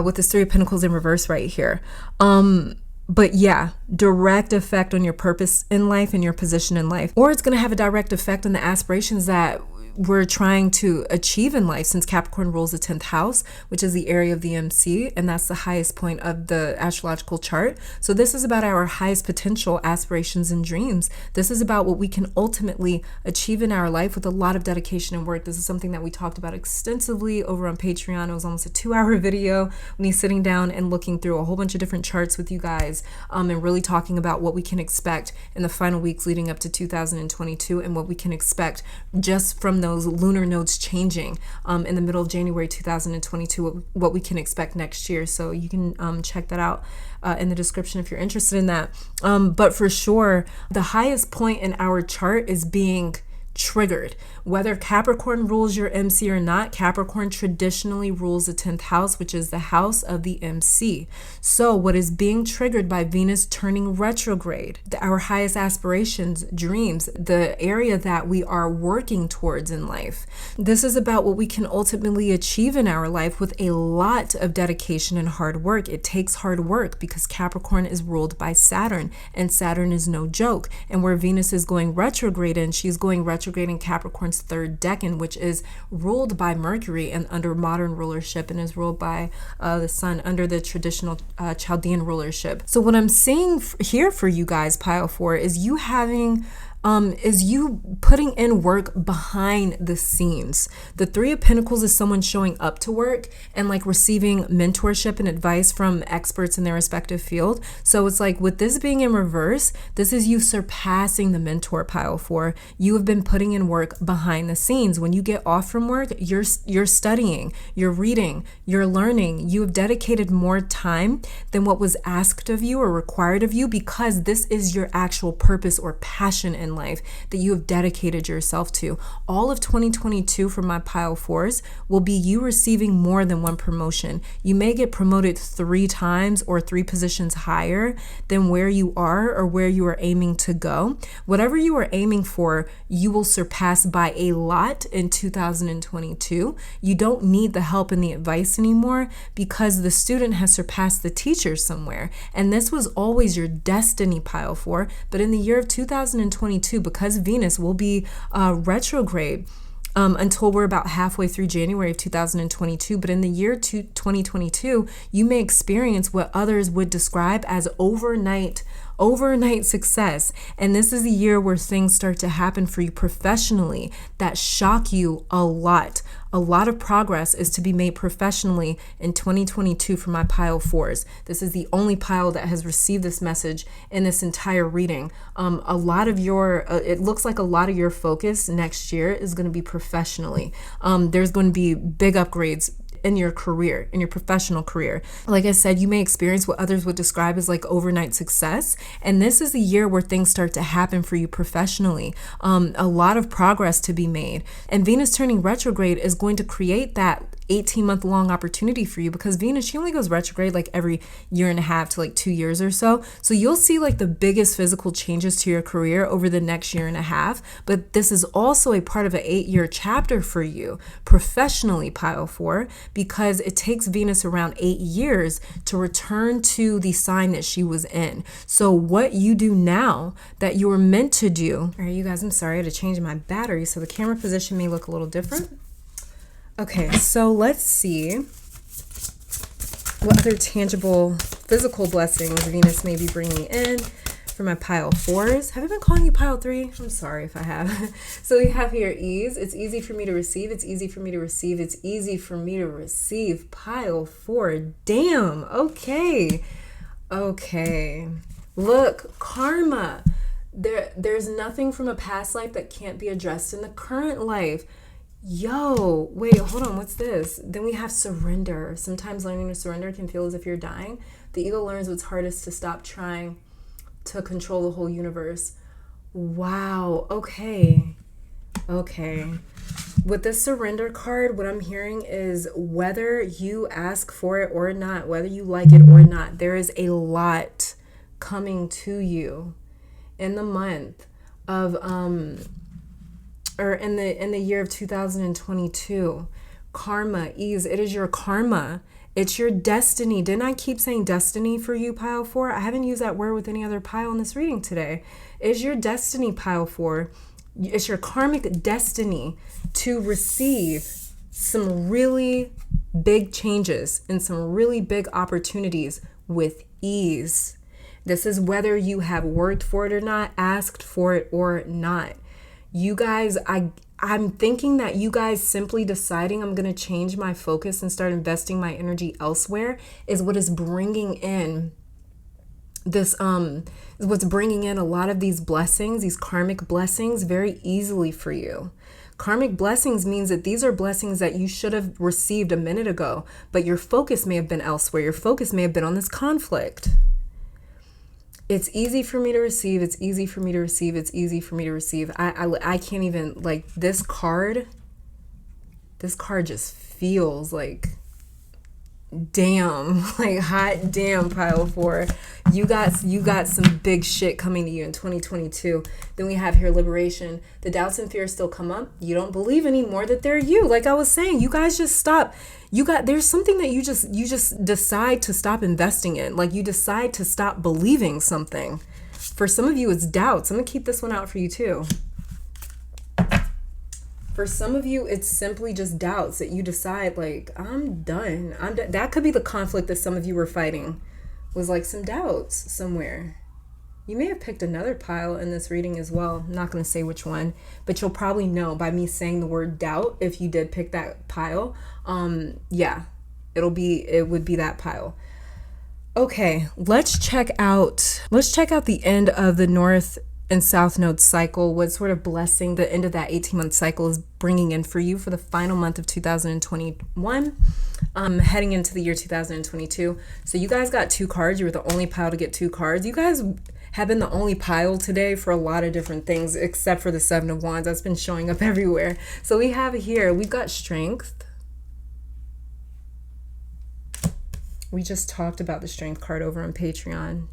With this 3 of Pentacles in reverse right here. But yeah, direct effect on your purpose in life and your position in life. Or it's going to have a direct effect on the aspirations that we're trying to achieve in life, since Capricorn rules the 10th house, which is the area of the MC, and that's the highest point of the astrological chart. So this is about our highest potential aspirations and dreams. This is about what we can ultimately achieve in our life with a lot of dedication and work. This is something that we talked about extensively over on Patreon. It was almost a 2-hour video, me sitting down and looking through a whole bunch of different charts with you guys, and really talking about what we can expect in the final weeks leading up to 2022, and what we can expect just from those lunar nodes changing in the middle of January 2022, what we can expect next year. So you can check that out in the description if you're interested in that. But for sure, the highest point in our chart is being triggered. Whether Capricorn rules your MC or not, Capricorn traditionally rules the 10th house, which is the house of the MC. So what is being triggered by Venus turning retrograde? Our highest aspirations, dreams, the area that we are working towards in life. This is about what we can ultimately achieve in our life with a lot of dedication and hard work. It takes hard work because Capricorn is ruled by Saturn, and Saturn is no joke. And where Venus is going retrograde in, she's going retrograde in Capricorn's 3rd decan, which is ruled by Mercury and under modern rulership, and is ruled by the sun under the traditional Chaldean rulership. So what I'm seeing here for you guys, pile 4, is you having is you putting in work behind the scenes. The 3 of Pentacles is someone showing up to work and like receiving mentorship and advice from experts in their respective field. So it's like with this being in reverse, this is you surpassing the mentor, pile 4. You have been putting in work behind the scenes. When you get off from work, you're studying, you're reading, you're learning. You have dedicated more time than what was asked of you or required of you, because this is your actual purpose or passion in in life that you have dedicated yourself to. All of 2022 for my pile 4s will be you receiving more than one promotion. You may get promoted 3 times or 3 positions higher than where you are or where you are aiming to go. Whatever you are aiming for, you will surpass by a lot in 2022. You don't need the help and the advice anymore because the student has surpassed the teacher somewhere. And this was always your destiny, pile 4. But in the year of 2022, because Venus will be retrograde until we're about halfway through January of 2022. But in the year 2022, you may experience what others would describe as overnight success. And this is the year where things start to happen for you professionally that shock you a lot. A lot of progress is to be made professionally in 2022 for my pile 4s. This is the only pile that has received this message in this entire reading. A lot of your, it looks like a lot of your focus next year is going to be professionally. There's going to be big upgrades in your career, in your professional career. Like I said, you may experience what others would describe as like overnight success. And this is the year where things start to happen for you professionally. A lot of progress to be made. And Venus turning retrograde is going to create that 18-month long opportunity for you because Venus, she only goes retrograde like every year and a half to like 2 years or so. So you'll see like the biggest physical changes to your career over the next year and a half. But this is also a part of an 8-year chapter for you professionally, pile 4, because it takes Venus around 8 years to return to the sign that she was in. So what you do now that you were meant to do. All right, you guys, I'm sorry, I had to change my battery, so the camera position may look a little different. Okay, so let's see what other tangible physical blessings Venus may be bringing in for my pile 4s. Have I been calling you pile 3? I'm sorry if I have. So we have here ease. It's easy for me to receive. It's easy for me to receive. It's easy for me to receive. Pile 4. Damn. Okay. Look, karma. There's nothing from a past life that can't be addressed in the current life. Yo, wait, hold on, what's this? Then we have surrender. Sometimes learning to surrender can feel as if you're dying. The ego learns what's hardest to stop trying to control the whole universe. Wow, okay. With this surrender card, what I'm hearing is whether you ask for it or not, whether you like it or not, there is a lot coming to you in the month of or in the year of 2022. Karma, ease, it is your karma. It's your destiny. Didn't I keep saying destiny for you, pile 4? I haven't used that word with any other pile in this reading today. It's your destiny, pile 4. It's your karmic destiny to receive some really big changes and some really big opportunities with ease. This is whether you have worked for it or not, asked for it or not. You guys, I'm thinking that you guys simply deciding I'm going to change my focus and start investing my energy elsewhere is what is bringing in this, what's bringing in a lot of these blessings, these karmic blessings very easily for you. Karmic blessings means that these are blessings that you should have received a minute ago, but your focus may have been elsewhere. Your focus may have been on this conflict. It's easy for me to receive. It's easy for me to receive. It's easy for me to receive. I can't even, like, this card just feels like, damn, like hot damn, pile 4. You got some big shit coming to you in 2022. Then we have here liberation. The doubts and fears still come up. You don't believe anymore that they're you. Like I was saying, you guys just stop. There's something that you just decide to stop investing in. Like you decide to stop believing something. For some of you, it's doubts. I'm gonna keep this one out for you too. For some of you, it's simply just doubts that you decide, like, I'm done. That could be the conflict that some of you were fighting, was like some doubts somewhere. You may have picked another pile in this reading as well. I'm not going to say which one, but you'll probably know by me saying the word doubt if you did pick that pile. Yeah, it would be that pile. Okay, let's check out the end of the North and South Node cycle, what sort of blessing the end of that 18-month cycle is bringing in for you for the final month of 2021, heading into the year 2022. So you guys got 2 cards. You were the only pile to get 2 cards. You guys have been the only pile today for a lot of different things, except for the 7 of Wands. That's been showing up everywhere. So we have here, we've got Strength. We just talked about the Strength card over on Patreon.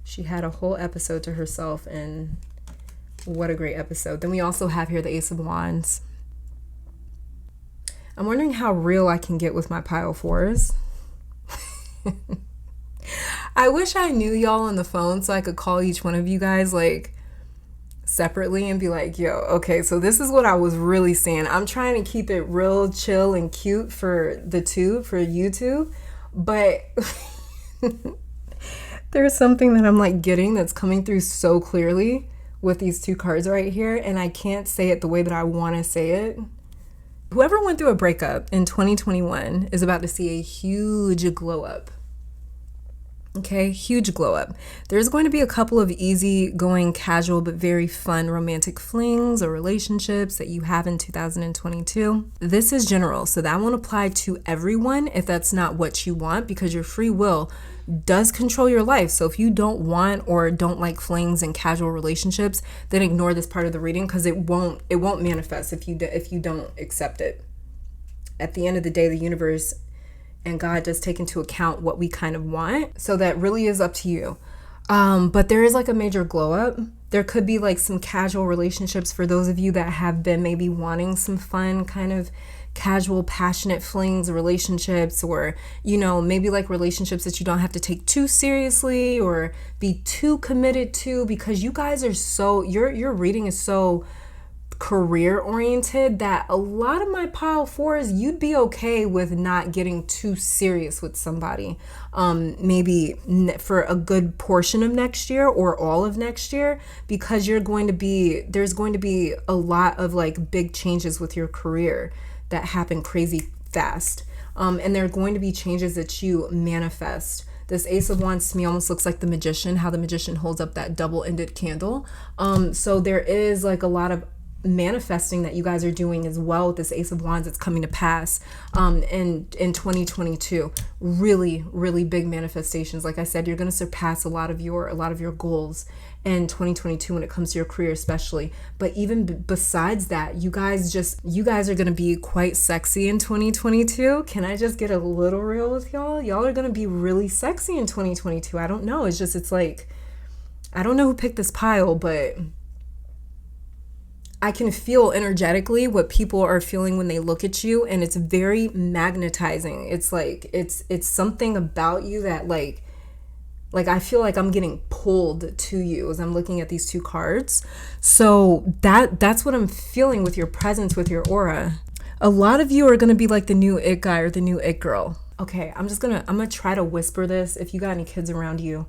She had a whole episode to herself, and what a great episode. Then we also have here the Ace of Wands. I'm wondering how real I can get with my pile 4s. I wish I knew y'all on the phone so I could call each one of you guys like separately and be like, yo, okay, so this is what I was really saying. I'm trying to keep it real chill and cute for the tube, for YouTube, but there's something that I'm like getting that's coming through so clearly with these 2 cards right here, and I can't say it the way that I want to say it. Whoever went through a breakup in 2021 is about to see a huge glow up. Okay, huge glow up. There's going to be a couple of easy going, casual, but very fun romantic flings or relationships that you have in 2022. This is general, so that won't apply to everyone if that's not what you want, because your free will does control your life. So if you don't want or don't like flings and casual relationships, then ignore this part of the reading, because it won't manifest if you don't accept it. At the end of the day, the universe and God does take into account what we kind of want. So that really is up to you. But there is like a major glow up. There could be like some casual relationships for those of you that have been maybe wanting some fun kind of casual, passionate flings, relationships, or, you know, maybe like relationships that you don't have to take too seriously or be too committed to, because you guys are so, your reading is so career oriented that a lot of my pile 4s, you'd be okay with not getting too serious with somebody, maybe for a good portion of next year or all of next year, because there's going to be a lot of like big changes with your career that happen crazy fast, and there are going to be changes that you manifest. This Ace of Wands to me almost looks like the Magician, how the Magician holds up that double-ended candle. So there is like a lot of manifesting that you guys are doing as well with this Ace of Wands. It's coming to pass in 2022. Really, really big manifestations. Like I said, you're going to surpass a lot of your goals in 2022 when it comes to your career especially. But even besides that, you guys are going to be quite sexy in 2022. Can I just get a little real with y'all? Y'all are going to be really sexy in 2022. I don't know. It's like, I don't know who picked this pile, but I can feel energetically what people are feeling when they look at you, and it's very magnetizing. It's like it's something about you that like I feel like I'm getting pulled to you as I'm looking at these 2 cards. So that's what I'm feeling with your presence, with your aura. A lot of you are going to be like the new it guy or the new it girl. Okay, I'm going to try to whisper this. If you got any kids around you,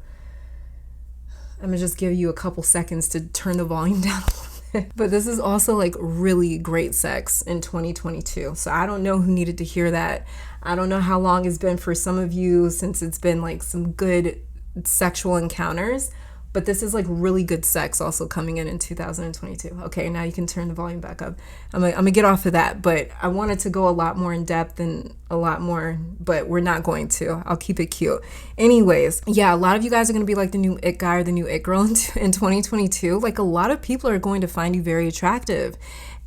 I'm going to just give you a couple seconds to turn the volume down a little. But this is also like really great sex in 2022. So I don't know who needed to hear that. I don't know how long it's been for some of you since it's been like some good sexual encounters, but this is like really good sex also coming in 2022. Okay, now you can turn the volume back up. I'm gonna get off of that, but I wanted to go a lot more in depth and a lot more, but we're not going to. I'll keep it cute. Anyways, yeah, a lot of you guys are gonna be like the new it guy or the new it girl in 2022. Like a lot of people are going to find you very attractive.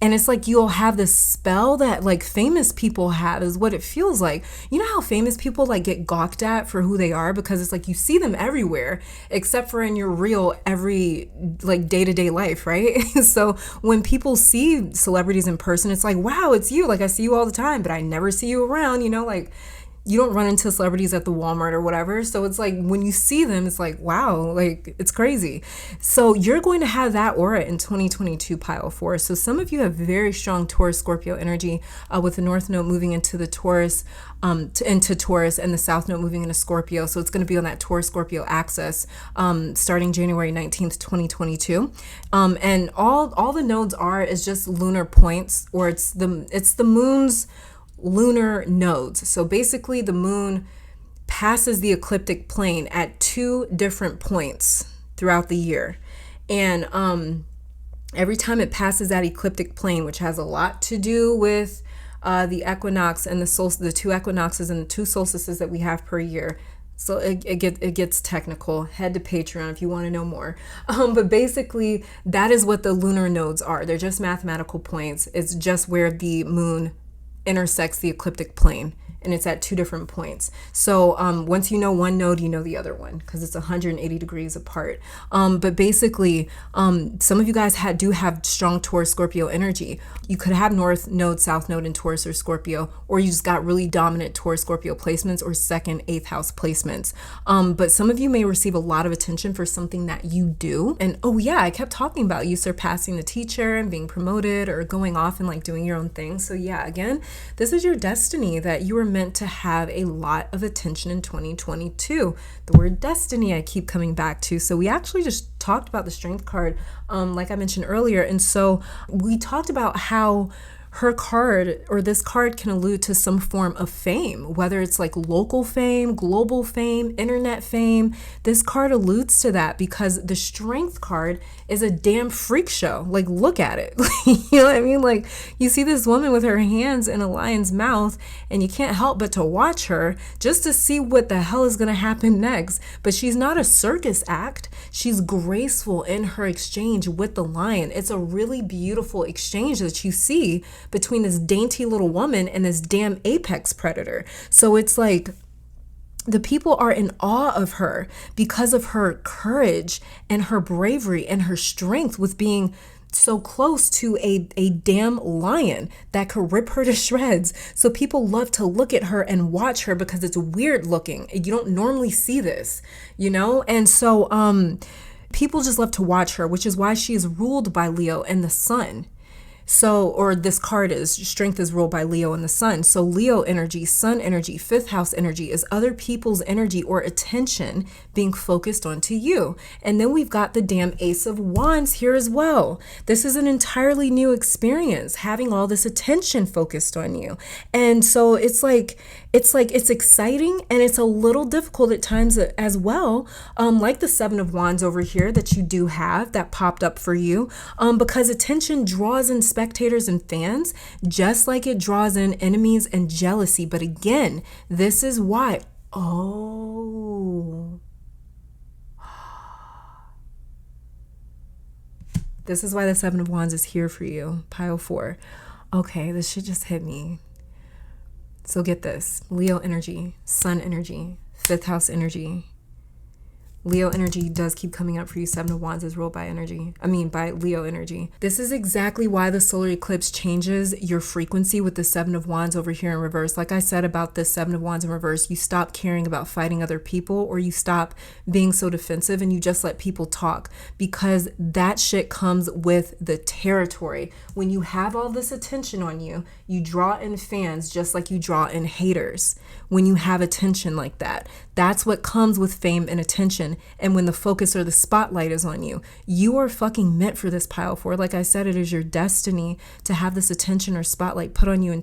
And it's like you'll have this spell that like famous people have, is what it feels like. You know how famous people like get gawked at for who they are, because it's like you see them everywhere except for in your real every like day-to-day life, right? So when people see celebrities in person, it's like, wow, it's you. Like I see you all the time, but I never see you around, you know, like you don't run into celebrities at the Walmart or whatever. So it's like when you see them, it's like, wow, like it's crazy. So you're going to have that aura in 2022, pile 4. So some of you have very strong Taurus Scorpio energy with the North Node moving into the Taurus, into Taurus, and the South Node moving into Scorpio. So it's going to be on that Taurus Scorpio axis starting January 19th, 2022. And all the nodes is just lunar points, or it's the moon's lunar nodes. So basically the moon passes the ecliptic plane at 2 different points throughout the year. And every time it passes that ecliptic plane, which has a lot to do with the equinox and the 2 equinoxes and the 2 solstices that we have per year. So it gets technical. Head to Patreon if you want to know more. But basically, that is what the lunar nodes are. They're just mathematical points. It's just where the moon intersects the ecliptic plane, and it's at 2 different points. So once you know one node, you know the other one, because it's 180 degrees apart. But basically, some of you guys do have strong Taurus Scorpio energy. You could have North Node, South Node in Taurus or Scorpio, or you just got really dominant Taurus Scorpio placements or 2nd, 8th house placements. But some of you may receive a lot of attention for something that you do. And oh yeah, I kept talking about you surpassing the teacher and being promoted or going off and like doing your own thing. So yeah, again, this is your destiny, that you were meant to have a lot of attention in 2022. The word destiny I keep coming back to. So we actually just talked about the Strength card, like I mentioned earlier. And so we talked about how her card, or this card, can allude to some form of fame, whether it's like local fame, global fame, internet fame. This card alludes to that because the Strength card is a damn freak show. Like, look at it. You know what I mean? Like, you see this woman with her hands in a lion's mouth, and you can't help but to watch her just to see what the hell is going to happen next. But she's not a circus act. She's graceful in her exchange with the lion. It's a really beautiful exchange that you see between this dainty little woman and this damn apex predator. So it's like the people are in awe of her because of her courage and her bravery and her strength with being so close to a damn lion that could rip her to shreds. So people love to look at her and watch her because it's weird looking. You don't normally see this, you know? And so people just love to watch her, which is why she is ruled by Leo and the sun. So, or this card is, Strength is ruled by Leo and the sun. So Leo energy, sun energy, 5th house energy is other people's energy or attention being focused onto you. And then we've got the damn Ace of Wands here as well. This is an entirely new experience, having all this attention focused on you. And so it's exciting, and it's a little difficult at times as well. Like the 7 of Wands over here that you do have that popped up for you, because attention draws in spectators and fans, just like it draws in enemies and jealousy. But again, this is why, this is why the 7 of Wands is here for you, pile 4. Okay, this shit just hit me. So get this, Leo energy, sun energy, 5th house energy. Leo energy does keep coming up for you. 7 of Wands is ruled by by Leo energy. This is exactly why the solar eclipse changes your frequency with the 7 of Wands over here in reverse. Like I said about the 7 of Wands in reverse, you stop caring about fighting other people, or you stop being so defensive and you just let people talk, because that shit comes with the territory. When you have all this attention on you, you draw in fans just like you draw in haters. When you have attention like that, that's what comes with fame and attention. And when the focus or the spotlight is on you, you are fucking meant for this, pile 4. Like I said, it is your destiny to have this attention or spotlight put on you in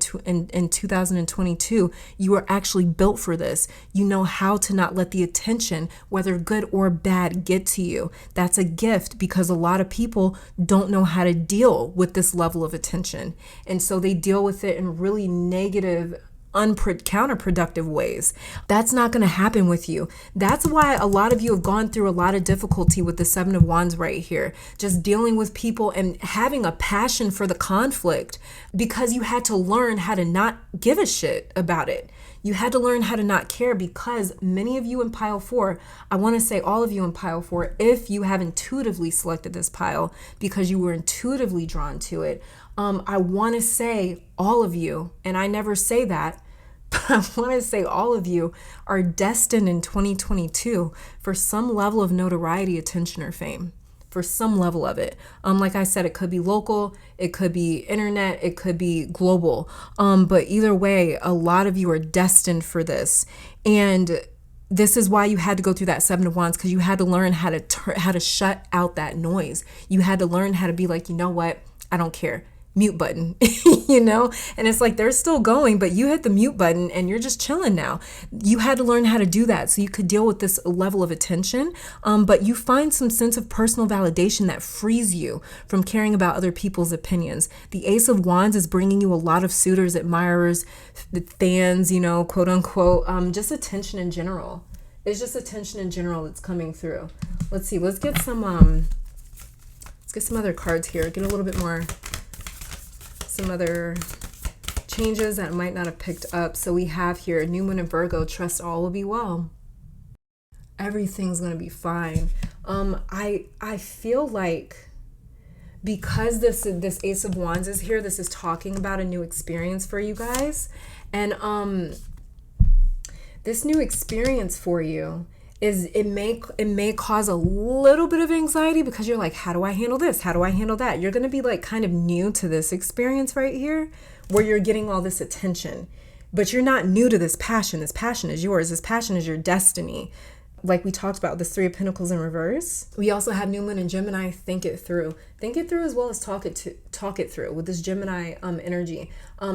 2022. You are actually built for this. You know how to not let the attention, whether good or bad, get to you. That's a gift, because a lot of people don't know how to deal with this level of attention. And so they deal with it in really negative, counterproductive ways. That's not going to happen with you. That's why a lot of you have gone through a lot of difficulty with the 7 of Wands right here, just dealing with people and having a passion for the conflict, because you had to learn how to not give a shit about it. You had to learn how to not care, because many of you in pile 4, I want to say all of you in pile 4, if you have intuitively selected this pile because you were intuitively drawn to it, I want to say all of you, and I never say that, but I want to say all of you are destined in 2022 for some level of notoriety, attention, or fame. For some level of it. Like I said, it could be local, it could be internet, it could be global. But either way, a lot of you are destined for this. And this is why you had to go through that 7 of Wands, because you had to learn how to shut out that noise. You had to learn how to be like, you know what? I don't care. mute button, you know? And it's like they're still going, but you hit the mute button and you're just chilling now. You had to learn how to do that so you could deal with this level of attention. But you find some sense of personal validation that frees you from caring about other people's opinions. The Ace of Wands is bringing you a lot of suitors, admirers, fans, you know, quote unquote, just attention in general. It's just attention in general that's coming through. Let's see, let's get some other cards here. Get a little bit more, some other changes that might not have picked up. So we have here New Moon and Virgo, trust all will be well. Everything's going to be fine. I feel like because this Ace of Wands is here, this is talking about a new experience for you guys. And this new experience for you is it may cause a little bit of anxiety because you're like, how do I handle this? How do I handle that? You're going to be like kind of new to this experience right here where you're getting all this attention, but you're not new to this passion. This passion is yours. This passion is your destiny. Like we talked about, this Three of Pentacles in reverse. We also have New Moon and Gemini. Think it through. Think it through as well as talk it through with this Gemini energy.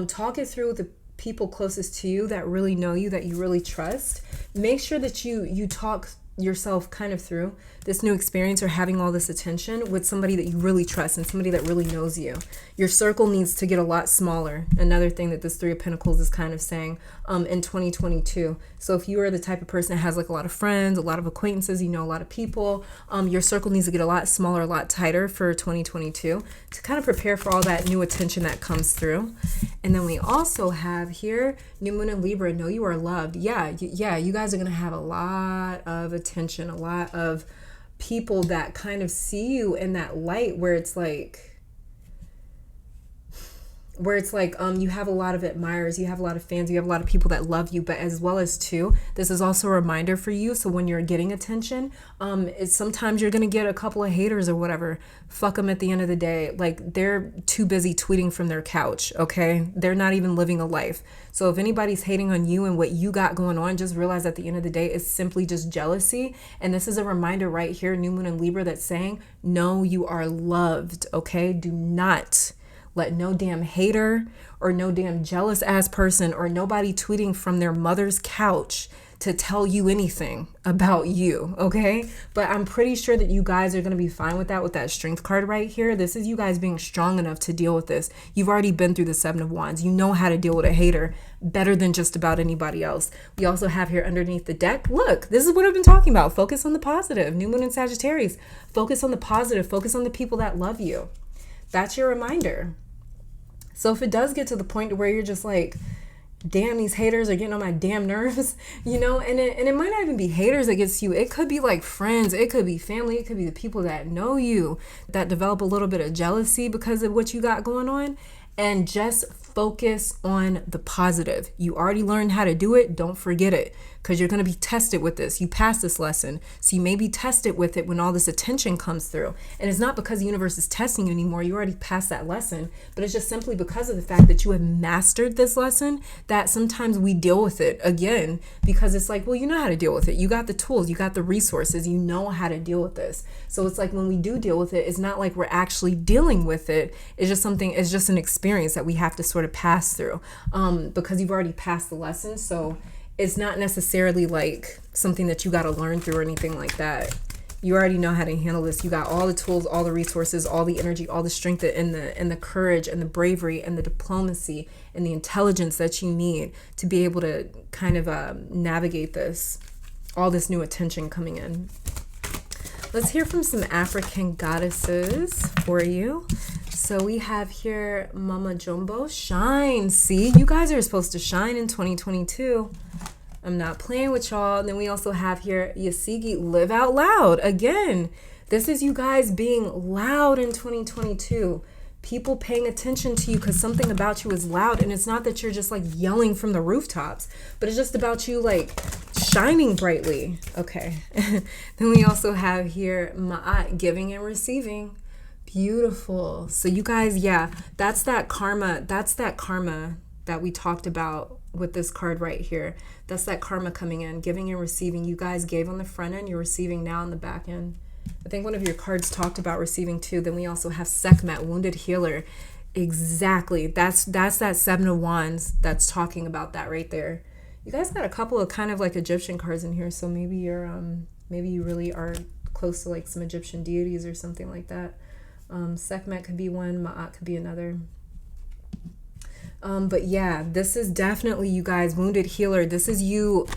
Talk it through with the people closest to you that really know you, that you really trust. Make sure that you talk yourself kind of through this new experience or having all this attention with somebody that you really trust and somebody that really knows you. Your circle needs to get a lot smaller. Another thing that this Three of Pentacles is kind of saying in 2022. So if you are the type of person that has like a lot of friends, a lot of acquaintances, you know, a lot of people, your circle needs to get a lot smaller, a lot tighter for 2022 to kind of prepare for all that new attention that comes through. And then we also have here New Moon in Libra, know you are loved. Yeah, you guys are going to have a lot of attention, a lot of people that kind of see you in that light where it's like you have a lot of admirers, you have a lot of fans, you have a lot of people that love you, but as well as too, this is also a reminder for you. So when you're getting attention, it's sometimes you're going to get a couple of haters or whatever. Fuck them at the end of the day. Like they're too busy tweeting from their couch. Okay. They're not even living a life. So if anybody's hating on you and what you got going on, just realize at the end of the day, it's simply just jealousy. And this is a reminder right here, New Moon and Libra, that's saying, no, you are loved. Okay. Do not let no damn hater or no damn jealous ass person or nobody tweeting from their mother's couch to tell you anything about you, okay? But I'm pretty sure that you guys are going to be fine with that Strength card right here. This is you guys being strong enough to deal with this. You've already been through the Seven of Wands. You know how to deal with a hater better than just about anybody else. We also have here underneath the deck, look, this is what I've been talking about. Focus on the positive. New Moon in Sagittarius. Focus on the positive. Focus on the people that love you. That's your reminder. So if it does get to the point where you're just like, damn, these haters are getting on my damn nerves, you know, and it might not even be haters that gets you. It could be like friends. It could be family. It could be the people that know you that develop a little bit of jealousy because of what you got going on. And just focus on the positive. You already learned how to do it. Don't forget it, because you're going to be tested with this. You passed this lesson, so you may be tested with it when all this attention comes through. And it's not because the universe is testing you anymore. You already passed that lesson, but it's just simply because of the fact that you have mastered this lesson that sometimes we deal with it again, because it's like, well, you know how to deal with it. You got the tools, you got the resources, you know how to deal with this. So it's like when we do deal with it, it's not like we're actually dealing with it. It's just something, it's just an experience that we have to sort of pass through because you've already passed the lesson. So it's not necessarily like something that you got to learn through or anything like that. You already know how to handle this. You got all the tools, all the resources, all the energy, all the strength and the courage and the bravery and the diplomacy and the intelligence that you need to be able to kind of navigate this, all this new attention coming in. Let's hear from some African goddesses for you. So we have here Mama Jumbo, shine. See, you guys are supposed to shine in 2022. I'm not playing with y'all. And then we also have here Yasigi, live out loud. Again, this is you guys being loud in 2022. People paying attention to you because something about you is loud. And it's not that you're just like yelling from the rooftops, but it's just about you like shining brightly. Okay. Then we also have here Ma'at, giving and receiving. Beautiful. So you guys, yeah, that's that karma. That's that karma that we talked about with this card right here. That's that karma coming in, giving and receiving. You guys gave on the front end, you're receiving now on the back end. I think one of your cards talked about receiving too. Then we also have Sekhmet, wounded healer. Exactly. That's that Seven of Wands that's talking about that right there. You guys got a couple of kind of like Egyptian cards in here, so maybe you're maybe you really are close to like some Egyptian deities or something like that. Sekhmet could be one, Ma'at could be another. But yeah, this is definitely you guys, wounded healer. This is you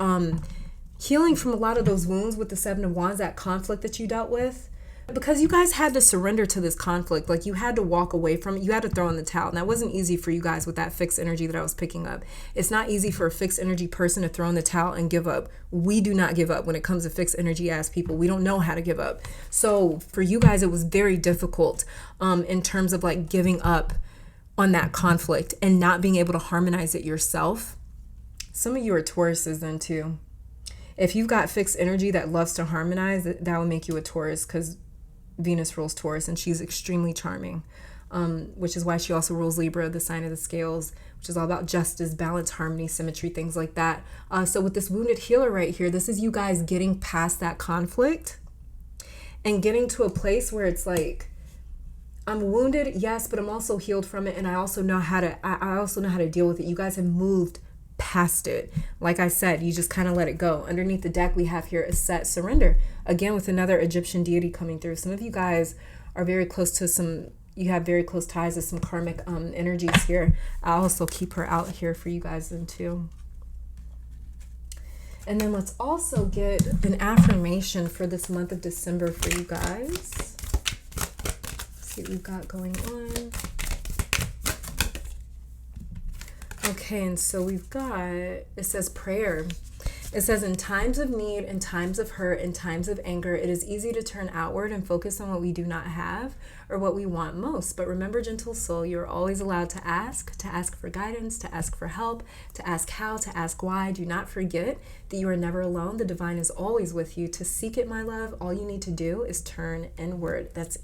healing from a lot of those wounds with the Seven of Wands, that conflict that you dealt with. Because you guys had to surrender to this conflict. Like, you had to walk away from it. You had to throw in the towel. And that wasn't easy for you guys with that fixed energy that I was picking up. It's not easy for a fixed energy person to throw in the towel and give up. We do not give up when it comes to fixed energy ass people. We don't know how to give up. So for you guys, it was very difficult in terms of like giving up on that conflict and not being able to harmonize it yourself. Some of you are Tauruses then too. If you've got fixed energy that loves to harmonize, that would make you a Taurus, because Venus rules Taurus and she's extremely charming, which is why she also rules Libra, the sign of the scales, which is all about justice, balance, harmony, symmetry, things like that. So with this wounded healer right here, this is you guys getting past that conflict and getting to a place where it's like, I'm wounded, yes, but I'm also healed from it, and I also know how to deal with it. You guys have moved past it. Like I said, you just kind of let it go. Underneath the deck we have here is set surrender, again with another Egyptian deity coming through. Some of you guys are very close to you have very close ties to some karmic energies here. I'll also keep her out here for you guys then too. And then let's also get an affirmation for this month of December for you guys. Let's see what we've got going on. Okay, and so we've got, it says prayer. It says, in times of need, in times of hurt, in times of anger, it is easy to turn outward and focus on what we do not have or what we want most. But remember, gentle soul, you are always allowed to ask for guidance, to ask for help, to ask how, to ask why. Do not forget that you are never alone. The divine is always with you. To seek it, my love, all you need to do is turn inward. That's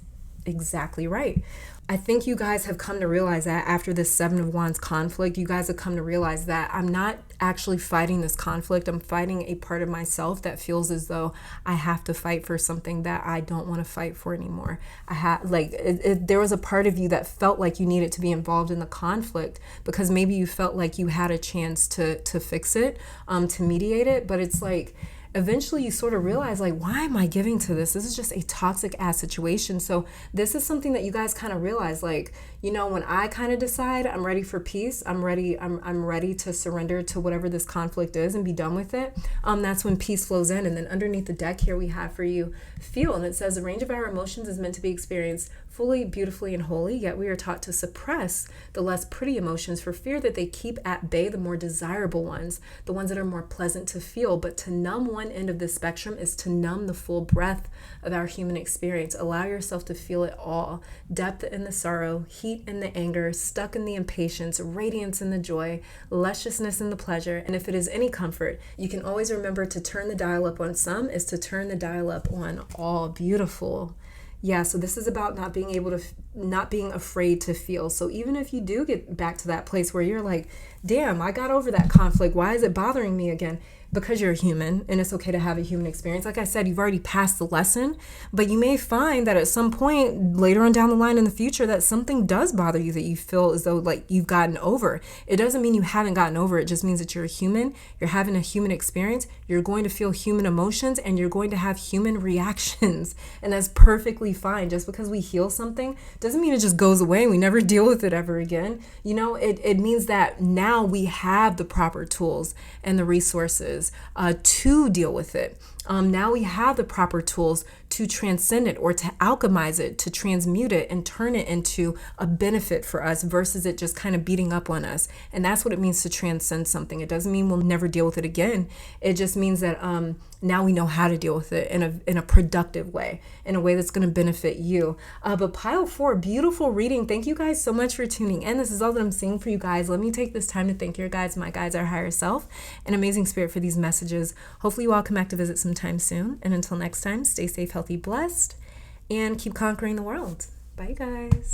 exactly right. I think you guys have come to realize that after this Seven of Wands conflict, you guys have come to realize that I'm not actually fighting this conflict. I'm fighting a part of myself that feels as though I have to fight for something that I don't want to fight for anymore. There was a part of you that felt like you needed to be involved in the conflict because maybe you felt like you had a chance to fix it, to mediate it, but it's like, eventually you sort of realize, like, why am I giving to this? This is just a toxic ass situation. So this is something that you guys kind of realize, like, you know, when I kind of decide I'm ready for peace, I'm ready to surrender to whatever this conflict is and be done with it. That's when peace flows in. And then underneath the deck here we have for you, feel. And it says, the range of our emotions is meant to be experienced fully, beautifully, and wholly, yet we are taught to suppress the less pretty emotions for fear that they keep at bay the more desirable ones, the ones that are more pleasant to feel. But to numb one end of the spectrum is to numb the full breadth of our human experience. Allow yourself to feel it all. Depth in the sorrow, heat in the anger, stuck in the impatience, radiance in the joy, lusciousness in the pleasure. And if it is any comfort, you can always remember to turn the dial up on some is to turn the dial up on all. Beautiful. Yeah, so this is about not being afraid to feel. So even if you do get back to that place where you're like, damn, I got over that conflict, why is it bothering me again? Because you're a human and it's okay to have a human experience. Like I said, you've already passed the lesson, but you may find that at some point later on down the line in the future that something does bother you that you feel as though like you've gotten over. It doesn't mean you haven't gotten over. It just means that you're a human. You're having a human experience. You're going to feel human emotions and you're going to have human reactions. And that's perfectly fine. Just because we heal something doesn't mean it just goes away and we never deal with it ever again. You know, it means that now we have the proper tools and the resources to deal with it. Now we have the proper tools to transcend it or to alchemize it, to transmute it and turn it into a benefit for us versus it just kind of beating up on us. And that's what it means to transcend something. It doesn't mean we'll never deal with it again. It just means that now we know how to deal with it in a productive way, in a way that's going to benefit you. But pile 4, beautiful reading. Thank you guys so much for tuning in. This is all that I'm seeing for you guys. Let me take this time to thank your guides, my guides, our higher self, and amazing spirit for these messages. Hopefully you all come back to visit sometime soon. And until next time, stay safe, healthy, blessed, and keep conquering the world. Bye, guys.